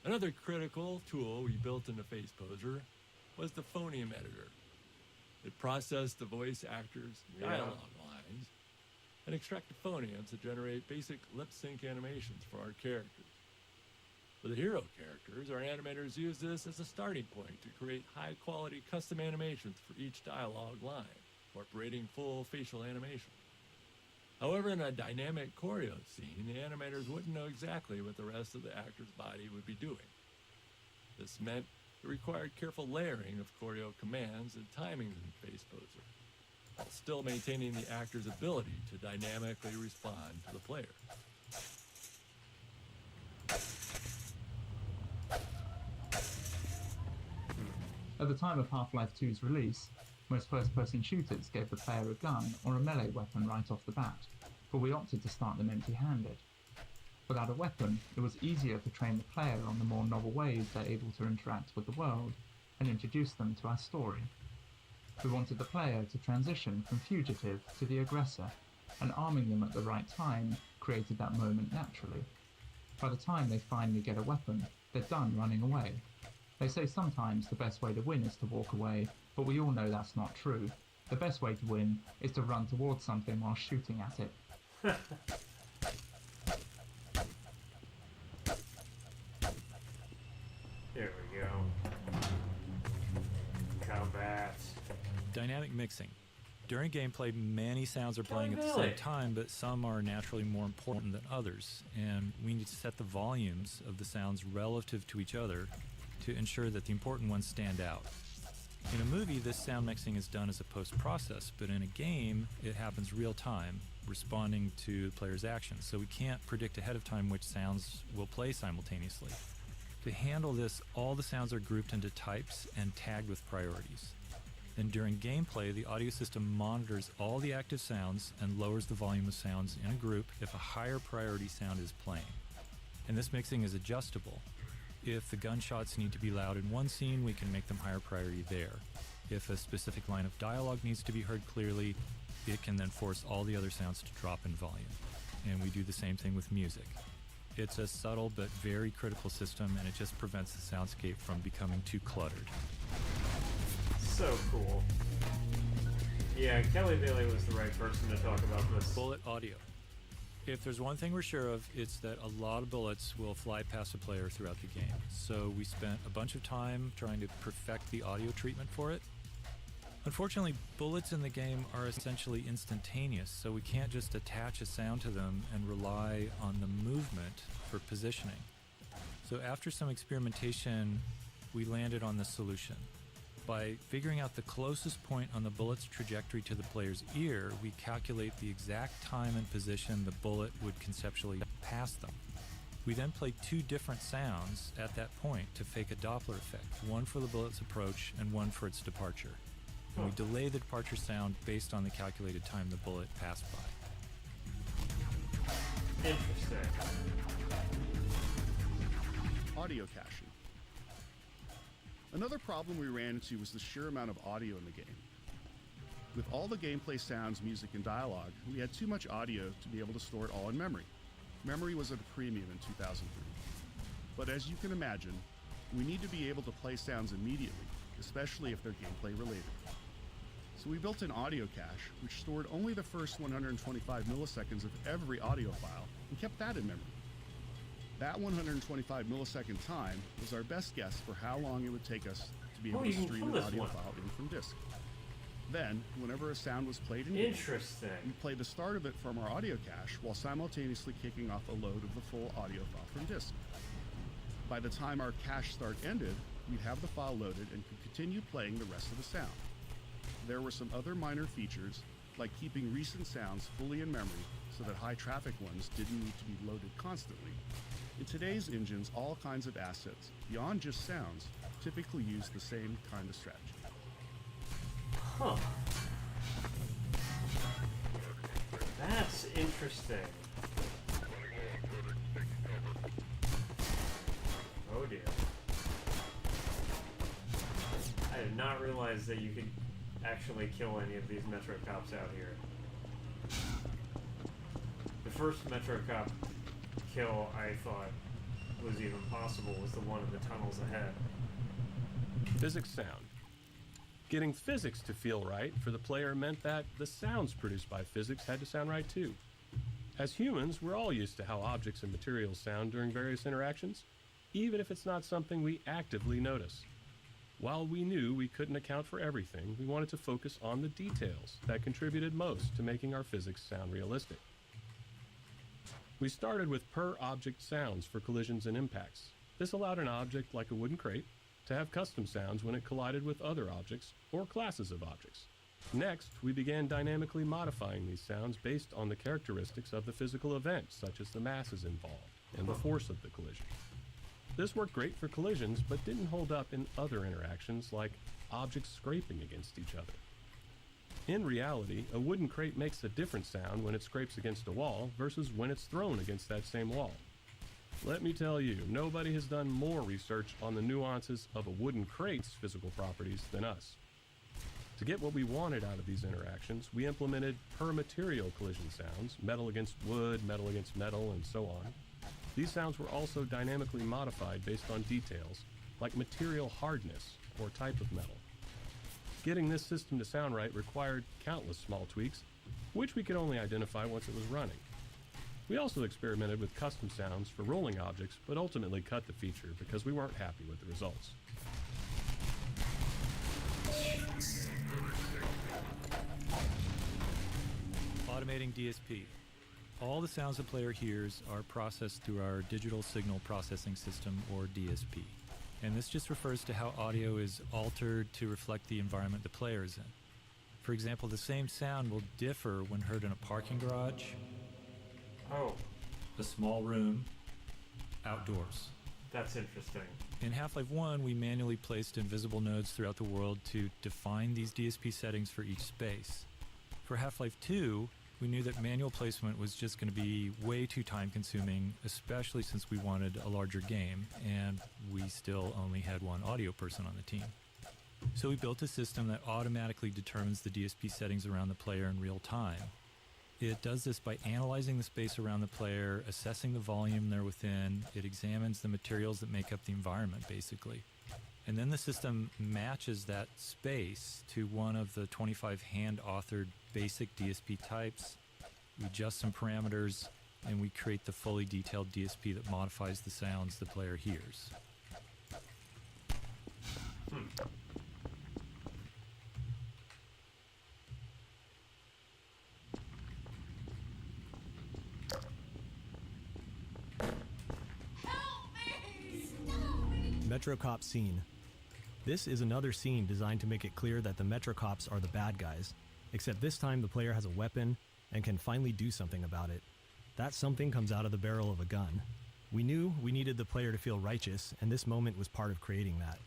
Another critical tool we built into FacePoser was the phonium editor. It processed the voice actors' dialogue lines and extracted phonemes to generate basic lip sync animations for our characters. For the hero characters, our animators use this as a starting point to create high-quality custom animations for each dialogue line, incorporating full facial animation. However, in a dynamic choreo scene, the animators wouldn't know exactly what the rest of the actor's body would be doing. This meant it required careful layering of choreo commands and timings in FacePoser, while still maintaining the actor's ability to dynamically respond to the player. At the time of Half-Life 2's release, most first-person shooters gave the player a gun or a melee weapon right off the bat, but we opted to start them empty-handed. Without a weapon, it was easier to train the player on the more novel ways they're able to interact with the world and introduce them to our story. We wanted the player to transition from fugitive to the aggressor, and arming them at the right time created that moment naturally. By the time they finally get a weapon, they're done running away. They say sometimes the best way to win is to walk away, but we all know that's not true. The best way to win is to run towards something while shooting at it. There we go. Combat. Dynamic mixing. During gameplay, many sounds are playing at the same time, but some are naturally more important than others, and we need to set the volumes of the sounds relative to each other to ensure that the important ones stand out. In a movie, this sound mixing is done as a post-process, but in a game, it happens real-time, responding to the player's actions, so we can't predict ahead of time which sounds will play simultaneously. To handle this, all the sounds are grouped into types and tagged with priorities. Then during gameplay, the audio system monitors all the active sounds and lowers the volume of sounds in a group if a higher priority sound is playing. And this mixing is adjustable. If the gunshots need to be loud in one scene, we can make them higher priority there. If a specific line of dialogue needs to be heard clearly, it can then force all the other sounds to drop in volume. And we do the same thing with music. It's a subtle but very critical system, and it just prevents the soundscape from becoming too cluttered. So cool. Yeah, Kelly Bailey was the right person to talk about this. Bullet audio. If there's one thing we're sure of, it's that a lot of bullets will fly past a player throughout the game. So we spent a bunch of time trying to perfect the audio treatment for it. Unfortunately, bullets in the game are essentially instantaneous, so we can't just attach a sound to them and rely on the movement for positioning. So after some experimentation, we landed on this solution. By figuring out the closest point on the bullet's trajectory to the player's ear, we calculate the exact time and position the bullet would conceptually pass them. We then play two different sounds at that point to fake a Doppler effect, one for the bullet's approach and one for its departure. And we delay the departure sound based on the calculated time the bullet passed by. Interesting. Audio caching. Another problem we ran into was the sheer amount of audio in the game. With all the gameplay sounds, music, and dialogue, we had too much audio to be able to store it all in memory. Memory was at a premium in 2003. But as you can imagine, we need to be able to play sounds immediately, especially if they're gameplay related. So we built an audio cache, which stored only the first 125 milliseconds of every audio file and kept that in memory. That 125 millisecond time was our best guess for how long it would take us to be able to stream an audio file in from disk. Then, whenever a sound was played in game, we played the start of it from our audio cache while simultaneously kicking off a load of the full audio file from disk. By the time our cache start ended, we'd have the file loaded and could continue playing the rest of the sound. There were some other minor features, like keeping recent sounds fully in memory so that high traffic ones didn't need to be loaded constantly. In today's engines, all kinds of assets, beyond just sounds, typically use the same kind of strategy. Huh. That's interesting. Oh dear. I did not realize that you could actually kill any of these Metro Cops out here. The first Metro Cop kill I thought was even possible was the one in the tunnels ahead. Physics sound. Getting physics to feel right for the player meant that the sounds produced by physics had to sound right too. As humans, we're all used to how objects and materials sound during various interactions, even if it's not something we actively notice. While we knew we couldn't account for everything, we wanted to focus on the details that contributed most to making our physics sound realistic. We started with per-object sounds for collisions and impacts. This allowed an object like a wooden crate to have custom sounds when it collided with other objects or classes of objects. Next, we began dynamically modifying these sounds based on the characteristics of the physical event, such as the masses involved and the force of the collision. This worked great for collisions, but didn't hold up in other interactions like objects scraping against each other. In reality, a wooden crate makes a different sound when it scrapes against a wall versus when it's thrown against that same wall. Let me tell you, nobody has done more research on the nuances of a wooden crate's physical properties than us. To get what we wanted out of these interactions, we implemented per-material collision sounds, metal against wood, metal against metal, and so on. These sounds were also dynamically modified based on details, like material hardness or type of metal. Getting this system to sound right required countless small tweaks, which we could only identify once it was running. We also experimented with custom sounds for rolling objects, but ultimately cut the feature because we weren't happy with the results. Automating DSP. All the sounds the player hears are processed through our digital signal processing system, or DSP. And this just refers to how audio is altered to reflect the environment the player is in. For example, the same sound will differ when heard in a parking garage, a small room, outdoors. That's interesting. In Half-Life 1, we manually placed invisible nodes throughout the world to define these DSP settings for each space. For Half-Life 2, we knew that manual placement was just going to be way too time-consuming, especially since we wanted a larger game, and we still only had one audio person on the team. So we built a system that automatically determines the DSP settings around the player in real time. It does this by analyzing the space around the player, assessing the volume they're within. It examines the materials that make up the environment, basically. And then the system matches that space to one of the 25 hand-authored basic DSP types. We adjust some parameters, and we create the fully detailed DSP that modifies the sounds the player hears. Metro Cop scene. This is another scene designed to make it clear that the Metro Cops are the bad guys, except this time the player has a weapon and can finally do something about it. That something comes out of the barrel of a gun. We knew we needed the player to feel righteous, and this moment was part of creating that.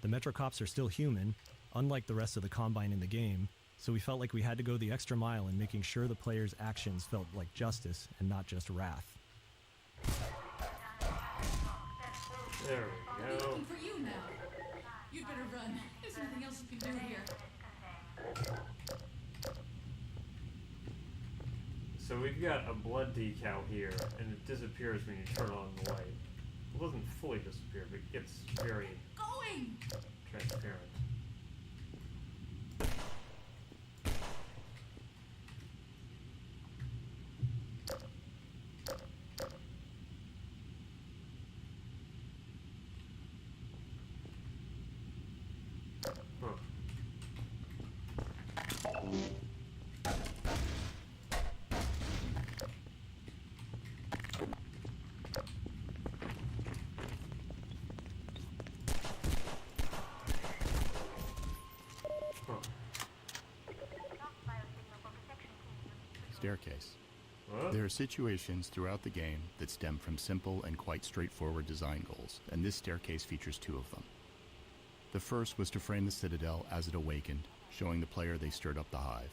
The Metro Cops are still human, unlike the rest of the Combine in the game, so we felt like we had to go the extra mile in making sure the player's actions felt like justice and not just wrath. There we I'll be go. looking for you now. You'd better run. There's nothing else you can do here. So we've got a blood decal here, and it disappears when you turn on the light. It doesn't fully disappear, but it gets very Going! transparent. Staircase. What? There are situations throughout the game that stem from simple and quite straightforward design goals, and this staircase features two of them. The first was to frame the Citadel as it awakened, showing the player they stirred up the hive.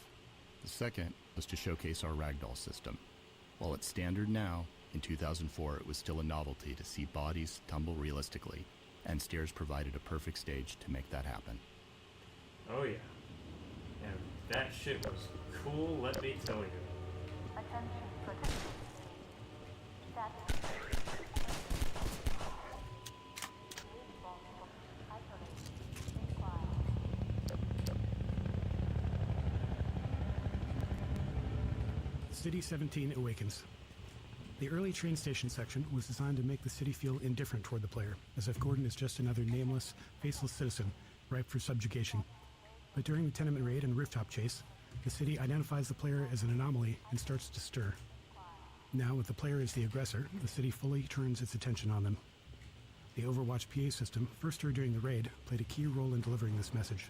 The second was to showcase our ragdoll system. While it's standard now, in 2004 it was still a novelty to see bodies tumble realistically, and stairs provided a perfect stage to make that happen. Oh yeah. And that shit was cool, let me tell you. City 17 awakens. The early train station section was designed to make the city feel indifferent toward the player, as if Gordon is just another nameless, faceless citizen, ripe for subjugation. But during the tenement raid and rooftop chase, the city identifies the player as an anomaly and starts to stir. Now, with the player as the aggressor, the city fully turns its attention on them. The Overwatch PA system, first heard during the raid, played a key role in delivering this message.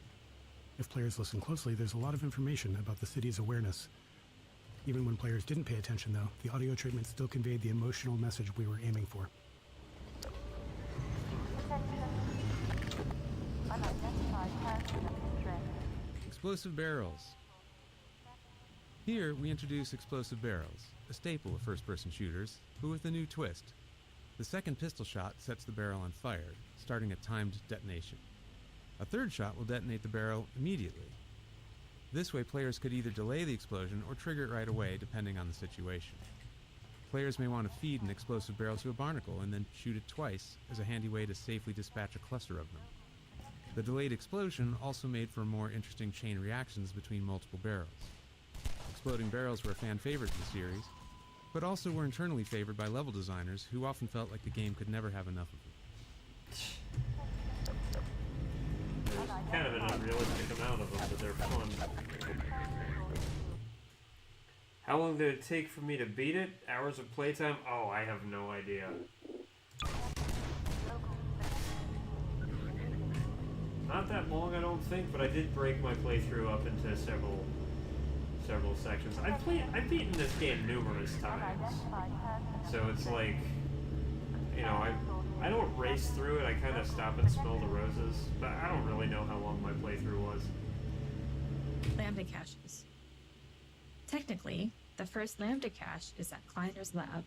If players listen closely, there's a lot of information about the city's awareness. Even when players didn't pay attention, though, the audio treatment still conveyed the emotional message we were aiming for. Explosive barrels. Here, we introduce explosive barrels, a staple of first-person shooters, but with a new twist. The second pistol shot sets the barrel on fire, starting a timed detonation. A third shot will detonate the barrel immediately. This way, players could either delay the explosion or trigger it right away, depending on the situation. Players may want to feed an explosive barrel to a barnacle and then shoot it twice as a handy way to safely dispatch a cluster of them. The delayed explosion also made for more interesting chain reactions between multiple barrels. Exploding barrels were a fan favorite in the series, but also were internally favored by level designers who often felt like the game could never have enough of them. There's kind of an unrealistic amount of them, but they're fun. How long did it take for me to beat it? Hours of playtime? Oh, I have no idea. Not that long, I don't think, but I did break my playthrough up into several sections. I've beaten this game numerous times, so it's like, you know, I don't race through it. I kind of stop and smell the roses, but I don't really know how long my playthrough was. Lambda caches. Technically, the first Lambda cache is at Kleiner's lab,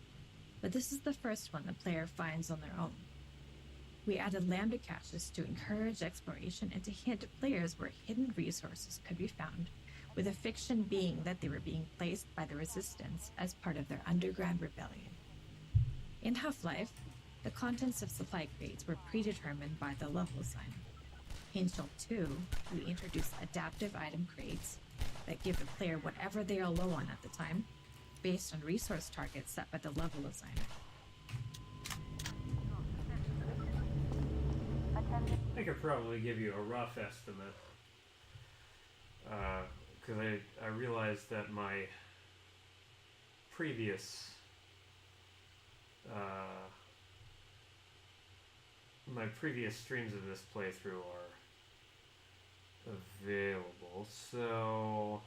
but this is the first one the player finds on their own. We added Lambda caches to encourage exploration and to hint players where hidden resources could be found, with a fiction being that they were being placed by the Resistance as part of their underground rebellion. In Half-Life, the contents of supply crates were predetermined by the level designer. In Shell 2, we introduced adaptive item crates that give the player whatever they are low on at the time, based on resource targets set by the level designer. I could probably give you a rough estimate, because I realized that my previous streams of this playthrough are available, so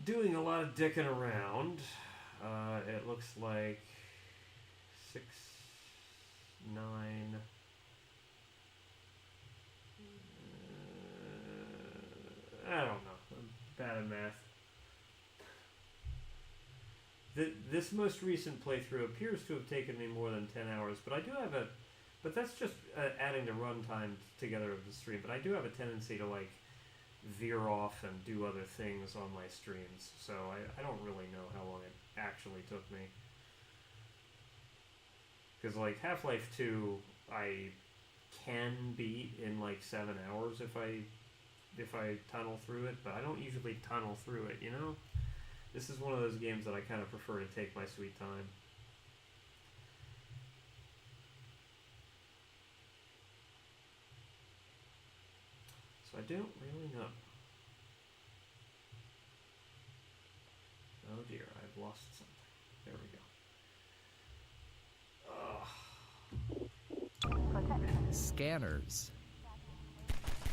doing a lot of dicking around. It looks like 6, 9. I don't know. I'm bad at math. This most recent playthrough appears to have taken me more than 10 hours, but I do have a... But that's just adding the runtime together of the stream, but I do have a tendency to, like, veer off and do other things on my streams, so I don't really know how long it actually took me. Because, like, Half-Life 2, I can beat in, like, 7 hours if I tunnel through it, but I don't usually tunnel through it, you know? This is one of those games that I kind of prefer to take my sweet time. So I don't really know. Oh dear, I've lost something. There we go. Scanners.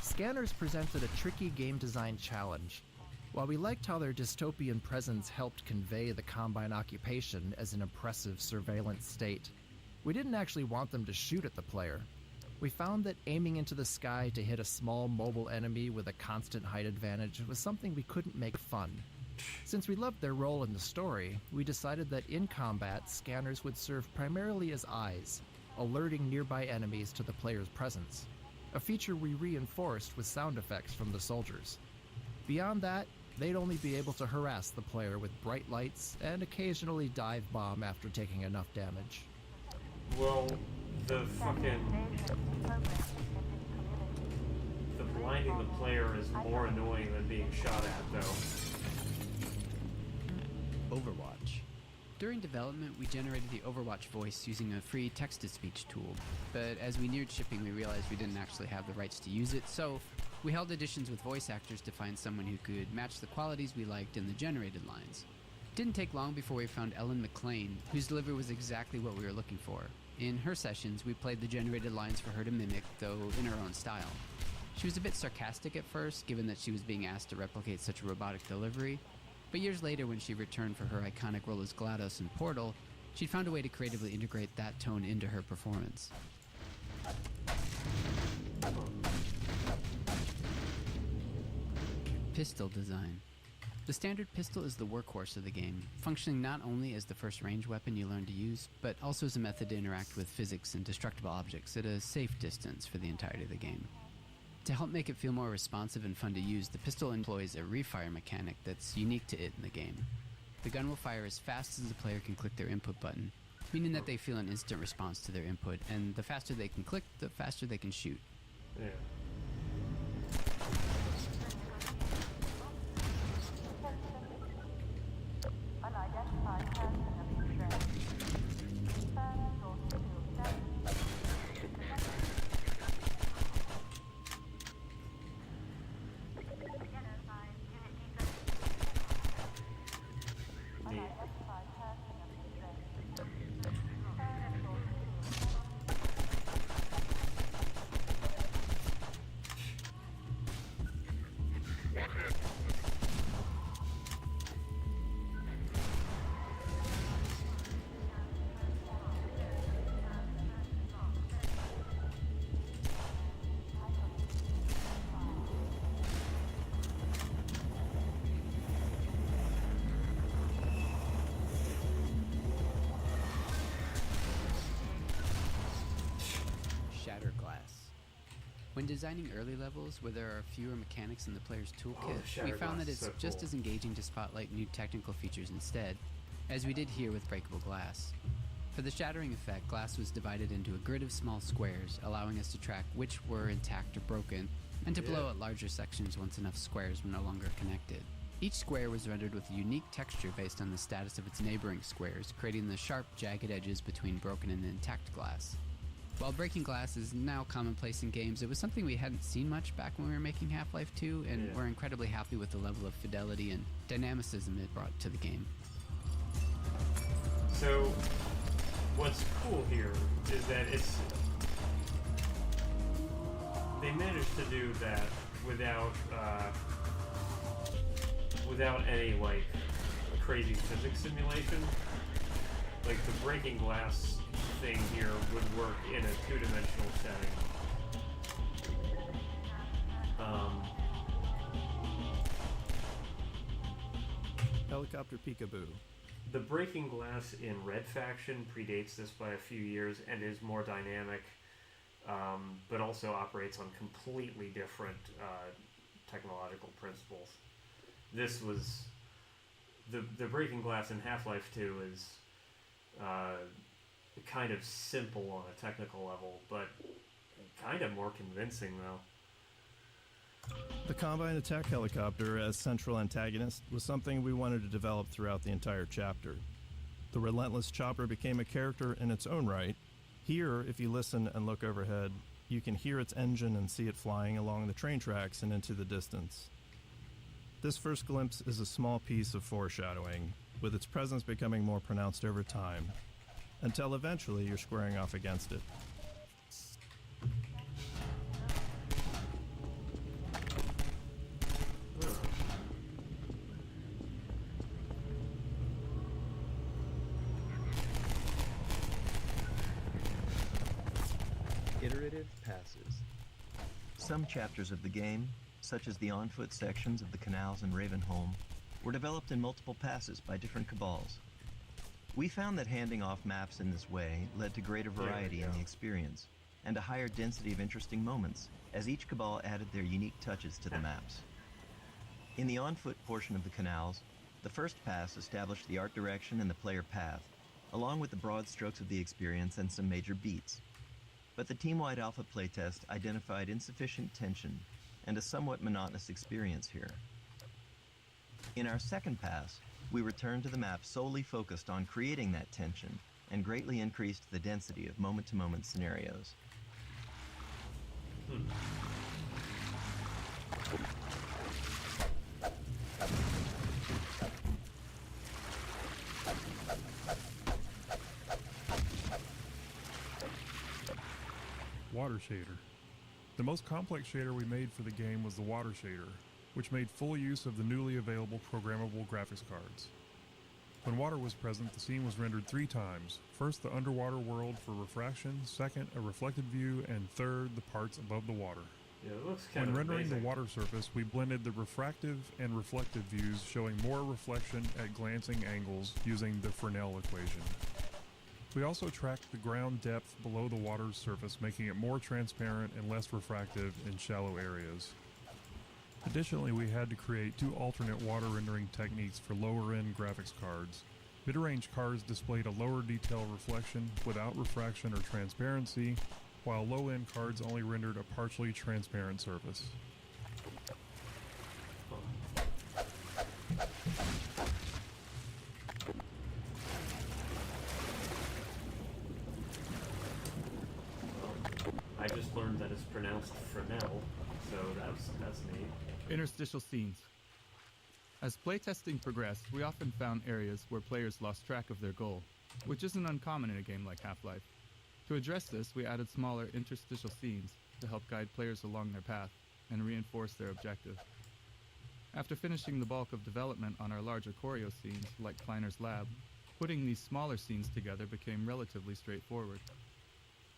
Scanners presented a tricky game design challenge. While we liked how their dystopian presence helped convey the Combine occupation as an oppressive surveillance state, we didn't actually want them to shoot at the player. We found that aiming into the sky to hit a small mobile enemy with a constant height advantage was something we couldn't make fun. Since we loved their role in the story, we decided that in combat, scanners would serve primarily as eyes, alerting nearby enemies to the player's presence, a feature we reinforced with sound effects from the soldiers. Beyond that, they'd only be able to harass the player with bright lights and occasionally dive bomb after taking enough damage. Well, the blinding the player is more annoying than being shot at, though. Overwatch. During development, we generated the Overwatch voice using a free text-to-speech tool, but as we neared shipping, we realized we didn't actually have the rights to use it, so we held auditions with voice actors to find someone who could match the qualities we liked in the generated lines. Didn't take long before we found Ellen McLean, whose delivery was exactly what we were looking for. In her sessions, we played the generated lines for her to mimic, though in her own style. She was a bit sarcastic at first, given that she was being asked to replicate such a robotic delivery, but years later when she returned for her iconic role as GLaDOS in Portal, she'd found a way to creatively integrate that tone into her performance. Pistol design. The standard pistol is the workhorse of the game, functioning not only as the first range weapon you learn to use, but also as a method to interact with physics and destructible objects at a safe distance for the entirety of the game. To help make it feel more responsive and fun to use, the pistol employs a refire mechanic that's unique to it in the game. The gun will fire as fast as the player can click their input button, meaning that they feel an instant response to their input, and the faster they can click, the faster they can shoot. Yeah. When designing early levels where there are fewer mechanics in the player's toolkit, we found that it's just as engaging to spotlight new technical features instead, as we did here with breakable glass. For the shattering effect, glass was divided into a grid of small squares, allowing us to track which were intact or broken, and to blow at larger sections once enough squares were no longer connected. Each square was rendered with a unique texture based on the status of its neighboring squares, creating the sharp, jagged edges between broken and intact glass. While breaking glass is now commonplace in games, it was something we hadn't seen much back when we were making Half-Life 2, and we're incredibly happy with the level of fidelity and dynamicism it brought to the game. So, what's cool here is that they managed to do that without any, like, crazy physics simulation. Like, the breaking glass thing here would work in a two-dimensional setting. Helicopter peekaboo. The breaking glass in Red Faction predates this by a few years and is more dynamic, but also operates on completely different technological principles. This was... The breaking glass in Half-Life 2 is kind of simple on a technical level, but kind of more convincing, though. The Combine attack helicopter as central antagonist was something we wanted to develop throughout the entire chapter. The relentless chopper became a character in its own right. Here, if you listen and look overhead, you can hear its engine and see it flying along the train tracks and into the distance. This first glimpse is a small piece of foreshadowing, with its presence becoming more pronounced over time, until eventually you're squaring off against it. Iterative passes. Some chapters of the game, such as the on-foot sections of the canals in Ravenholm, were developed in multiple passes by different cabals. We found that handing off maps in this way led to greater variety in the experience, and a higher density of interesting moments, as each cabal added their unique touches to the maps. In the on-foot portion of the canals, the first pass established the art direction and the player path, along with the broad strokes of the experience and some major beats. But the team-wide alpha playtest identified insufficient tension, and a somewhat monotonous experience here. In our second pass, we returned to the map solely focused on creating that tension and greatly increased the density of moment-to-moment scenarios. Water shader. The most complex shader we made for the game was the water shader, which made full use of the newly available programmable graphics cards. When water was present, the scene was rendered 3 times. First, the underwater world for refraction, second, a reflected view, and third, the parts above the water. Yeah, it looks kind when of rendering amazing. the water surface, we blended the refractive and reflective views, showing more reflection at glancing angles using the Fresnel equation. We also tracked the ground depth below the water's surface, making it more transparent and less refractive in shallow areas. Additionally, we had to create 2 alternate water rendering techniques for lower-end graphics cards. Mid-range cards displayed a lower detail reflection without refraction or transparency, while low-end cards only rendered a partially transparent surface. I just learned that it's pronounced Fresnel, so that's neat. Interstitial scenes. As playtesting progressed, we often found areas where players lost track of their goal, which isn't uncommon in a game like Half-Life. To address this, we added smaller interstitial scenes to help guide players along their path and reinforce their objective. After finishing the bulk of development on our larger choreo scenes, like Kleiner's Lab, putting these smaller scenes together became relatively straightforward.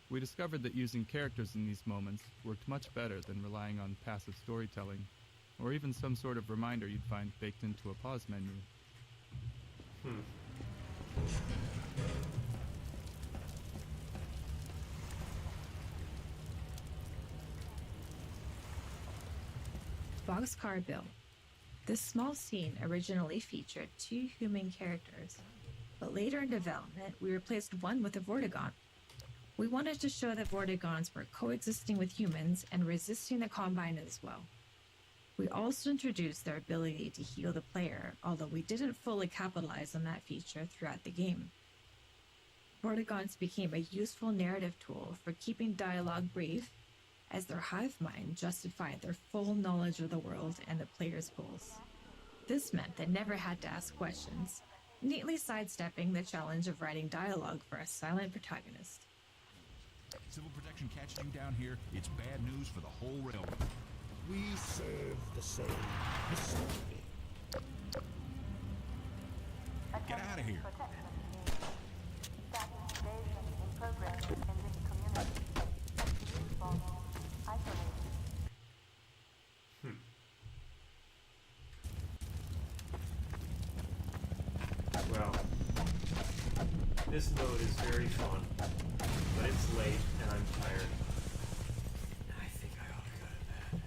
We discovered that using characters in these moments worked much better than relying on passive storytelling, or even some sort of reminder you'd find baked into a pause menu. Boxcar Bill. This small scene originally featured 2 human characters, but later in development we replaced one with a Vortigaunt. We wanted to show that Vortigaunt's were coexisting with humans and resisting the Combine as well. We also introduced their ability to heal the player, although we didn't fully capitalize on that feature throughout the game. Vortigaunts became a useful narrative tool for keeping dialogue brief, as their hive mind justified their full knowledge of the world and the player's goals. This meant they never had to ask questions, neatly sidestepping the challenge of writing dialogue for a silent protagonist. Civil protection catches you down here, it's bad news for the whole railroad. We serve the same mystery. Get out of here. Well, this mode is very fun, but it's late and I'm tired. I think I ought to go to bed.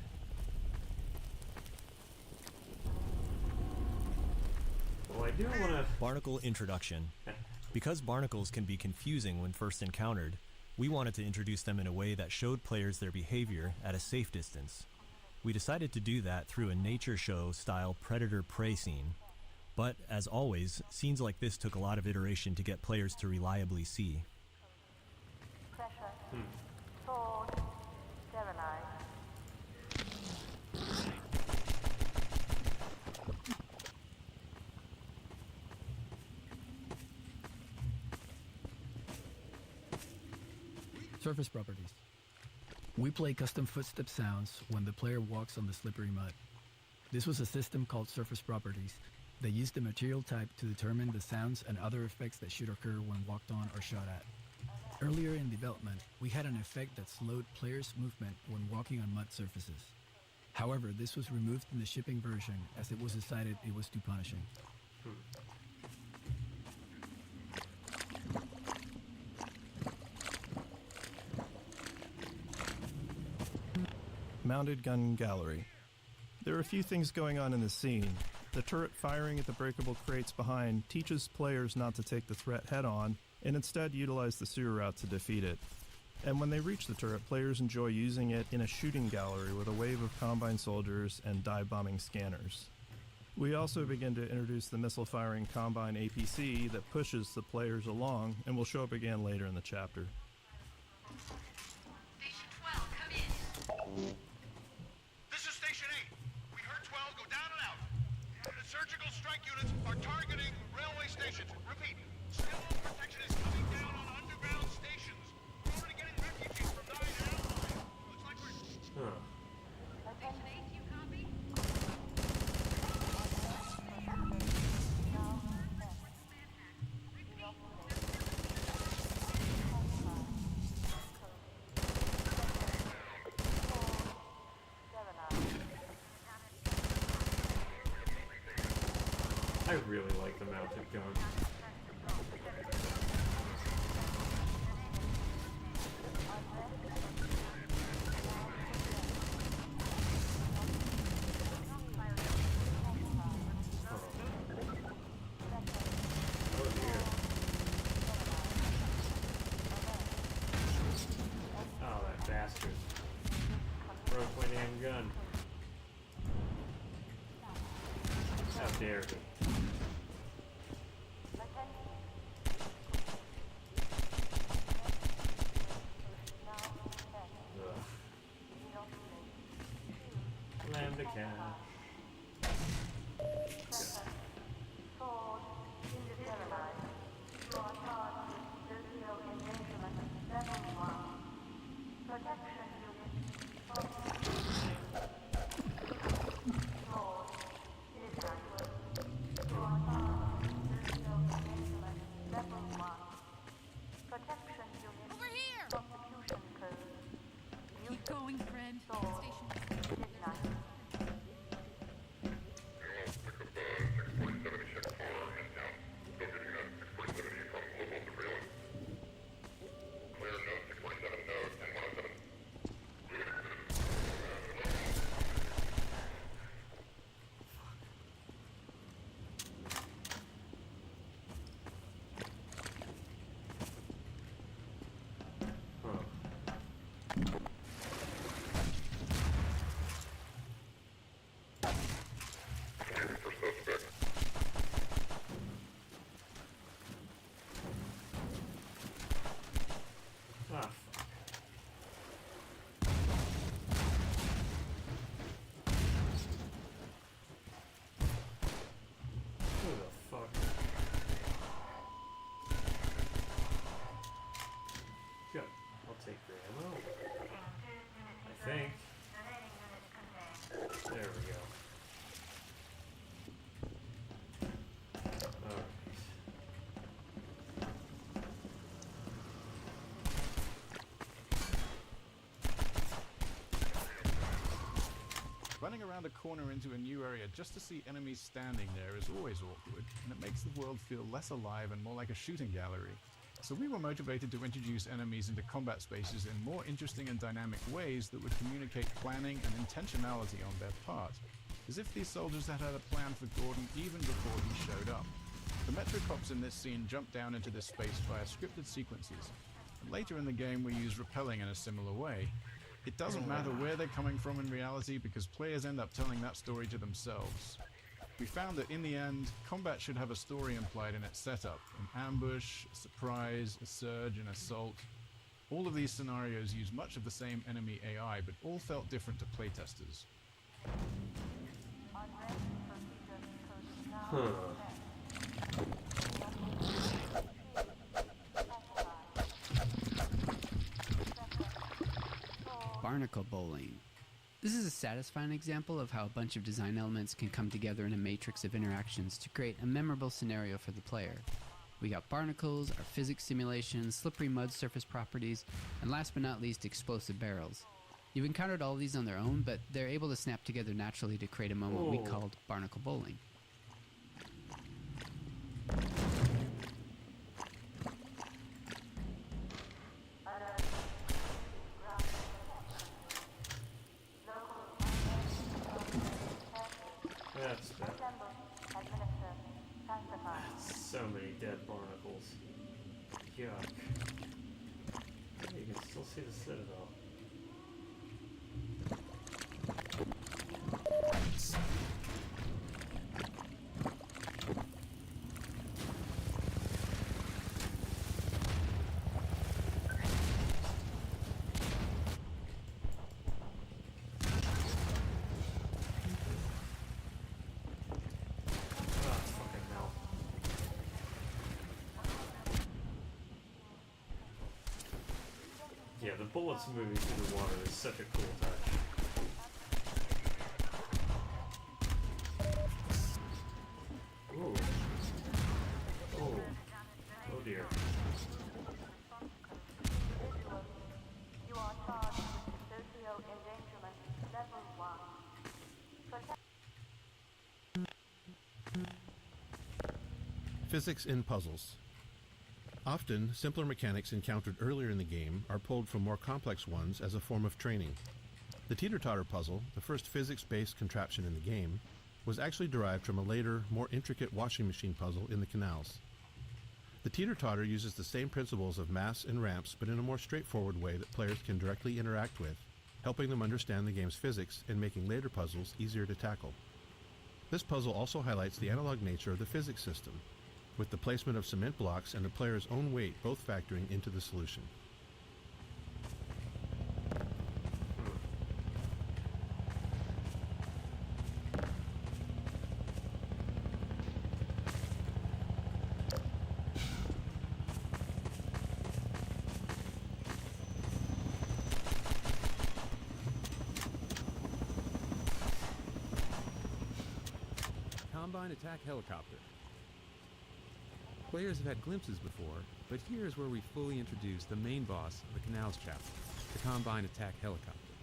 Well, I do want to... Barnacle Introduction. Because barnacles can be confusing when first encountered, we wanted to introduce them in a way that showed players their behavior at a safe distance. We decided to do that through a nature show style predator-prey scene. But, as always, scenes like this took a lot of iteration to get players to reliably see. Surface properties. We play custom footstep sounds when the player walks on the slippery mud. This was a system called Surface Properties that used the material type to determine the sounds and other effects that should occur when walked on or shot at. Earlier in development, we had an effect that slowed players' movement when walking on mud surfaces. However, this was removed in the shipping version as it was decided it was too punishing. Mounted gun gallery. There are a few things going on in the scene. The turret firing at the breakable crates behind teaches players not to take the threat head-on and instead utilize the sewer route to defeat it. And when they reach the turret, players enjoy using it in a shooting gallery with a wave of Combine soldiers and dive-bombing scanners. We also begin to introduce the missile-firing Combine APC that pushes the players along and will show up again later in the chapter. Station 12, come in. This is Station 8. We heard 12 go down and out. The surgical strike units are targeting railway stations. Repeat, still protection is coming down on underground stations. We're already getting refugees from 9 and Alpine. Looks like we're... Station 8, you copy? I really like the mounted gun. Oh, that bastard. Broke my damn gun. How dare he. Lambda cache. Over here! Keep going, friend. Station. Ah, fuck. Who the fuck? Good. I'll take your ammo. I think. There we go. Alright. Running around a corner into a new area just to see enemies standing there is always awkward, and it makes the world feel less alive and more like a shooting gallery. So we were motivated to introduce enemies into combat spaces in more interesting and dynamic ways that would communicate planning and intentionality on their part, as if these soldiers had had a plan for Gordon even before he showed up. The Metro Cops in this scene jump down into this space via scripted sequences, and later in the game we use rappelling in a similar way. It doesn't matter where they're coming from in reality because players end up telling that story to themselves. We found that in the end, combat should have a story implied in its setup: an ambush, a surprise, a surge, an assault. All of these scenarios use much of the same enemy AI, but all felt different to playtesters. Barnacle bowling. This is a satisfying example of how a bunch of design elements can come together in a matrix of interactions to create a memorable scenario for the player. We got barnacles, our physics simulations, slippery mud surface properties, and last but not least, explosive barrels. You've encountered all these on their own, but they're able to snap together naturally to create a moment we called barnacle bowling. That's bad. So many dead barnacles. Yuck. You can still see the Citadel. Yeah, the bullets moving through the water is such a cool touch. Ooh. Oh. Oh dear. Physics in puzzles. Often, simpler mechanics encountered earlier in the game are pulled from more complex ones as a form of training. The teeter-totter puzzle, the first physics-based contraption in the game, was actually derived from a later, more intricate washing machine puzzle in the canals. The teeter-totter uses the same principles of mass and ramps, but in a more straightforward way that players can directly interact with, helping them understand the game's physics and making later puzzles easier to tackle. This puzzle also highlights the analog nature of the physics system, with the placement of cement blocks and the player's own weight both factoring into the solution. Combine attack helicopter. Players have had glimpses before, but here is where we fully introduce the main boss of the Canals chapter, the Combine attack helicopter.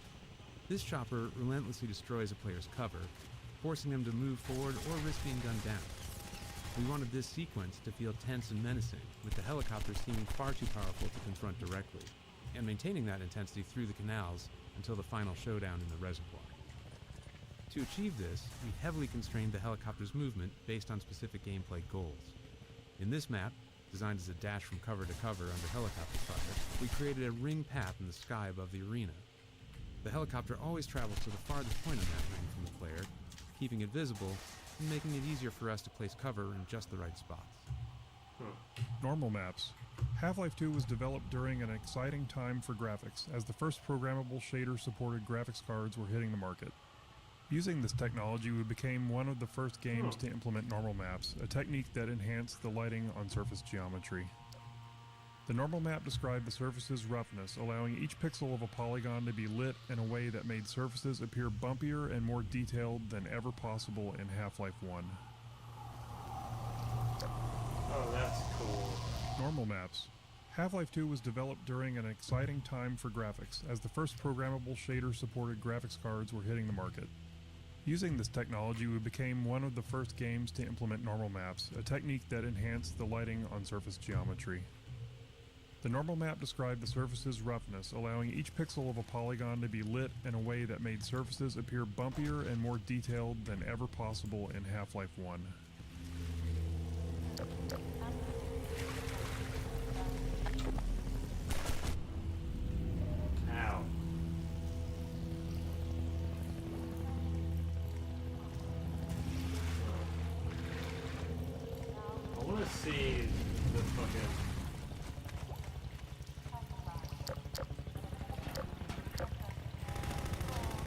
This chopper relentlessly destroys a player's cover, forcing them to move forward or risk being gunned down. We wanted this sequence to feel tense and menacing, with the helicopter seeming far too powerful to confront directly, and maintaining that intensity through the canals until the final showdown in the reservoir. To achieve this, we heavily constrained the helicopter's movement based on specific gameplay goals. In this map, designed as a dash from cover to cover under helicopter fire, we created a ring path in the sky above the arena. The helicopter always travels to the farthest point on that ring from the player, keeping it visible and making it easier for us to place cover in just the right spots. Normal maps. Half-Life 2 was developed during an exciting time for graphics, as the first programmable shader-supported graphics cards were hitting the market. Using this technology, we became one of the first games to implement normal maps, a technique that enhanced the lighting on surface geometry. The normal map described the surface's roughness, allowing each pixel of a polygon to be lit in a way that made surfaces appear bumpier and more detailed than ever possible in Half-Life 1. Oh, that's cool. Normal maps. Half-Life 2 was developed during an exciting time for graphics, as the first programmable shader-supported graphics cards were hitting the market. Using this technology, we became one of the first games to implement normal maps, a technique that enhanced the lighting on surface geometry. The normal map described the surface's roughness, allowing each pixel of a polygon to be lit in a way that made surfaces appear bumpier and more detailed than ever possible in Half-Life 1. Ow. I want to see the fucking...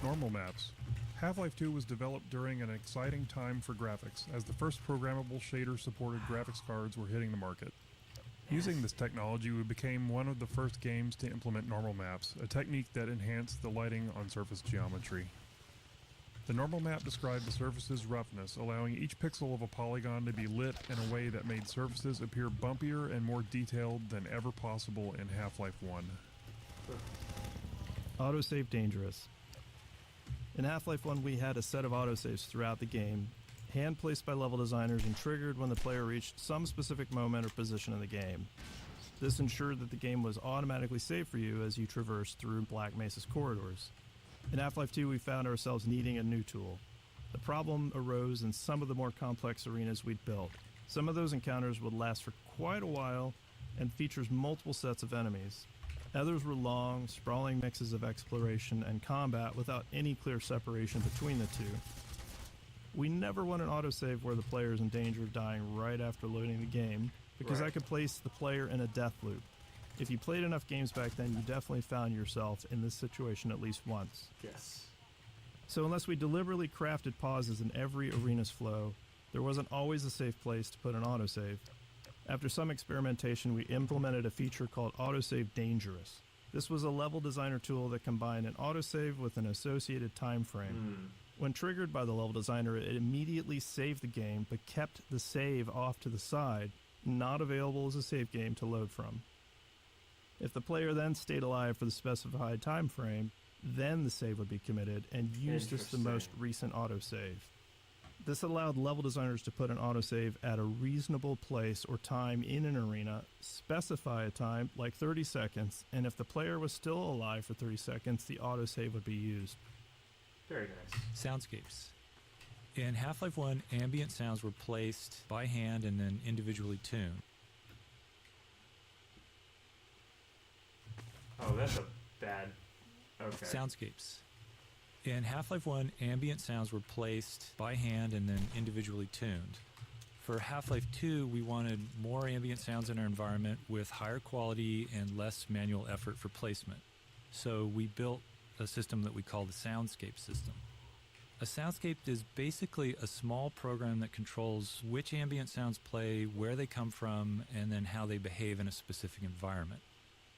Normal maps. Half-Life 2 was developed during an exciting time for graphics, as the first programmable shader-supported graphics cards were hitting the market. Using this technology, we became one of the first games to implement normal maps, a technique that enhanced the lighting on surface geometry. The normal map described the surface's roughness, allowing each pixel of a polygon to be lit in a way that made surfaces appear bumpier and more detailed than ever possible in Half-Life 1. Autosave dangerous. In Half-Life 1, we had a set of autosaves throughout the game, hand-placed by level designers and triggered when the player reached some specific moment or position in the game. This ensured that the game was automatically saved for you as you traversed through Black Mesa's corridors. In Half-Life 2, we found ourselves needing a new tool. The problem arose in some of the more complex arenas we'd built. Some of those encounters would last for quite a while and features multiple sets of enemies. Others were long, sprawling mixes of exploration and combat without any clear separation between the two. We never want an autosave where the player is in danger of dying right after loading the game, because that could place the player in a death loop. If you played enough games back then, you definitely found yourself in this situation at least once. Yes. So unless we deliberately crafted pauses in every arena's flow, there wasn't always a safe place to put an autosave. After some experimentation, we implemented a feature called Autosave Dangerous. This was a level designer tool that combined an autosave with an associated time frame. When triggered by the level designer, it immediately saved the game, but kept the save off to the side, not available as a save game to load from. If the player then stayed alive for the specified time frame, then the save would be committed and used as the most recent autosave. This allowed level designers to put an autosave at a reasonable place or time in an arena, specify a time, like 30 seconds, and if the player was still alive for 30 seconds, the autosave would be used. Very nice. Soundscapes. In Half-Life 1, ambient sounds were placed by hand and then individually tuned. Oh, that's a bad... Okay. Soundscapes. In Half-Life 1, ambient sounds were placed by hand and then individually tuned. For Half-Life 2, we wanted more ambient sounds in our environment with higher quality and less manual effort for placement. So we built a system that we call the soundscape system. A soundscape is basically a small program that controls which ambient sounds play, where they come from, and then how they behave in a specific environment.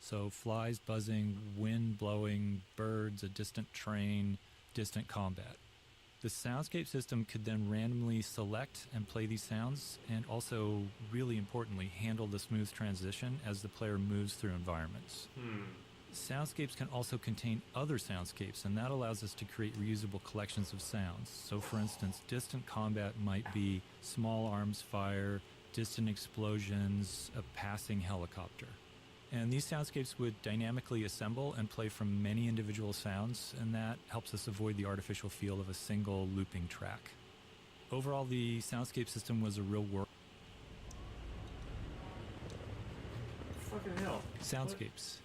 So flies buzzing, wind blowing, birds, a distant train, distant combat. The soundscape system could then randomly select and play these sounds, and also, really importantly, handle the smooth transition as the player moves through environments. Soundscapes can also contain other soundscapes, and that allows us to create reusable collections of sounds. So for instance, distant combat might be small arms fire, distant explosions, a passing helicopter. And these soundscapes would dynamically assemble and play from many individual sounds, and that helps us avoid the artificial feel of a single looping track. Overall, the soundscape system was a real work. Fucking hell. Soundscapes.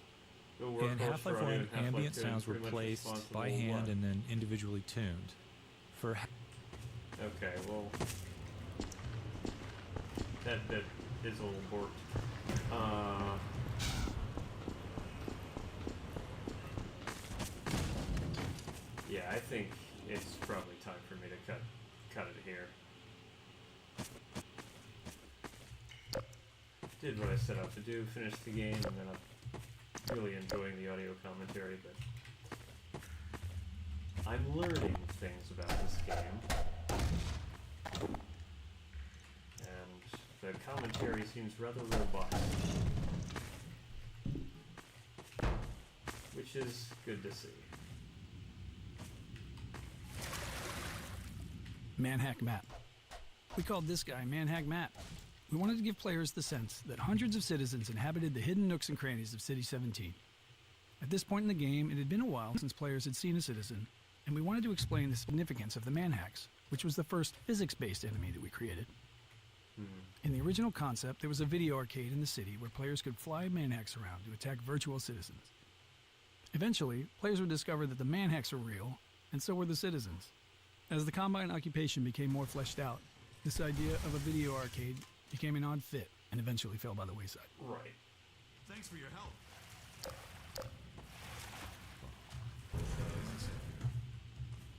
What? In Half-Life 1, ambient sounds were placed by hand and then individually tuned. For okay, well, that is a little borked. Yeah, I think it's probably time for me to cut it here. Did what I set out to do, finished the game, and then I'm really enjoying the audio commentary, but I'm learning things about this game. And the commentary seems rather robust, which is good to see. Manhack Map. We called this guy Manhack Map. We wanted to give players the sense that hundreds of citizens inhabited the hidden nooks and crannies of City 17. At this point in the game, it had been a while since players had seen a citizen, and we wanted to explain the significance of the Manhacks, which was the first physics-based enemy that we created. In the original concept, there was a video arcade in the city where players could fly Manhacks around to attack virtual citizens. Eventually, players would discover that the Manhacks were real, and so were the citizens. As the Combine occupation became more fleshed out, this idea of a video arcade became an odd fit and eventually fell by the wayside. Right. Thanks for your help.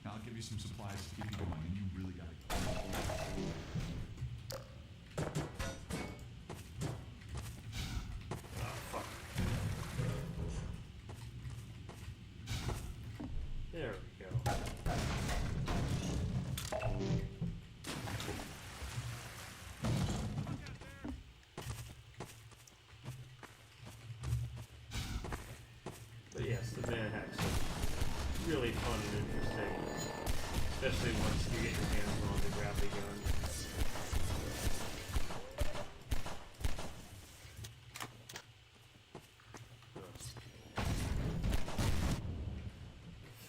Now I'll give you some supplies to keep you going, and you really gotta go. There we go. But yes, the Manhacks are really fun and interesting, especially once you get your hands on the gravity gun.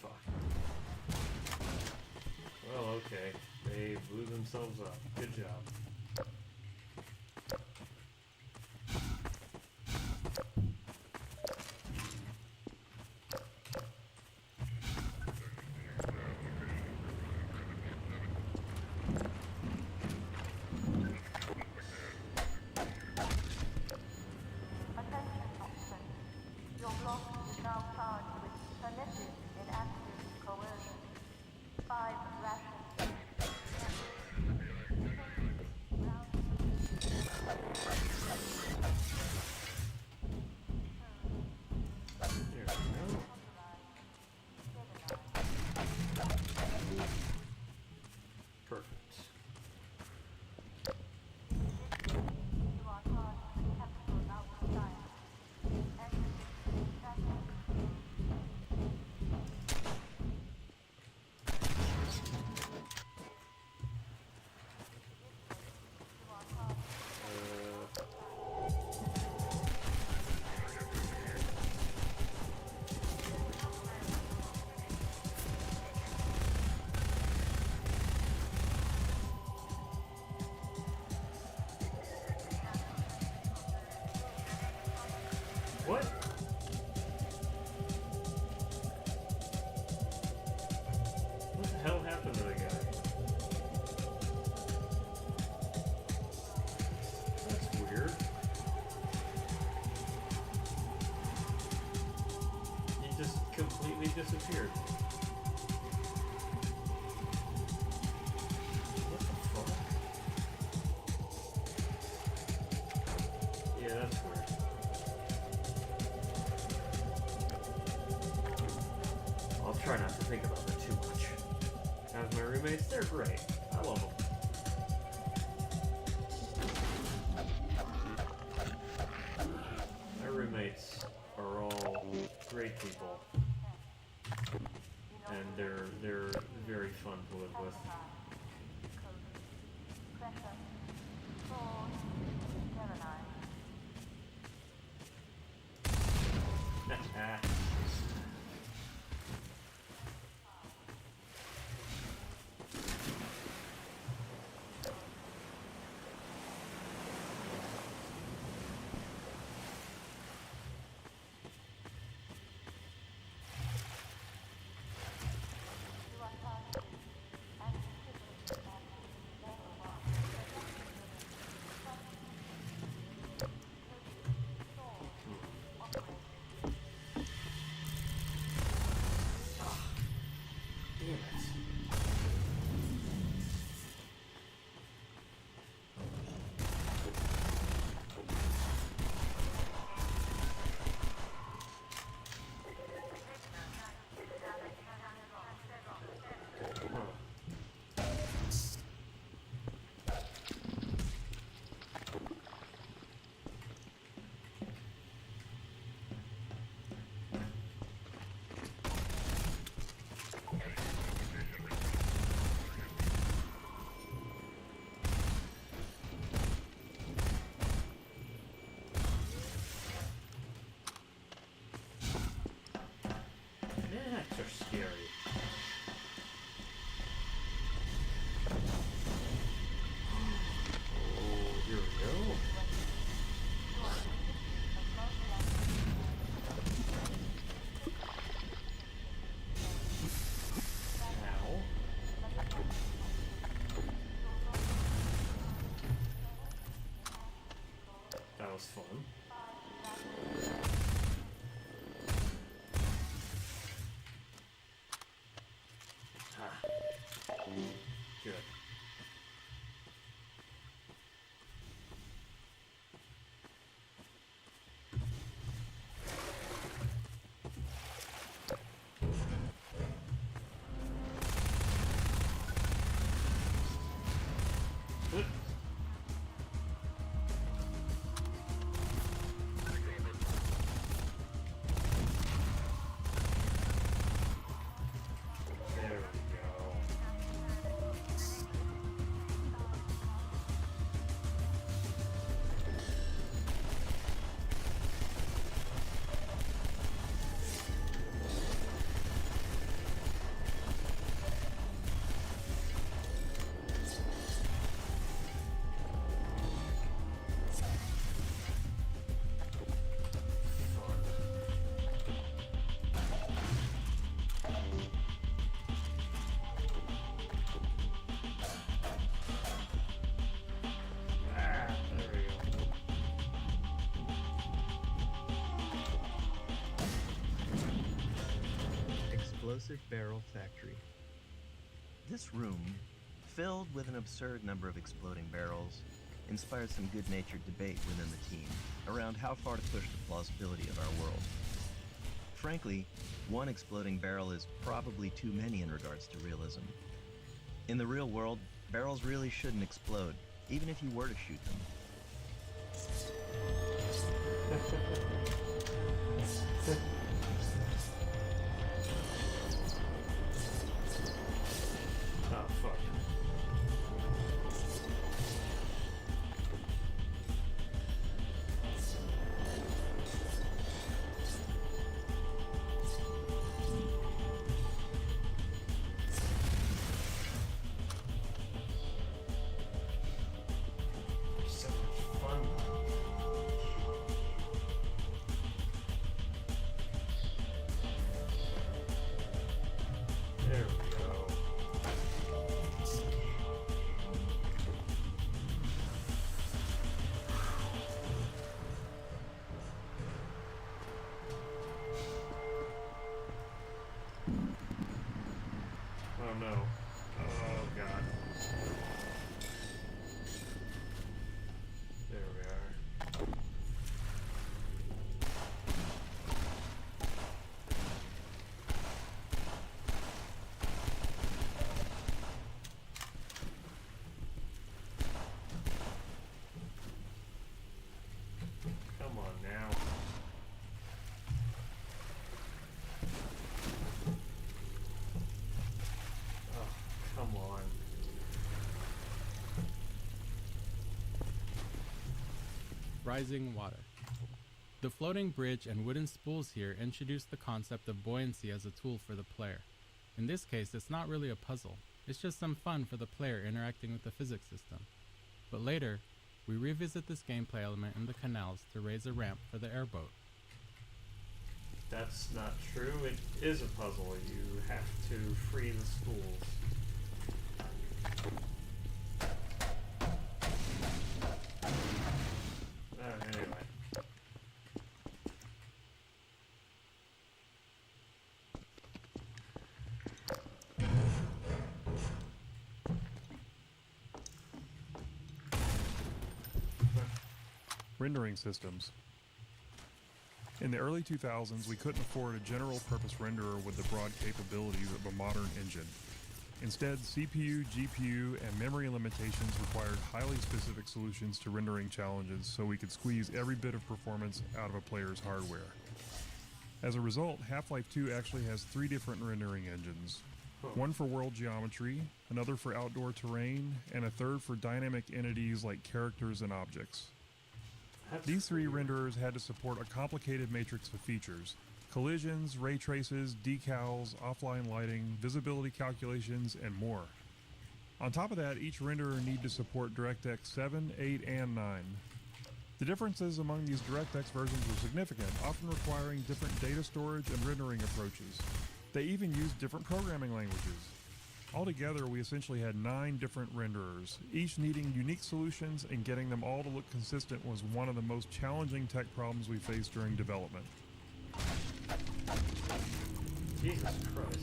Fuck. Well, okay. They blew themselves up. Good job. completely disappeared. What the fuck? Yeah, that's weird. I'll try not to think about that too much. As my roommates, they're great. I love them. My roommates are all great people. And they're very fun to live with. Are scary. Oh, here we go. Ow. That was fun. Good. Explosive Barrel Factory. This room, filled with an absurd number of exploding barrels, inspired some good-natured debate within the team around how far to push the plausibility of our world. Frankly, one exploding barrel is probably too many in regards to realism. In the real world, barrels really shouldn't explode, even if you were to shoot them. Oh, fuck. So much fun. rising water. The floating bridge and wooden spools here introduce the concept of buoyancy as a tool for the player. In this case, it's not really a puzzle, it's just some fun for the player interacting with the physics system. But later, we revisit this gameplay element in the canals to raise a ramp for the airboat. That's not true. It is a puzzle. You have to free the spools. Anyway. Rendering systems. In the early 2000s, we couldn't afford a general-purpose renderer with the broad capabilities of a modern engine. Instead, CPU, GPU, and memory limitations required highly specific solutions to rendering challenges so we could squeeze every bit of performance out of a player's hardware. As a result, Half-Life 2 actually has 3 different rendering engines. One for world geometry, another for outdoor terrain, and a third for dynamic entities like characters and objects. These 3 renderers had to support a complicated matrix of features: collisions, ray traces, decals, offline lighting, visibility calculations, and more. On top of that, each renderer needed to support DirectX 7, 8, and 9. The differences among these DirectX versions were significant, often requiring different data storage and rendering approaches. They even used different programming languages. Altogether, we essentially had 9 different renderers, each needing unique solutions, and getting them all to look consistent was one of the most challenging tech problems we faced during development. Jesus Christ.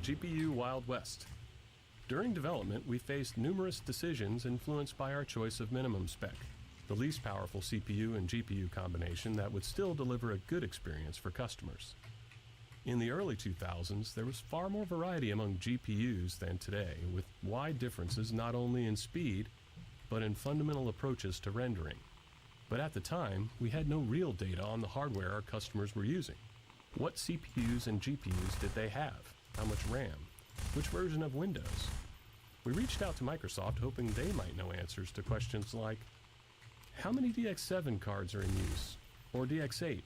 GPU Wild West. During development, we faced numerous decisions influenced by our choice of minimum spec, the least powerful CPU and GPU combination that would still deliver a good experience for customers. In the early 2000s, there was far more variety among GPUs than today, with wide differences not only in speed, but in fundamental approaches to rendering. But at the time, we had no real data on the hardware our customers were using. What CPUs and GPUs did they have? How much RAM? Which version of Windows? We reached out to Microsoft hoping they might know answers to questions like, how many DX7 cards are in use? Or DX8?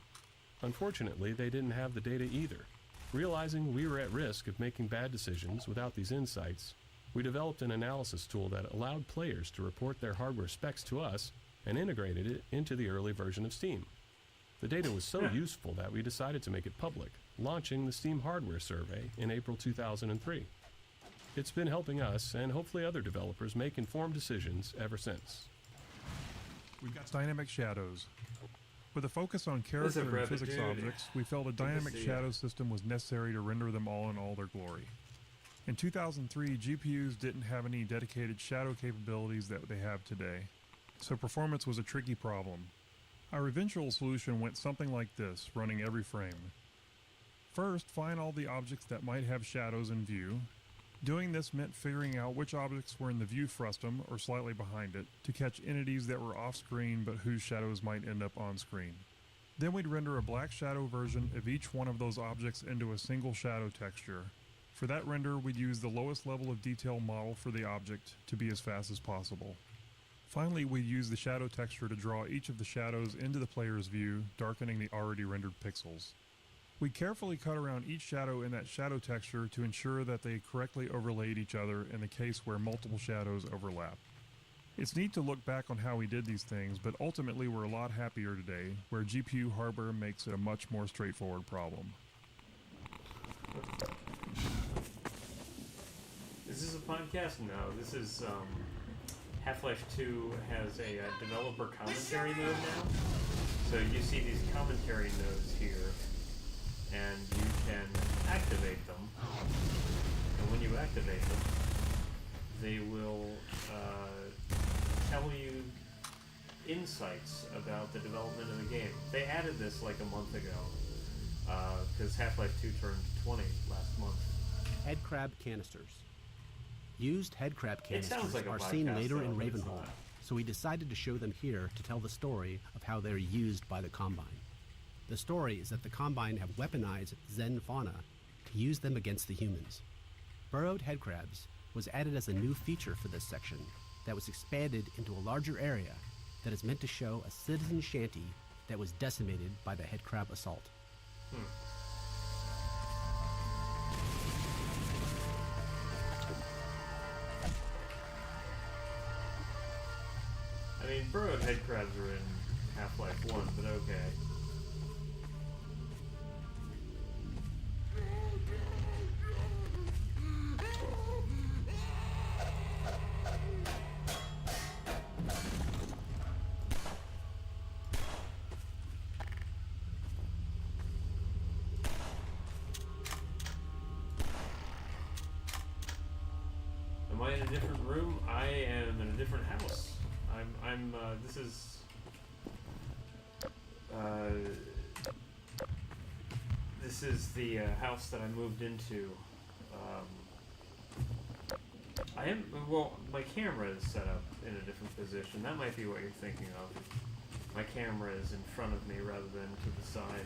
Unfortunately, they didn't have the data either. Realizing we were at risk of making bad decisions without these insights, we developed an analysis tool that allowed players to report their hardware specs to us and integrated it into the early version of Steam. The data was so useful that we decided to make it public, launching the Steam Hardware Survey in April 2003. It's been helping us and hopefully other developers make informed decisions ever since. We've got dynamic shadows. With a focus on character and physics objects, we felt a dynamic shadow system was necessary to render them all in all their glory. In 2003, GPUs didn't have any dedicated shadow capabilities that they have today, so performance was a tricky problem. Our eventual solution went something like this, running every frame. First, find all the objects that might have shadows in view. Doing this meant figuring out which objects were in the view frustum, or slightly behind it, to catch entities that were off-screen but whose shadows might end up on-screen. Then we'd render a black shadow version of each one of those objects into a single shadow texture. For that render, we'd use the lowest level of detail model for the object to be as fast as possible. Finally, we'd use the shadow texture to draw each of the shadows into the player's view, darkening the already rendered pixels. We carefully cut around each shadow in that shadow texture to ensure that they correctly overlaid each other in the case where multiple shadows overlap. It's neat to look back on how we did these things, but ultimately we're a lot happier today, where GPU hardware makes it a much more straightforward problem. Is this a podcast? No, this is, Half-Life 2 has a developer commentary mode now. So you see these commentary nodes here. and you can activate them. And when you activate them, they will tell you insights about the development of the game. They added this like a month ago, because Half-Life 2 turned 20 last month. Head crab canisters. Used head crab canisters like are podcast, seen later though, in but it's Ravenholm, not. so we decided to show them here to tell the story of how they're used by the Combine. The story is that the Combine have weaponized Zen fauna to use them against the humans. Burrowed headcrabs was added as a new feature for this section that was expanded into a larger area that is meant to show a citizen shanty that was decimated by the headcrab assault. I mean, burrowed headcrabs are in Half-Life 1, but okay. Am I in a different room? I am in a different house. This is, this is the house that I moved into. My camera is set up in a different position. That might be what you're thinking of. My camera is in front of me rather than to the side.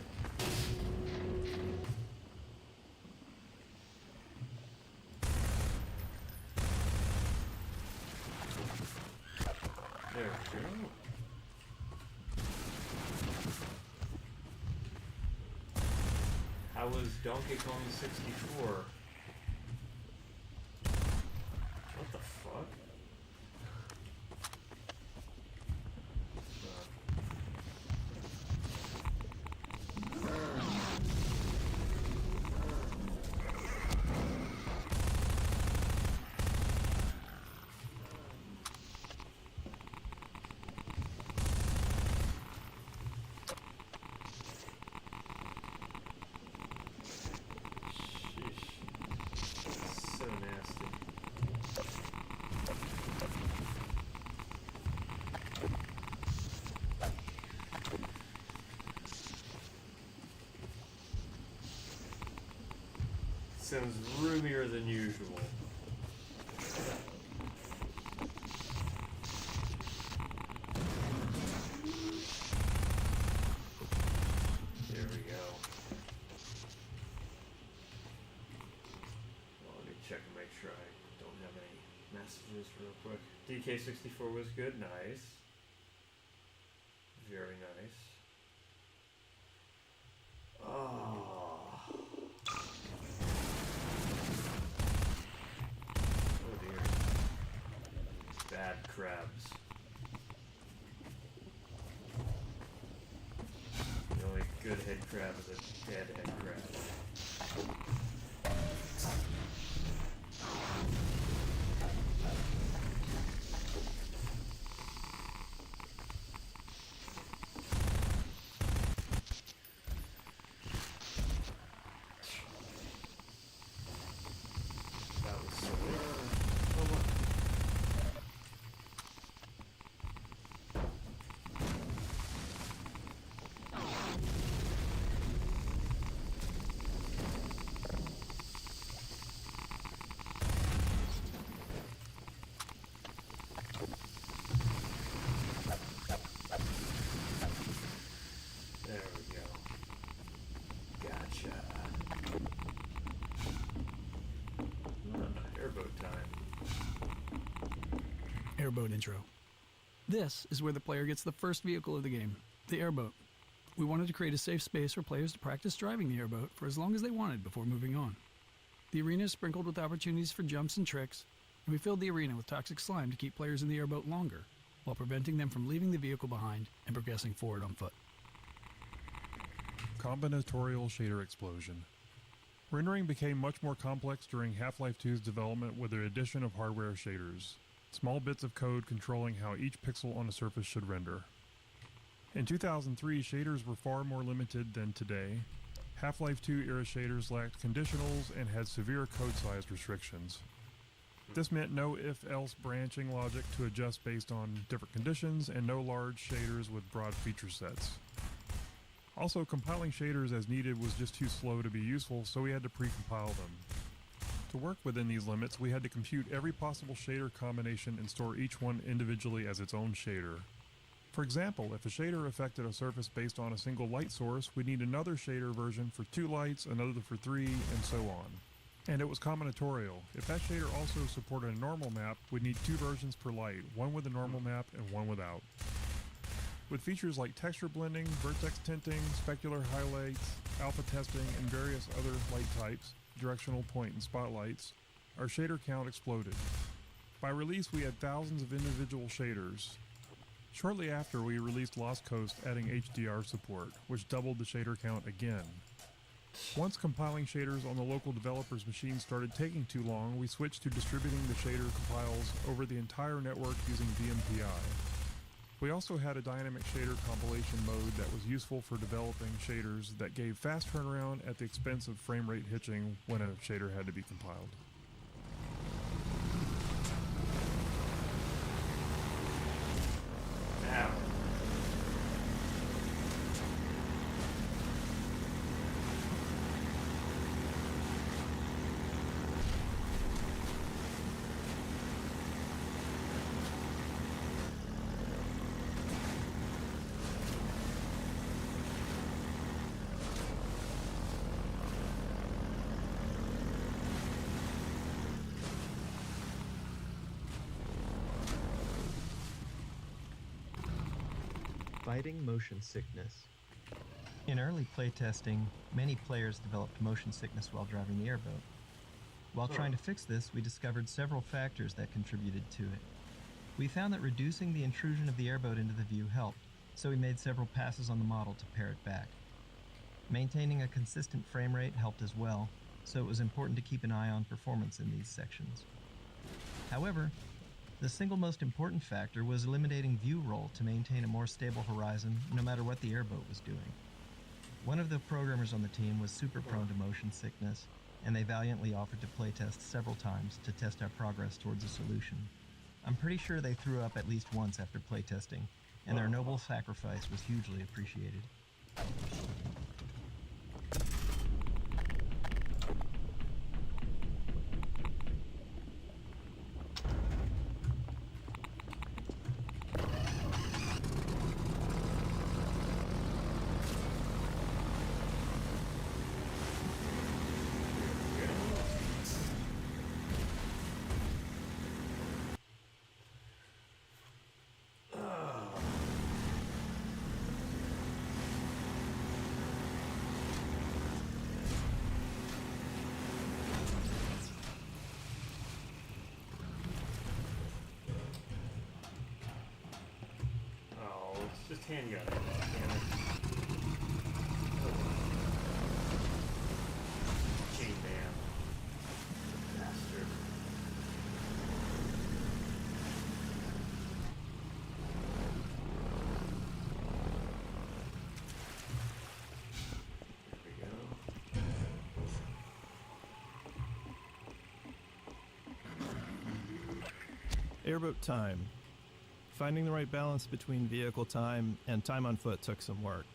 There we go. How was Donkey Kong 64? What the fuck? So nasty. Sounds roomier than usual. There we go. Well, let me check and make sure I don't have any messages real quick. DK64 was good, nice. Very nice. Oh. Oh dear. Bad crabs. The only good head crab is a dead head crab. That was so good. Oh, look. There we go. Gotcha. Airboat time. Airboat intro. This is where the player gets the first vehicle of the game, the airboat. We wanted to create a safe space for players to practice driving the airboat for as long as they wanted before moving on. The arena is sprinkled with opportunities for jumps and tricks, and we filled the arena with toxic slime to keep players in the airboat longer, while preventing them from leaving the vehicle behind and progressing forward on foot. Combinatorial shader explosion. Rendering became much more complex during Half-Life 2's development with the addition of hardware shaders, small bits of code controlling how each pixel on a surface should render. In 2003, shaders were far more limited than today. Half-Life 2 era shaders lacked conditionals and had severe code size restrictions. This meant no if-else branching logic to adjust based on different conditions, and no large shaders with broad feature sets. Also, compiling shaders as needed was just too slow to be useful, so we had to pre-compile them. To work within these limits, we had to compute every possible shader combination and store each one individually as its own shader. For example, if a shader affected a surface based on a single light source, we'd need another shader version for 2 lights, another for 3, and so on. And it was combinatorial. If that shader also supported a normal map, we'd need 2 versions per light, one with a normal map and one without. With features like texture blending, vertex tinting, specular highlights, alpha testing, and various other light types, directional point and spotlights, our shader count exploded. By release, we had thousands of individual shaders. Shortly after, we released Lost Coast, adding HDR support, which doubled the shader count again. Once compiling shaders on the local developer's machine started taking too long, we switched to distributing the shader compiles over the entire network using VMPI. We also had a dynamic shader compilation mode that was useful for developing shaders that gave fast turnaround at the expense of frame rate hitching when a shader had to be compiled. Ow. Fighting motion sickness. In early playtesting, many players developed motion sickness while driving the airboat. While trying to fix this, we discovered several factors that contributed to it. We found that reducing the intrusion of the airboat into the view helped, so we made several passes on the model to pare it back. Maintaining a consistent frame rate helped as well, so it was important to keep an eye on performance in these sections. However, the single most important factor was eliminating view roll to maintain a more stable horizon no matter what the airboat was doing. One of the programmers on the team was super prone to motion sickness, and they valiantly offered to playtest several times to test our progress towards a solution. I'm pretty sure they threw up at least once after playtesting, and their noble sacrifice was hugely appreciated. Just handgun it. Damn it. Chain man. Bastard. There we go. Airboat time. Finding the right balance between vehicle time and time on foot took some work.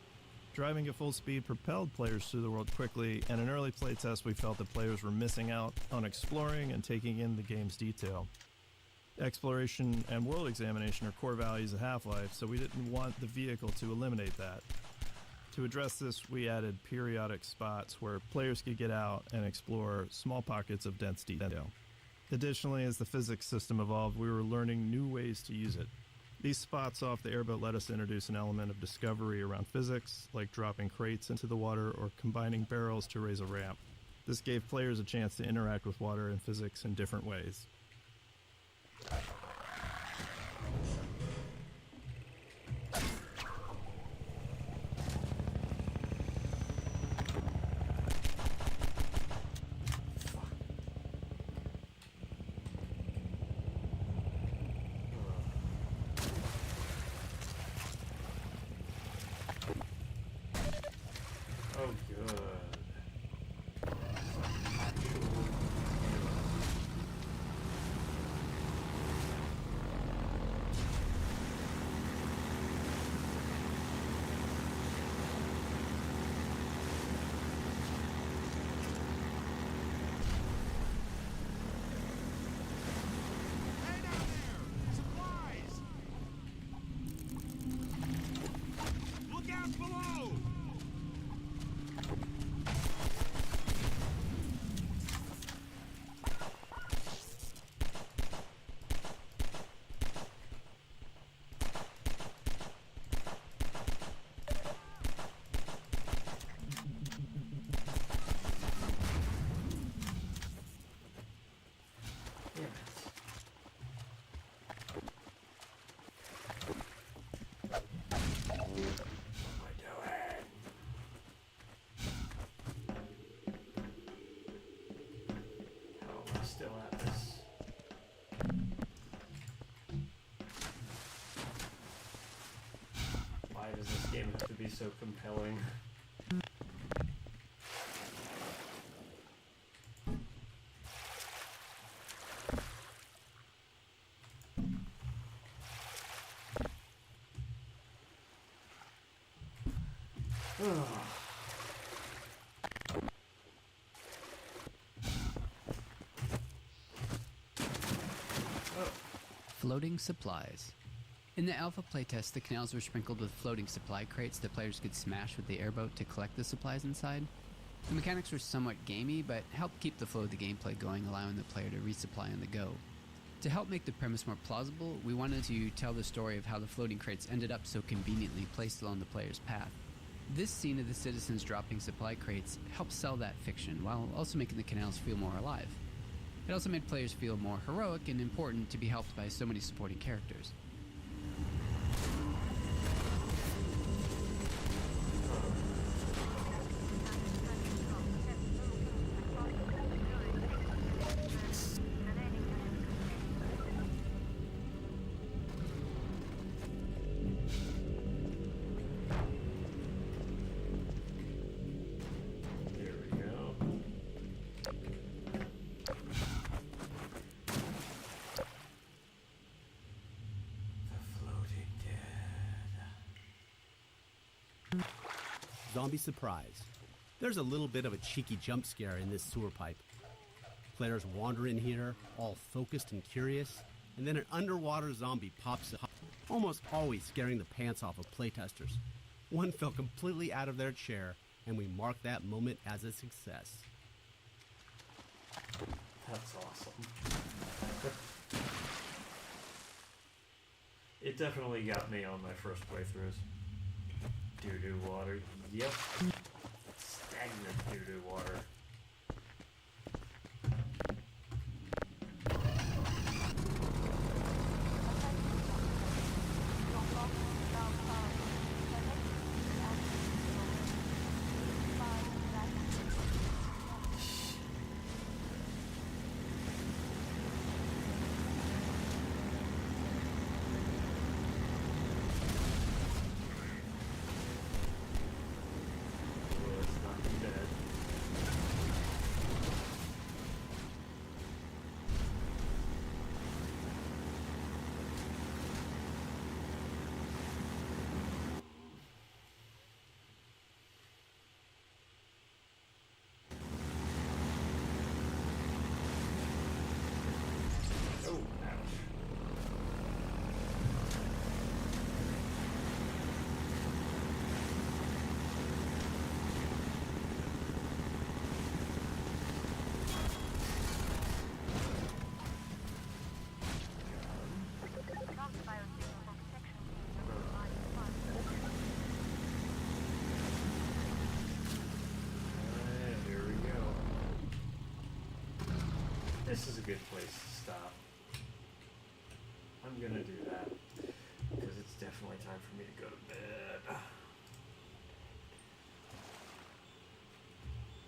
Driving at full speed propelled players through the world quickly, and in early playtests we felt that players were missing out on exploring and taking in the game's detail. Exploration and world examination are core values of Half-Life, so we didn't want the vehicle to eliminate that. To address this, we added periodic spots where players could get out and explore small pockets of dense detail. Additionally, as the physics system evolved, we were learning new ways to use it. These spots off the airboat let us introduce an element of discovery around physics, like dropping crates into the water or combining barrels to raise a ramp. This gave players a chance to interact with water and physics in different ways. Oh, good. Still at this. Why does this game have to be so compelling? Floating supplies. In the alpha playtest, the canals were sprinkled with floating supply crates that players could smash with the airboat to collect the supplies inside. The mechanics were somewhat gamey, but helped keep the flow of the gameplay going, allowing the player to resupply on the go. To help make the premise more plausible, we wanted to tell the story of how the floating crates ended up so conveniently placed along the player's path. This scene of the citizens dropping supply crates helped sell that fiction, while also making the canals feel more alive. It also made players feel more heroic and important to be helped by so many supporting characters. Zombie surprise. There's a little bit of a cheeky jump scare in this sewer pipe. Players wander in here, all focused and curious, and then an underwater zombie pops up, almost always scaring the pants off of playtesters. One fell completely out of their chair, and we marked that moment as a success. That's awesome. It definitely got me on my first playthroughs. Doo-doo water. Yep. Stagnant doo-doo water. This is a good place to stop. I'm gonna do that because it's definitely time for me to go to bed.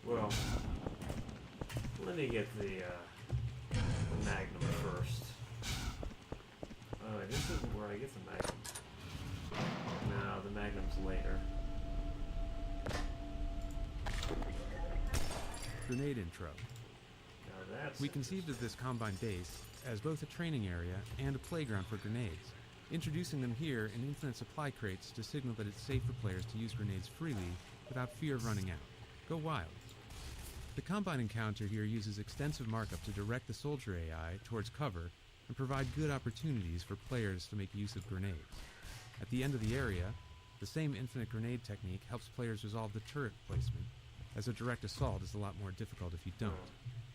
Well, let me get the Magnum first. This isn't where I get the Magnum. No, the Magnum's later. Grenade intro. We conceived of this Combine base as both a training area and a playground for grenades, introducing them here in infinite supply crates to signal that it's safe for players to use grenades freely without fear of running out. Go wild. The Combine encounter here uses extensive markup to direct the soldier AI towards cover and provide good opportunities for players to make use of grenades. At the end of the area, the same infinite grenade technique helps players resolve the turret placement, as a direct assault is a lot more difficult if you don't.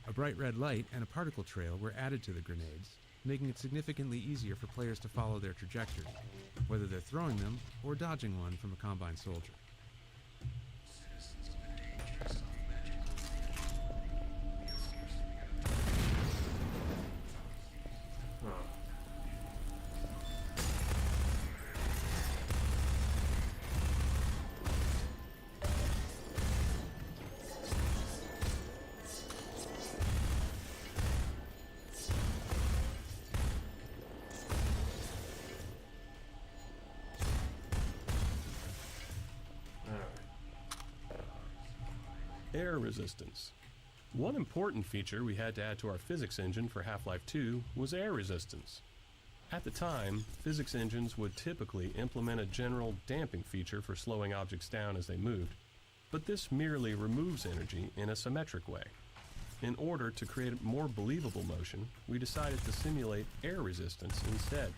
A bright red light and a particle trail were added to the grenades, making it significantly easier for players to follow their trajectory, whether they're throwing them or dodging one from a Combine soldier. air resistance. One important feature we had to add to our physics engine for Half-Life 2 was air resistance. At the time, physics engines would typically implement a general damping feature for slowing objects down as they moved, but this merely removes energy in a symmetric way. In order to create more believable motion, we decided to simulate air resistance instead.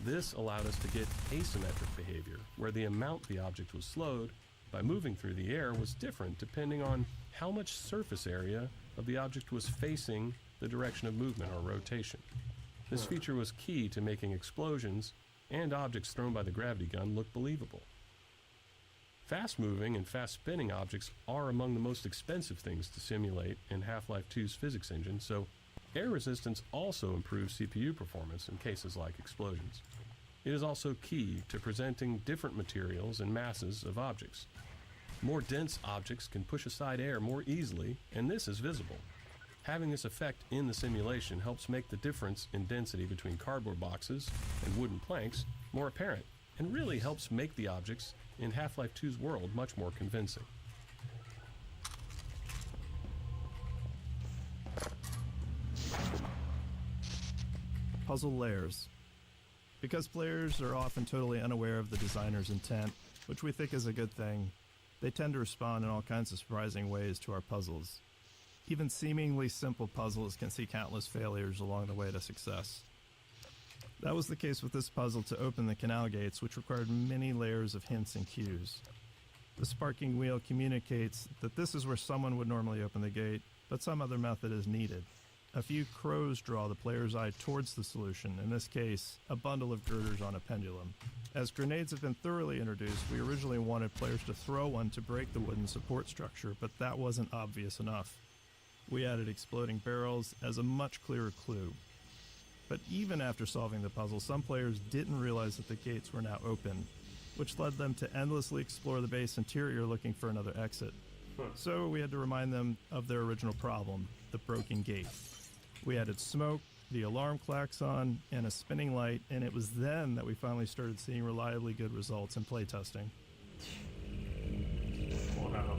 This allowed us to get asymmetric behavior, where the amount the object was slowed by moving through the air was different depending on how much surface area of the object was facing the direction of movement or rotation. This feature was key to making explosions and objects thrown by the gravity gun look believable. Fast-moving and fast-spinning objects are among the most expensive things to simulate in Half-Life 2's physics engine, so air resistance also improves CPU performance in cases like explosions. It is also key to presenting different materials and masses of objects. More dense objects can push aside air more easily, and this is visible. Having this effect in the simulation helps make the difference in density between cardboard boxes and wooden planks more apparent, and really helps make the objects in Half-Life 2's world much more convincing. Puzzle layers. Because players are often totally unaware of the designer's intent, which we think is a good thing, they tend to respond in all kinds of surprising ways to our puzzles. Even seemingly simple puzzles can see countless failures along the way to success. That was the case with this puzzle to open the canal gates, which required many layers of hints and cues. The sparking wheel communicates that this is where someone would normally open the gate, but some other method is needed. A few crows draw the player's eye towards the solution, in this case, a bundle of girders on a pendulum. As grenades have been thoroughly introduced, we originally wanted players to throw one to break the wooden support structure, but that wasn't obvious enough. We added exploding barrels as a much clearer clue. But even after solving the puzzle, some players didn't realize that the gates were now open, which led them to endlessly explore the base interior looking for another exit. So we had to remind them of their original problem, the broken gate. We added smoke, the alarm klaxon, and a spinning light, and it was then that we finally started seeing reliably good results in playtesting. Wow.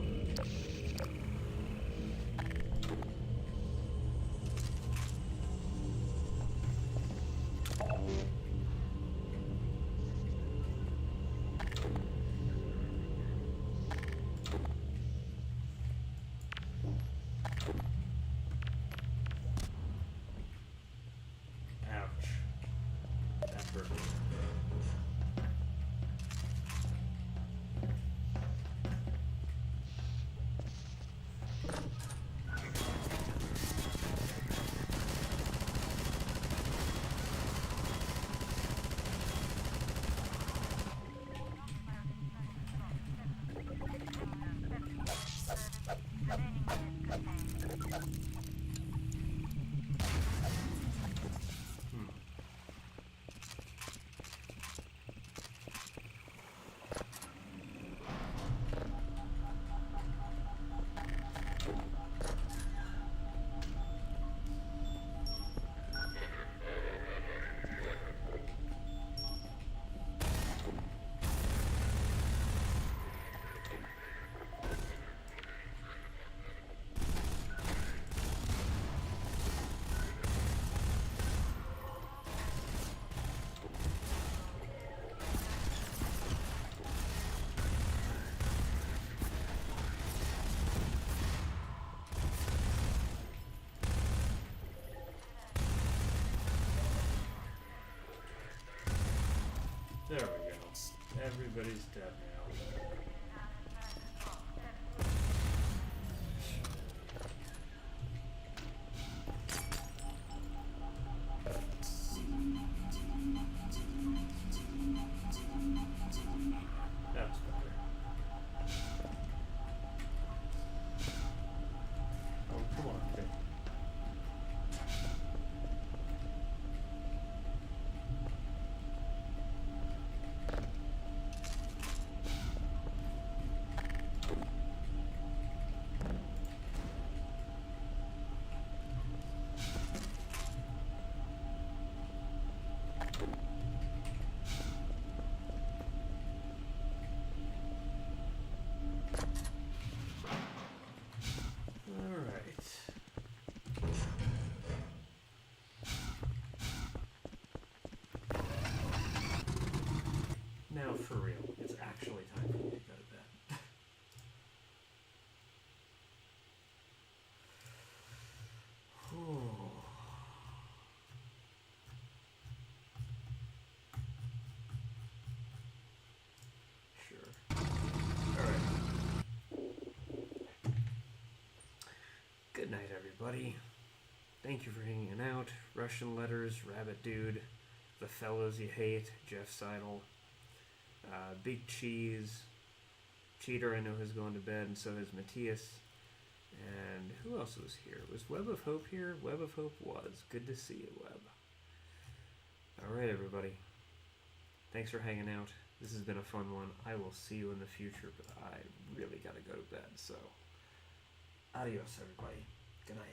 There we go. Everybody's dead now. That's better. Oh, come on, okay. everybody. Thank you for hanging out. Russian Letters, Rabbit Dude, The Fellows You Hate, Jeff Seidel, Big Cheese, Cheater, I know has gone to bed, and so has Matthias. And who else was here? Was Web of Hope here? Web of Hope was. Good to see you, Web. Alright, everybody. Thanks for hanging out. This has been a fun one. I will see you in the future, but I really gotta go to bed, so adios, everybody. Good night.